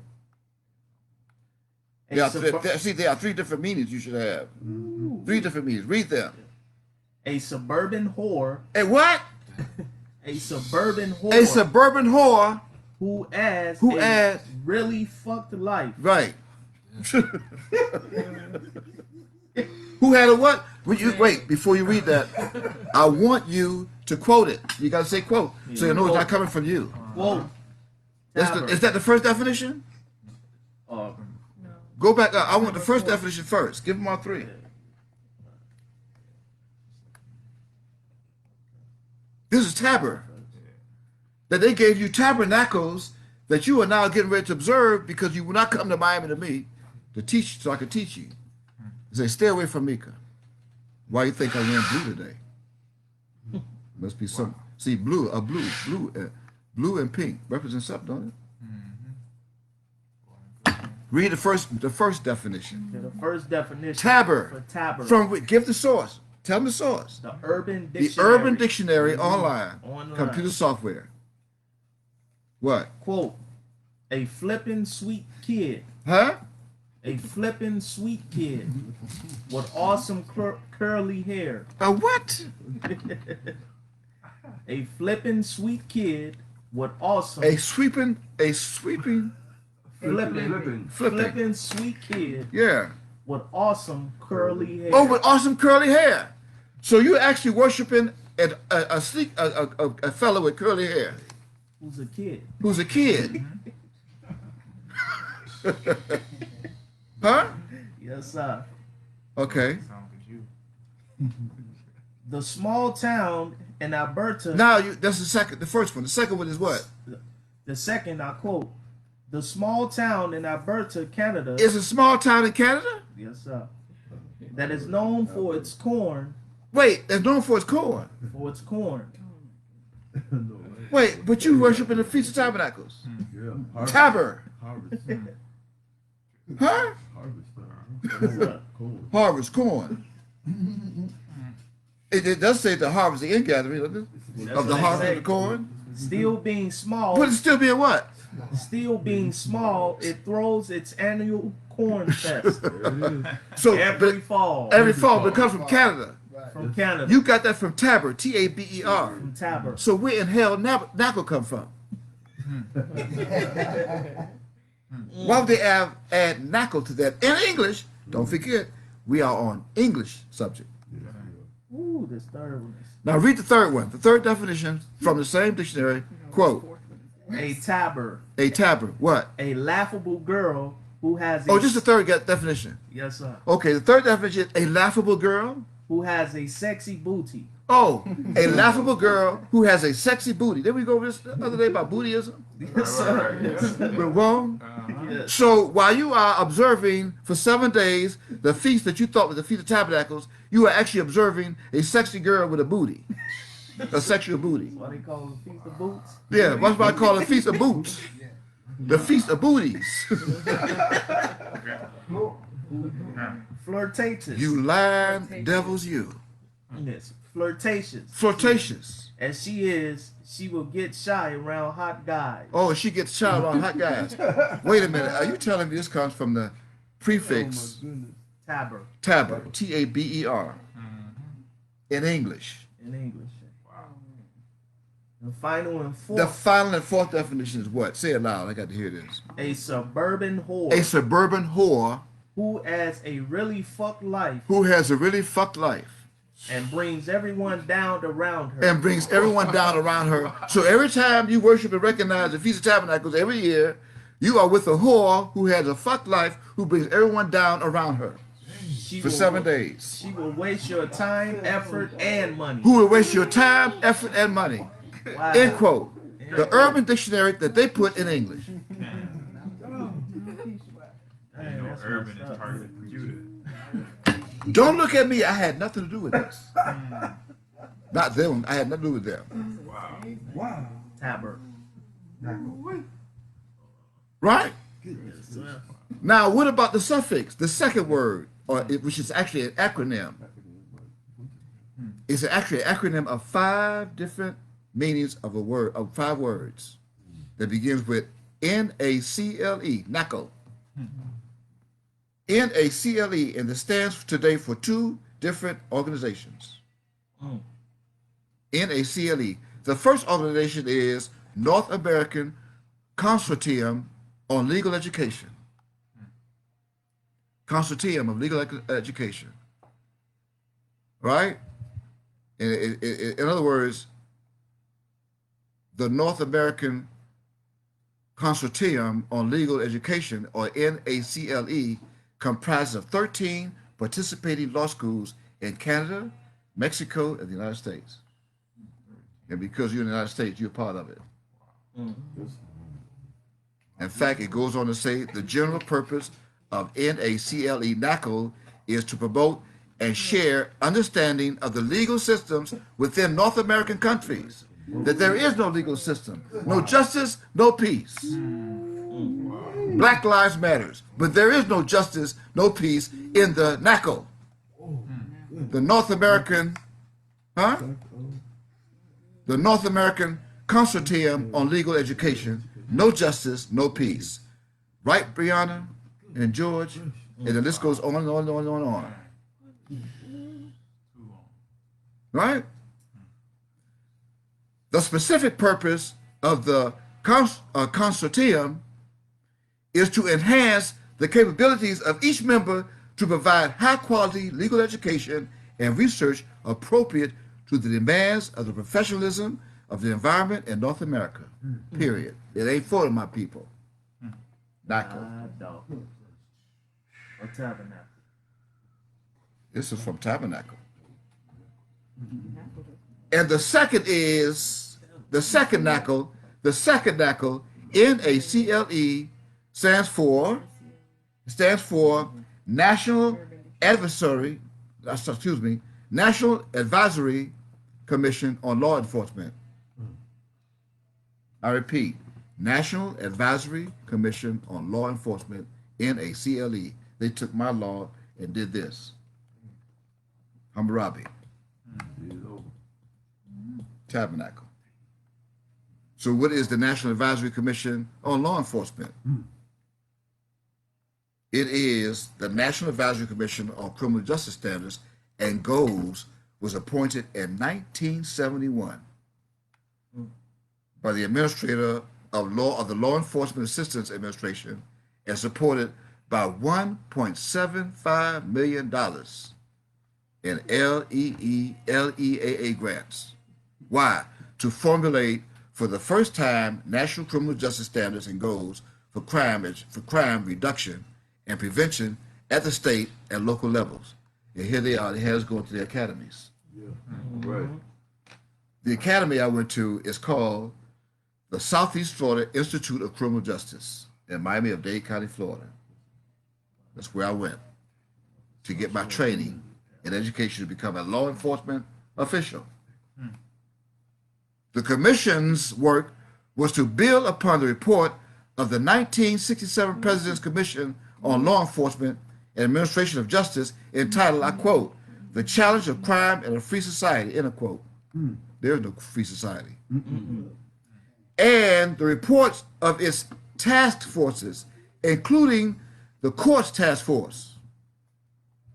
S1: There are three different meanings you should have. Three different meanings. Read them.
S3: A suburban whore.
S1: A what?
S3: A suburban whore.
S1: A suburban whore.
S3: Who adds really fucked life.
S1: Right. Who had a what? Wait, before you read that, I want you to quote it. You got to say quote, so you know it's not coming from you.
S3: Quote.
S1: Is that the first definition? Go back up. I want the first definition first. Give them all three. This is taber. That they gave you tabernacles that you are now getting ready to observe because you will not come to Miami to me to teach, so I can teach you. They say, stay away from Mika. Why you think I wearing blue today? Must be some. See, blue and pink represent something, don't it? Read the first definition.
S3: The first definition.
S1: Taber.
S3: For taber.
S1: Give the source. Tell them the source.
S3: The Urban Dictionary.
S1: The Urban Dictionary online. Computer software. What?
S3: Quote. A flippin' sweet kid.
S1: Huh?
S3: A flippin' sweet kid with awesome curly hair.
S1: A what?
S3: A flippin' sweet kid with awesome.
S1: Flipping.
S3: Flippin' sweet kid.
S1: Yeah.
S3: With awesome curly hair.
S1: Oh, with awesome curly hair. So you're actually worshiping a fellow with curly hair.
S3: Who's a kid.
S1: Who's a kid. Huh?
S3: Yes, sir.
S1: Okay.
S3: The small town in Alberta.
S1: Now that's the first one. The second one is what?
S3: The second, I quote, the small town in Alberta, Canada.
S1: Is a small town in Canada?
S3: Yes, sir. That is known for its corn.
S1: Wait, that's known for its corn.
S3: For its corn.
S1: Wait, but you worship in the Feast of Tabernacles.
S2: yeah.
S1: Taber.
S2: Harvest.
S1: Huh? Harvest corn. It does say the harvest, the ingathering, doesn't it? Of the harvest of the corn.
S3: Still being small.
S1: But it's still being what?
S3: Still being small, it throws its annual corn fest.
S1: So
S3: every fall.
S1: Every fall, but it comes from Canada.
S3: From Canada.
S1: You got that from Taber, Taber.
S3: From Taber.
S1: So where in hell Naco come from? Why would they add Naco to that? In English, don't forget, we are on English subject.
S3: Ooh, this third one.
S1: Now read the third one. The third definition from the same dictionary, quote.
S3: A taber.
S1: A taber, what?
S3: A laughable girl who has
S1: Oh, just the third definition.
S3: Yes, sir.
S1: Okay, the third definition, a laughable girl.
S3: Who has a sexy booty.
S1: Oh, a laughable girl who has a sexy booty. Didn't we go over this the other day about bootyism?
S3: Yes, sir.
S1: We're wrong.
S3: Yes.
S1: So while you are observing for 7 days the feast that you thought was the Feast of Tabernacles, you are actually observing a sexy girl with a booty. A sexual booty.
S3: What they call the Feast of Boots?
S1: Yeah, what's what I call a feast of boots. The feast of booties.
S3: Flirtatious.
S1: You lying devils, you.
S3: Yes, flirtatious.
S1: Flirtatious.
S3: As she will get shy around hot guys.
S1: Oh, she gets shot on hot guys. Wait a minute. Are you telling me this comes from the prefix
S3: Taber
S1: taber, T-A-B-E-R, in English?
S3: in English. Wow. The final and fourth.
S1: The final and fourth definition is what? Say it loud. I got to hear this.
S3: A suburban whore.
S1: A suburban whore
S3: who has a really fucked life
S1: who has a really fucked life
S3: and brings everyone down around her.
S1: and brings everyone down around her. So every time you worship and recognize the Feast of Tabernacles every year, you are with a whore who has a fucked life who brings everyone down around her for 7 days.
S3: She will waste your time, effort, and money.
S1: Who will waste your time, effort, and money.
S3: Wow.
S1: End quote. The Urban Dictionary that they put in English.
S6: You know, urban is targeted for Judah.
S1: Don't look at me. I had nothing to do with this. Not them. I had nothing to do with them.
S6: Wow.
S3: Taber.
S1: Right? Now, what about the suffix, the second word, which is actually an acronym? It's actually an acronym of 5 different meanings of a word, of 5 words that begins with N-A-C-L-E, NACLE. N-A-C-L-E, and it stands today for 2 different organizations. N-A-C-L-E. The first organization is North American Consortium on Legal Education. Consortium of Legal Education. Right? In other words, the North American Consortium on Legal Education, or NACLE, comprises of 13 participating law schools in Canada, Mexico, and the United States. And because you're in the United States, you're part of it. In fact, it goes on to say the general purpose of NACLE is to promote and share understanding of the legal systems within North American countries. That there is no legal system, no justice, no peace. Black Lives Matters, but there is no justice, no peace in the NACLE, the North American, the North American Consortium on Legal Education. No justice, no peace. Right, Brianna and George? And the list goes on and on and on and on. Right? The specific purpose of the consortium is to enhance the capabilities of each member to provide high-quality legal education and research appropriate to the demands of the professionalism of the environment in North America. Period. It ain't for my people. NACLE.
S3: Or tabernacle.
S1: This is from Tabernacle. And the second is, the second NACLE, NACLE, stands for National Advisory Commission on Law Enforcement. I repeat, National Advisory Commission on Law Enforcement, NACLE. They took my law and did this. Hammurabi. Tabernacle. So what is the National Advisory Commission on Law Enforcement? It is the National Advisory Commission on Criminal Justice Standards and Goals, was appointed in 1971 by the Administrator of the Law Enforcement Assistance Administration and supported by $1.75 million in LEAA grants. Why? To formulate for the first time national criminal justice standards and goals for crime reduction and prevention at the state and local levels. And here they are. They have us going to the academies.
S2: Yeah. Right.
S1: The academy I went to is called the Southeast Florida Institute of Criminal Justice in Miami-Dade County, Florida. That's where I went to get my training in education to become a law enforcement official. The commission's work was to build upon the report of the 1967 President's Commission on Law Enforcement and Administration of Justice entitled, I quote, "The Challenge of Crime in a Free Society," end of quote. There is no free society. And the reports of its task forces, including the courts task force.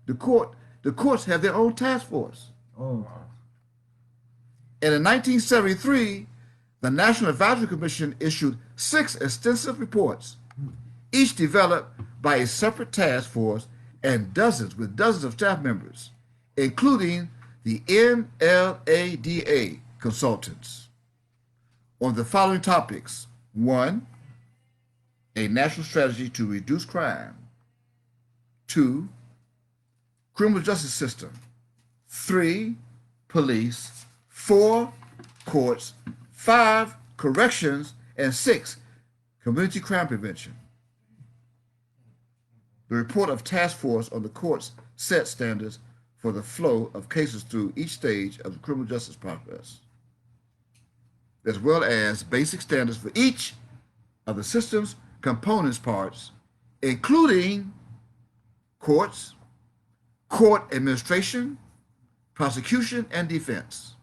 S1: The courts have their own task force.
S3: Oh.
S1: And in 1973, the National Advisory Commission issued 6 extensive reports, each developed by a separate task force and dozens of staff members, including the NLADA consultants, on the following topics. 1, a national strategy to reduce crime. 2, criminal justice system. 3, police. 4, courts. 5, corrections. And 6, community crime prevention. The report of task force on the courts set standards for the flow of cases through each stage of the criminal justice process, as well as basic standards for each of the system's components parts, including courts, court administration, prosecution, and defense.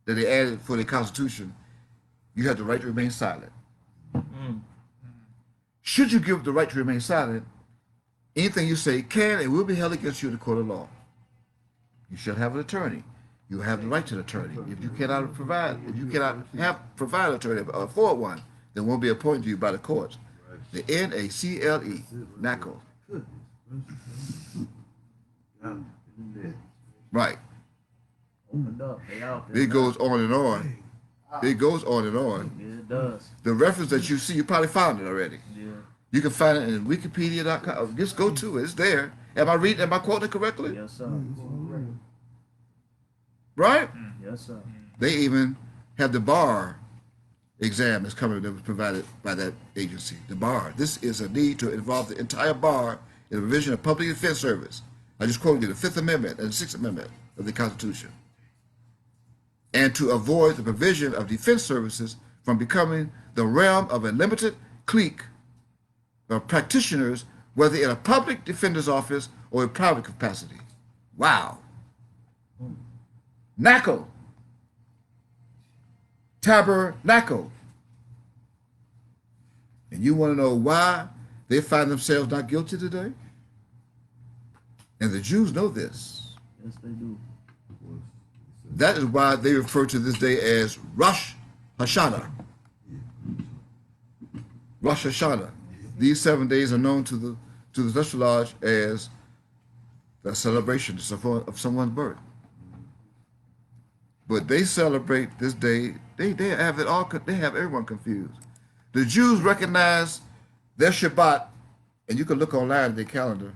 S1: That they added for the Constitution, you have the right to remain silent. Should you give the right to remain silent, anything you say can and will be held against you in the court of law. You should have an attorney. You have the right to an attorney. If you cannot provide an attorney or afford one, then won't be appointed to you by the courts. The NACLE, NACLE. Right.
S3: Opened up. They out there.
S1: It goes on and on. It goes on and on.
S3: Yeah, it does.
S1: The reference that you see, you probably found it already.
S3: Yeah.
S1: You can find it in Wikipedia.com. Just go to it. It's there. Am I quoting it correctly?
S3: Yes, sir.
S1: Right?
S3: Yes, sir.
S1: They even have the bar exam that's coming that was provided by that agency. The bar. This is a need to involve the entire bar in the provision of public defense service. I just quoted you the 5th Amendment and the 6th Amendment of the Constitution. And to avoid the provision of defense services from becoming the realm of a limited clique of practitioners, whether in a public defender's office or a private capacity. Wow. NACO. Tabernacle. And you want to know why they find themselves not guilty today? And the Jews know this.
S3: Yes, they do.
S1: That is why they refer to this day as Rosh Hashanah. Rosh Hashanah. These 7 days are known to the Celestial Lodge as the celebration of someone's birth. But they celebrate this day. They have it all. They have everyone confused. The Jews recognize their Shabbat, and you can look online at their calendar.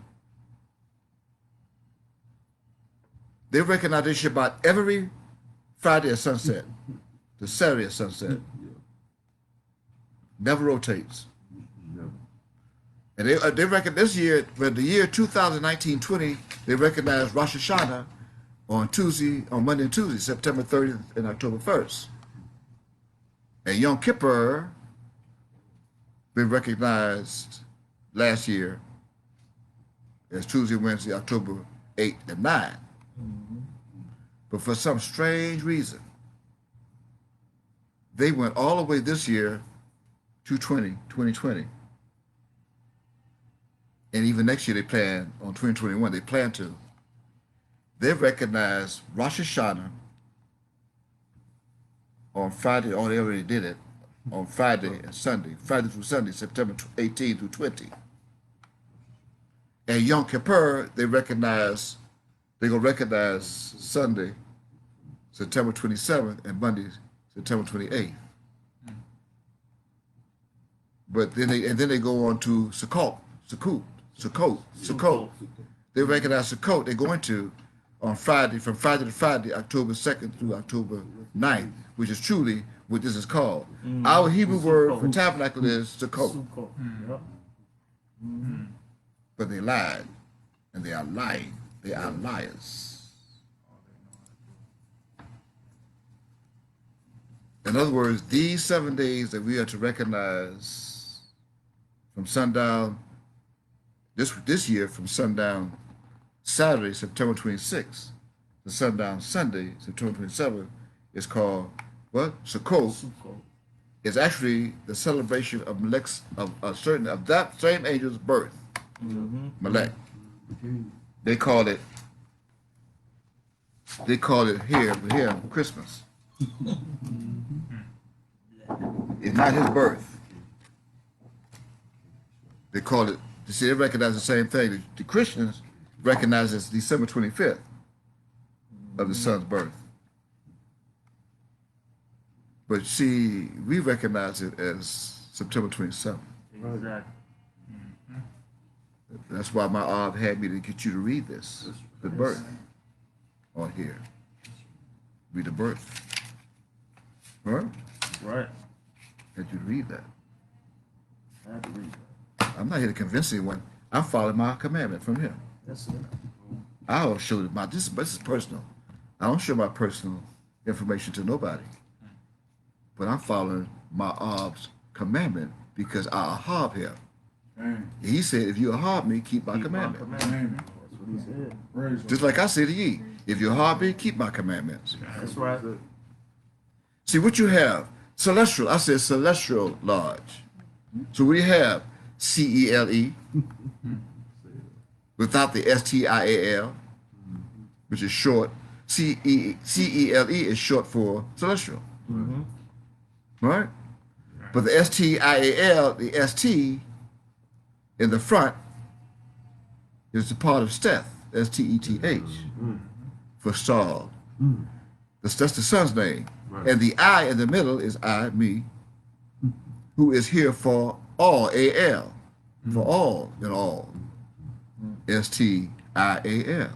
S1: They recognize their Shabbat every Friday at sunset, the Saturday at sunset. Never rotates. And they reckon this year, for the year 2019-20, they recognize Rosh Hashanah on Monday and Tuesday, September 30th and October 1st. And Yom Kippur, they recognized last year as Tuesday, Wednesday, October 8th and 9th. But for some strange reason, they went all the way this year to 2020. And even next year they plan, on 2021, they plan to. They recognize Rosh Hashanah on Friday, or they already did it, on Friday and Sunday, Friday through Sunday, September 18 through 20. And Yom Kippur, they're going to recognize Sunday, September 27th, and Monday, September 28th. But then they go on to Sukkot. They recognize Sukkot. They're going to on Friday, from Friday to Friday, October 2nd through October 9th, which is truly what this is called. Our Hebrew word for tabernacle is Sukkot.
S3: Yep.
S1: But they lied, and they are lying. They are liars. In other words, these 7 days that we are to recognize from sundown, this year from sundown Saturday, September 26th, to sundown Sunday, September 27th, is called what? Sukkot.
S3: Sukkot.
S1: It's actually the celebration of Melech's, of that same angel's birth, Melech. They call it here Christmas. It's not his birth. They call it, you see, they recognize the same thing. The Christians recognize it's December 25th of the son's birth. But see, we recognize it as September 27th.
S3: Exactly.
S1: That's why my Ab had me to get you to read this, the birth, on here. Read the birth. Huh?
S3: Right.
S1: Had you to read that.
S3: I have to read that.
S1: I'm not here to convince anyone. I'm following my commandment from him.
S3: That's it.
S1: I'll show it this is personal. I don't show my personal information to nobody. But I'm following my Ab's commandment because I ahab him. He said, if you ahab me, keep my commandment.
S3: That's what he said.
S1: Just like I say to ye, if you ahab me, keep my commandments.
S3: That's right.
S1: See what you have, celestial. I said celestial lodge. So we have CELE without the STIAL, which is short. CELE is short for celestial. Right? But the STIAL, the ST in the front is the part of Steth, STETH, for stalled. That's the son's name.
S2: Right.
S1: And the I in the middle is I, me, who is here for all, AL, for all in all. STIAL.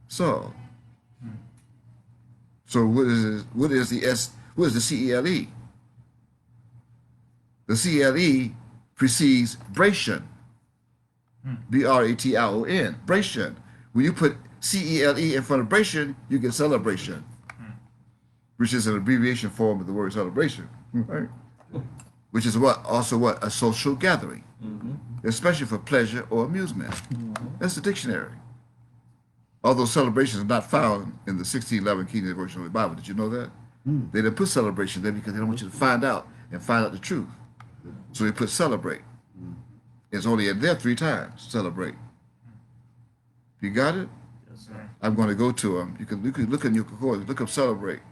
S1: So what is the CELE? The CLE precedes Bration. Bration. Bration. When you put CELE in front of Bration, you get celebration, which is an abbreviation form of the word celebration, right? Which is also a social gathering, especially for pleasure or amusement. That's the dictionary. Although celebrations are not found in the 1611 King James Version of the Bible. Did you know that? They didn't put celebration there because they don't want you to find out the truth. So they put celebrate. It's only in there 3 times, celebrate. You got it?
S3: Yes, sir.
S1: I'm going to go to them. You can look in your concordance, look up celebrate.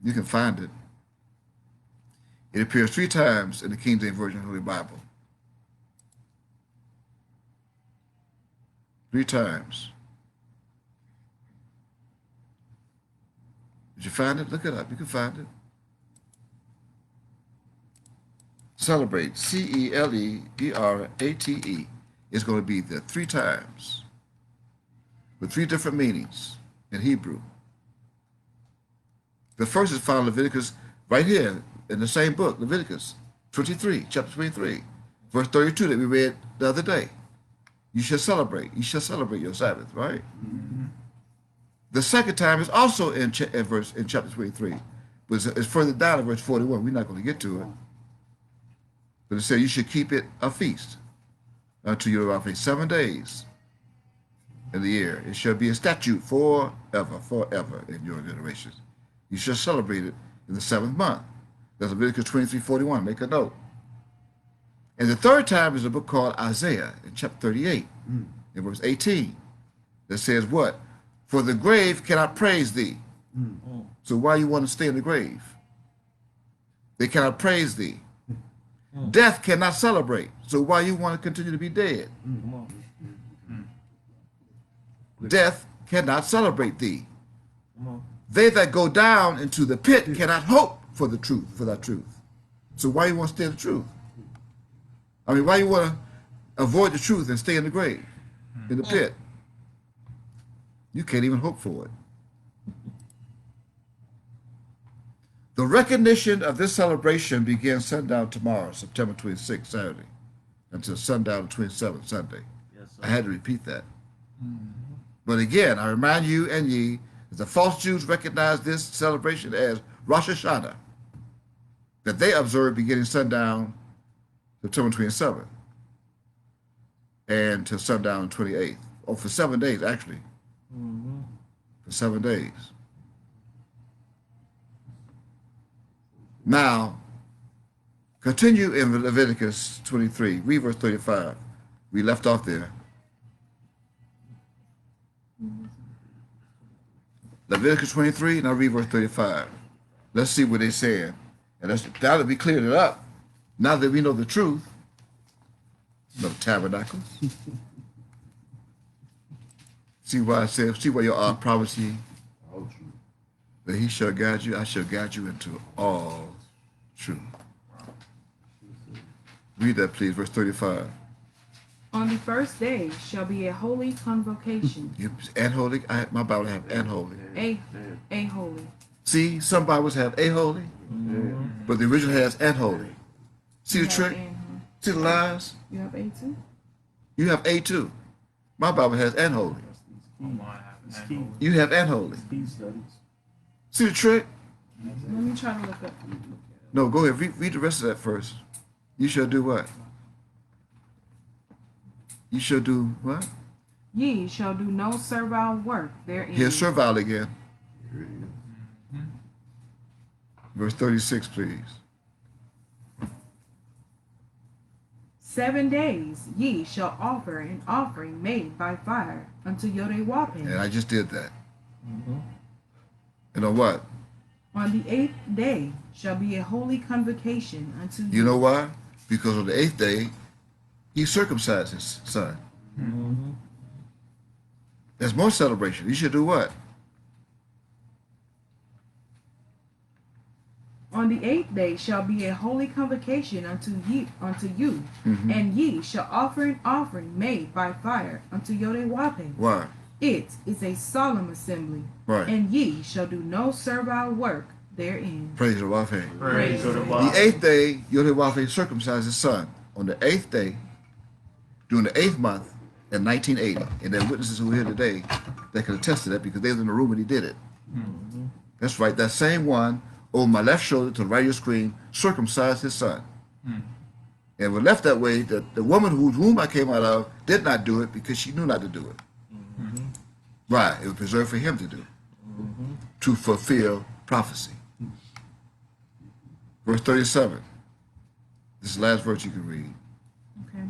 S1: You can find it. It appears 3 times in the King James Version of the Holy Bible. 3 times. Did you find it? Look it up. You can find it. Celebrate, CELEBRATE, is going to be there 3 times with 3 different meanings in Hebrew. The first is found in Leviticus right here in the same book, Leviticus 23, chapter 23, verse 32 that we read the other day. You shall celebrate your Sabbath, right? The second time is also in chapter 23, but it's further down in verse 41. We're not going to get to it. But it said you should keep it a feast unto your offering 7 days in the year. It shall be a statute forever in your generations. You shall celebrate it in the 7th month. That's Leviticus 23:41. Make a note. And the third time is a book called Isaiah in chapter 38, in verse 18, that says what? For the grave cannot praise thee. So why you want to stay in the grave? They cannot praise thee. Death cannot celebrate. So why you want to continue to be dead?
S3: Come on.
S1: Death cannot celebrate thee.
S3: Come on.
S1: They that go down into the pit cannot hope for the truth, for that truth. So why you want to stay in the truth? I mean, why you want to avoid the truth and stay in the grave, in the pit? You can't even hope for it. The recognition of this celebration begins sundown tomorrow, September 26th, Saturday, until sundown 27th, Sunday.
S3: Yes, sir.
S1: I had to repeat that. But again, I remind you and ye, that the false Jews recognize this celebration as Rosh Hashanah, that they observe beginning sundown September 27th and to sundown 28th. Oh, for 7 days, actually. For 7 days. Now, continue in Leviticus 23, read verse 35. We left off there. Leviticus 23, now read verse 35. Let's see what they're saying. And now that we cleared it up, now that we know the truth, no tabernacles. See why I said, see why your prophecy, that he shall guide you, I shall guide you into all truth. Read that, please, verse 35.
S4: On the first day shall be a holy convocation.
S1: And holy, my Bible have and holy.
S4: A holy.
S1: See, some Bibles have a holy, but the original has and holy. See the trick? See the lies?
S4: You have A too?
S1: You have a too. My Bible has and holy. You have and holy. See the trick?
S4: Let me try to look up.
S1: No, go ahead. Read the rest of that first. You shall do what? You shall do what?
S4: Ye shall do no servile work therein.
S1: Here's servile again. Verse 36, please.
S4: 7 days ye shall offer an offering made by fire unto Yodewapin.
S1: And I just did that. And on what?
S4: On the 8th day shall be a holy convocation unto
S1: You know why? Because on the 8th day, he circumcised his son. There's more celebration. You should do what?
S4: On the 8th day shall be a holy convocation unto you, and ye shall offer an offering made by fire unto Yodewapin.
S1: Why?
S4: It is a solemn assembly,
S1: Right.
S4: and ye shall do no servile work therein.
S1: Praise the Lord.
S5: Praise to the
S1: The
S5: Lord.
S1: 8th day, Yodewapin circumcised his son. On the 8th day, during the 8th month in 1980. And there are witnesses who are here today that can attest to that because they were in the room when he did it. That's right. That same one over my left shoulder to the right of your screen circumcised his son. And we're left that way that the woman whose womb I came out of did not do it because she knew not to do it. Right. It was preserved for him to do. To fulfill prophecy. Verse 37. This is the last verse you can read.
S4: Okay.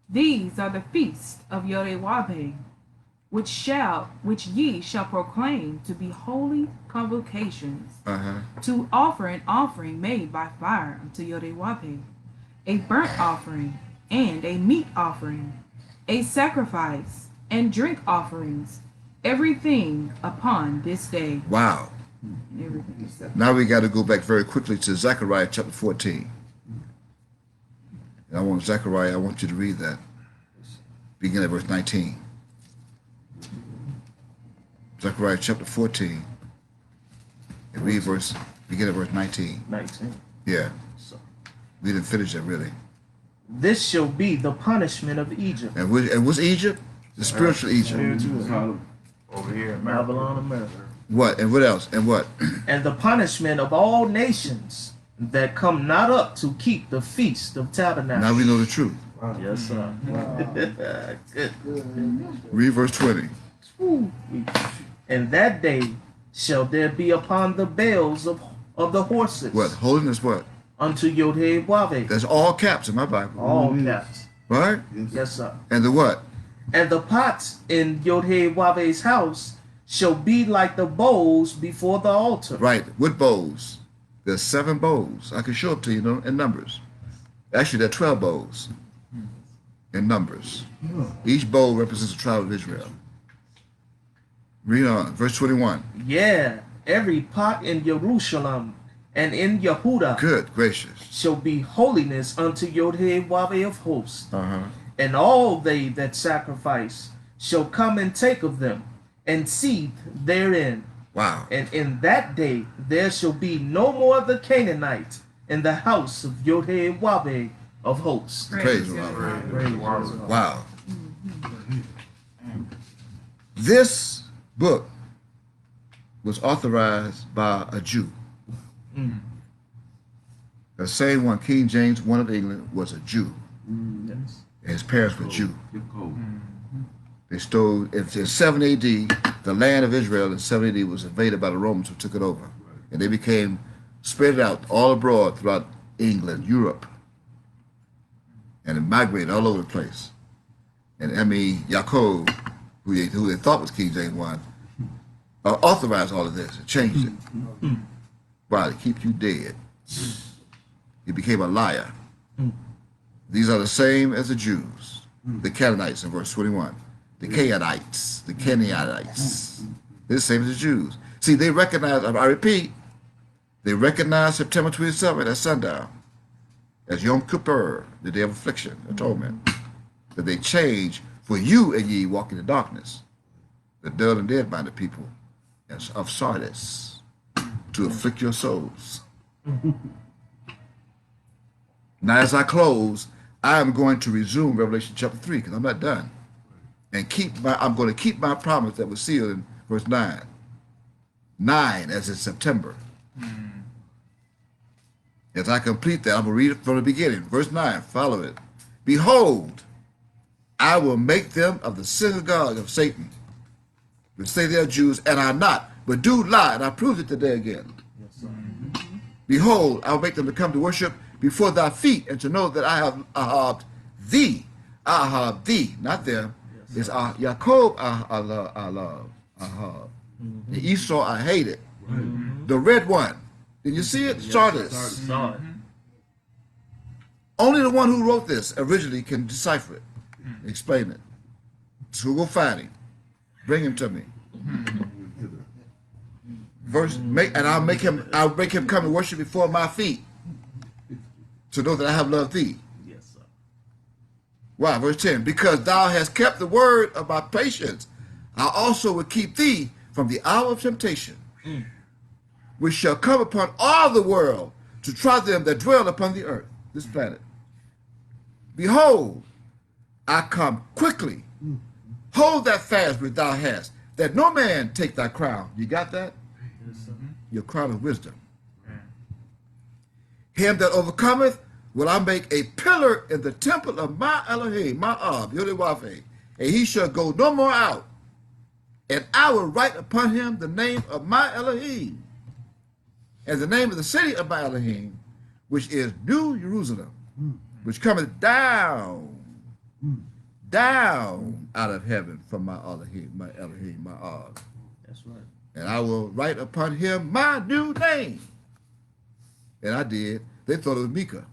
S4: These are the feasts of Yodewapin, which ye shall proclaim to be holy convocations, to offer an offering made by fire unto Yodewapin, a burnt offering and a meat offering, a sacrifice and drink offerings, everything upon this day.
S1: Wow.
S4: Everything except
S1: Now we got to go back very quickly to Zechariah chapter 14. And I want Zechariah, I want you to read that. Begin at verse 19. Zechariah chapter 14. And read begin at verse 19.
S3: 19.
S1: Yeah. We didn't finish that really.
S3: This shall be the punishment of Egypt.
S1: And what's Egypt? The spiritual Egypt.
S6: Over here in America.
S3: Babylon, America.
S1: What? And what else? And what?
S3: And the punishment of all nations that come not up to keep the feast of tabernacles.
S1: Now we know the truth.
S3: Yes, sir. Good.
S1: Read verse 20.
S3: And that day shall there be upon the bells of the horses.
S1: What? Holiness what?
S3: Unto Yodewapin.
S1: That's all caps in my Bible.
S3: All caps.
S1: Right?
S3: Yes, sir.
S1: And the what?
S3: And the pots in Yodewapin's house shall be like the bowls before the altar.
S1: Right. What bowls? There's 7 bowls. I can show it to you in numbers. Actually, there are 12 bowls in numbers. Each bowl represents a tribe of Israel. Read on. Verse 21.
S3: Yeah, every pot in Jerusalem and in Yehuda
S1: Good gracious.
S3: shall be holiness unto Yodewapin of hosts.
S1: Uh-huh.
S3: And all they that sacrifice shall come and take of them, and seethe therein.
S1: Wow.
S3: And in that day there shall be no more the Canaanite in the house of Yodewapin of hosts.
S1: Praise the
S4: Yodewapin.
S1: Lord. Wow. This book was authorized by a Jew. The same one, King James, one of England, was a Jew.
S3: Yes.
S1: And his parents were Jew.
S2: Get cold.
S1: They stole, in 7 AD, the land of Israel in 7 AD was invaded by the Romans who took it over. And they became spread out all abroad throughout England, Europe, and it migrated all over the place. And Yaakov, who they thought was King James 1, authorized all of this and changed it. Why? To keep you dead. He became a liar. These are the same as the Jews, the Canaanites in verse 21, the Canaanites, they're the same as the Jews. See, they recognize, I repeat, they recognize September 27th at sundown as Yom Kippur, the day of affliction, atonement, that they change for you and ye walk in the darkness, the dull and dead-minded people of Sardis, to afflict your souls. Now, as I close, I am going to resume Revelation chapter 3 because I'm not done, and I'm going to keep my promise that was sealed in verse 9. 9 as in September. As I complete that, I'm going to read it from the beginning. Verse 9, follow it. Behold, I will make them of the synagogue of Satan, which say they are Jews and are not, but do lie. And I proved it today again.
S3: Yes, sir.
S1: Behold, I will make them to come to worship before thy feet and to know that I have ahabed thee. Ahab thee, not them.
S3: Yes,
S1: It's Yaakov I love. Ahab. And Esau I hated. The red one. Did you see it? Sardis.
S3: Saw it.
S1: Only the one who wrote this originally can decipher it, explain it. So we'll find him. Bring him to me. I'll make him come and worship before my feet to know that I have loved thee.
S3: Yes, sir.
S1: Why? Verse 10, because thou hast kept the word of my patience, I also will keep thee from the hour of temptation, which shall come upon all the world to try them that dwell upon the earth, this planet. Behold, I come quickly. Hold that fast which thou hast, that no man take thy crown. You got that?
S3: Yes, sir.
S1: Your crown of wisdom. Him that overcometh will I make a pillar in the temple of my Elohim, my Ab, Yodewaphe, and he shall go no more out. And I will write upon him the name of my Elohim, and the name of the city of my Elohim, which is New Jerusalem, which cometh down out of heaven from my Elohim, my Ab.
S3: That's right.
S1: And I will write upon him my new name. And I did. They thought it was Mika.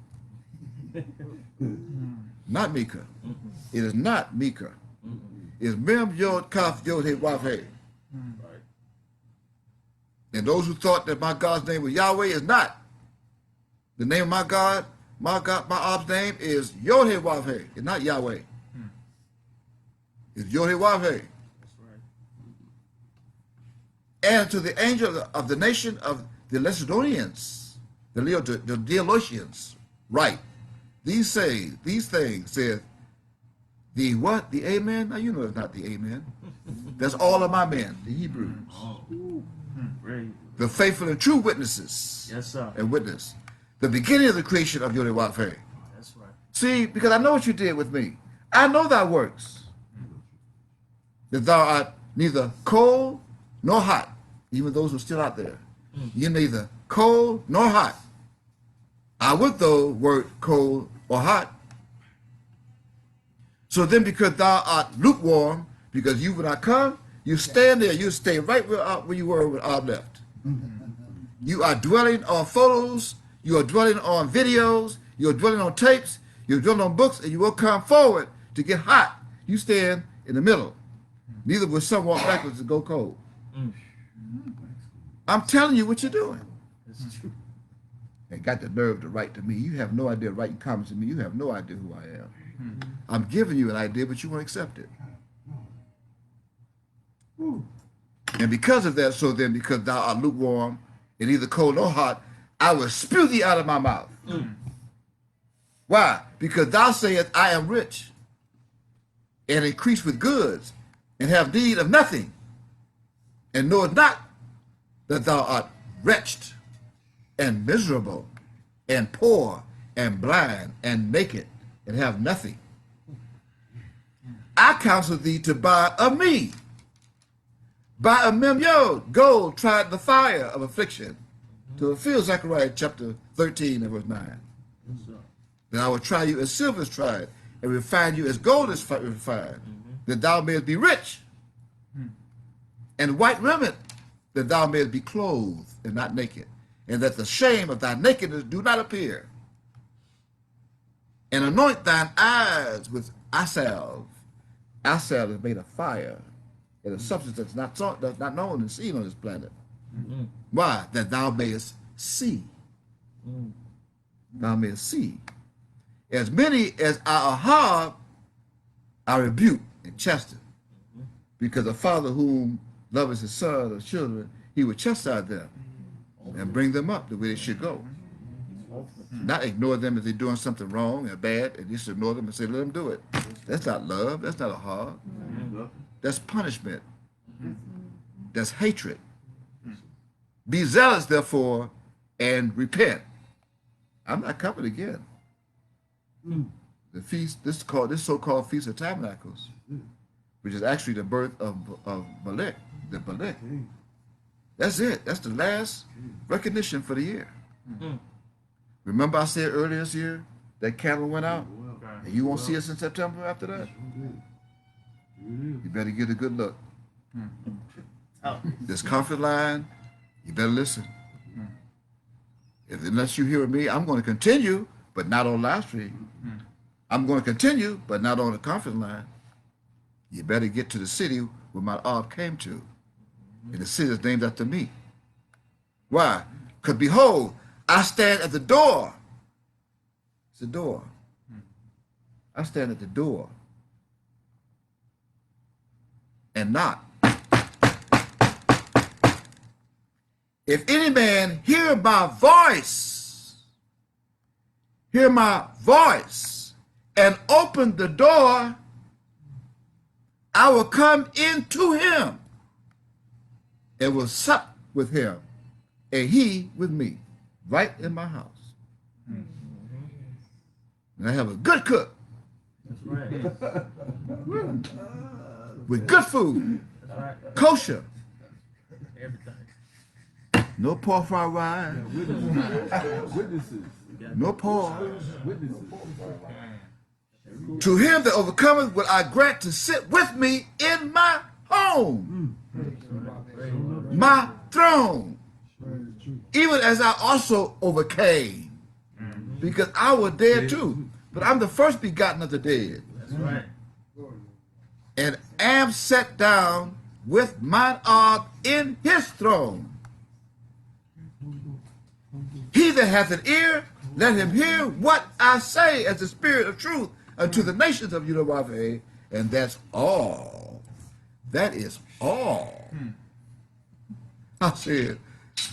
S1: Not Mika. It is not Mika. It's Mem Yod Kaf Yod He Wav He.
S3: Right.
S1: And those who thought that my God's name was Yahweh is not. The name of my God, my Ab's name is Yod He Wav He. It's not Yahweh. It's Yod He Wav He.
S3: That's right.
S1: And to the angel of the nation of the Lacedaemonians, the Laodiceans, write, these things saith the what? The Amen? Now you know it's not the Amen. That's all of my men, the Hebrews.
S3: Great.
S1: The faithful and true witnesses.
S3: Yes, sir.
S1: And witness. The beginning of the creation of Yodewaphe.
S3: That's right.
S1: See, because I know what you did with me. I know thy works. That thou art neither cold nor hot. Even those who are still out there. You're neither cold nor hot. I would though word cold or hot. So then because thou art lukewarm, because you will not come, you stand there, you stay right where you were when I left. You are dwelling on photos, you are dwelling on videos, you are dwelling on tapes, you're dwelling on books, and you will come forward to get hot. You stand in the middle. Neither will some walk backwards to go cold. I'm telling you what you're doing.
S3: It's true.
S1: And got the nerve to write to me. You have no idea writing comments to me. You have no idea who I am. I'm giving you an idea, but you won't accept it. And because of that, so then, because thou art lukewarm and neither cold nor hot, I will spew thee out of my mouth. Why? Because thou sayest, I am rich and increase with goods and have need of nothing, and knowest not that thou art wretched and miserable and poor and blind and naked and have nothing, I counsel thee to buy of me. Buy a memyod, gold tried in the fire of affliction, to fulfill Zechariah chapter 13 and verse 9. Then I will try you as silver is tried, and refine you as gold is refined, that thou mayest be rich, and white raiment, that thou mayest be clothed and not naked, and that the shame of thy nakedness do not appear. And anoint thine eyes with eye salve. Eye salve is made of fire, and a substance that's not known and seen on this planet. Why? That thou mayest see. Thou mayest see. As many as are hard, I rebuke and chasten. Because a father whom loves his son or children, he would chastise them and bring them up the way they should go. Not ignore them if they're doing something wrong or bad, and just ignore them and say, let them do it. That's not love. That's not a hard. That's punishment. That's hatred. Be zealous, therefore, and repent. I'm not coming again. The feast, this so-called Feast of Tabernacles, which is actually the birth of Malek, the Malek. That's it. That's the last recognition for the year. Remember I said earlier this year that candle went out, and you won't see us in September after that? You better get a good look. This comfort line, you better listen. Unless you hear me, I'm going to continue, but not on live stream. I'm going to continue, but not on the conference line. You better get to the city where my ark came to. And the city is named after me. Why? Because behold, I stand at the door. It's the door. I stand at the door and knock. If any man hear my voice, and open the door, I will come into him and will sup with him, and he with me, right in my house. And I have a good cook.
S3: That's right.
S1: With good food,
S3: That's right.
S1: kosher,
S3: Everything.
S1: no pork fried rice,
S2: Witnesses.
S1: no pork.
S2: Witnesses.
S1: To him that overcometh will I grant to sit with me in my home, my throne, even as I also overcame, because I was dead too, but I'm the first begotten of the dead,
S3: That's right.
S1: and am set down with mine ark in his throne. He that hath an ear, let him hear what I say as the spirit of truth unto the nations of Yudawave, and that's all. That is all. I said,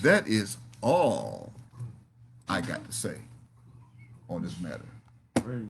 S1: that is all I got to say on this matter.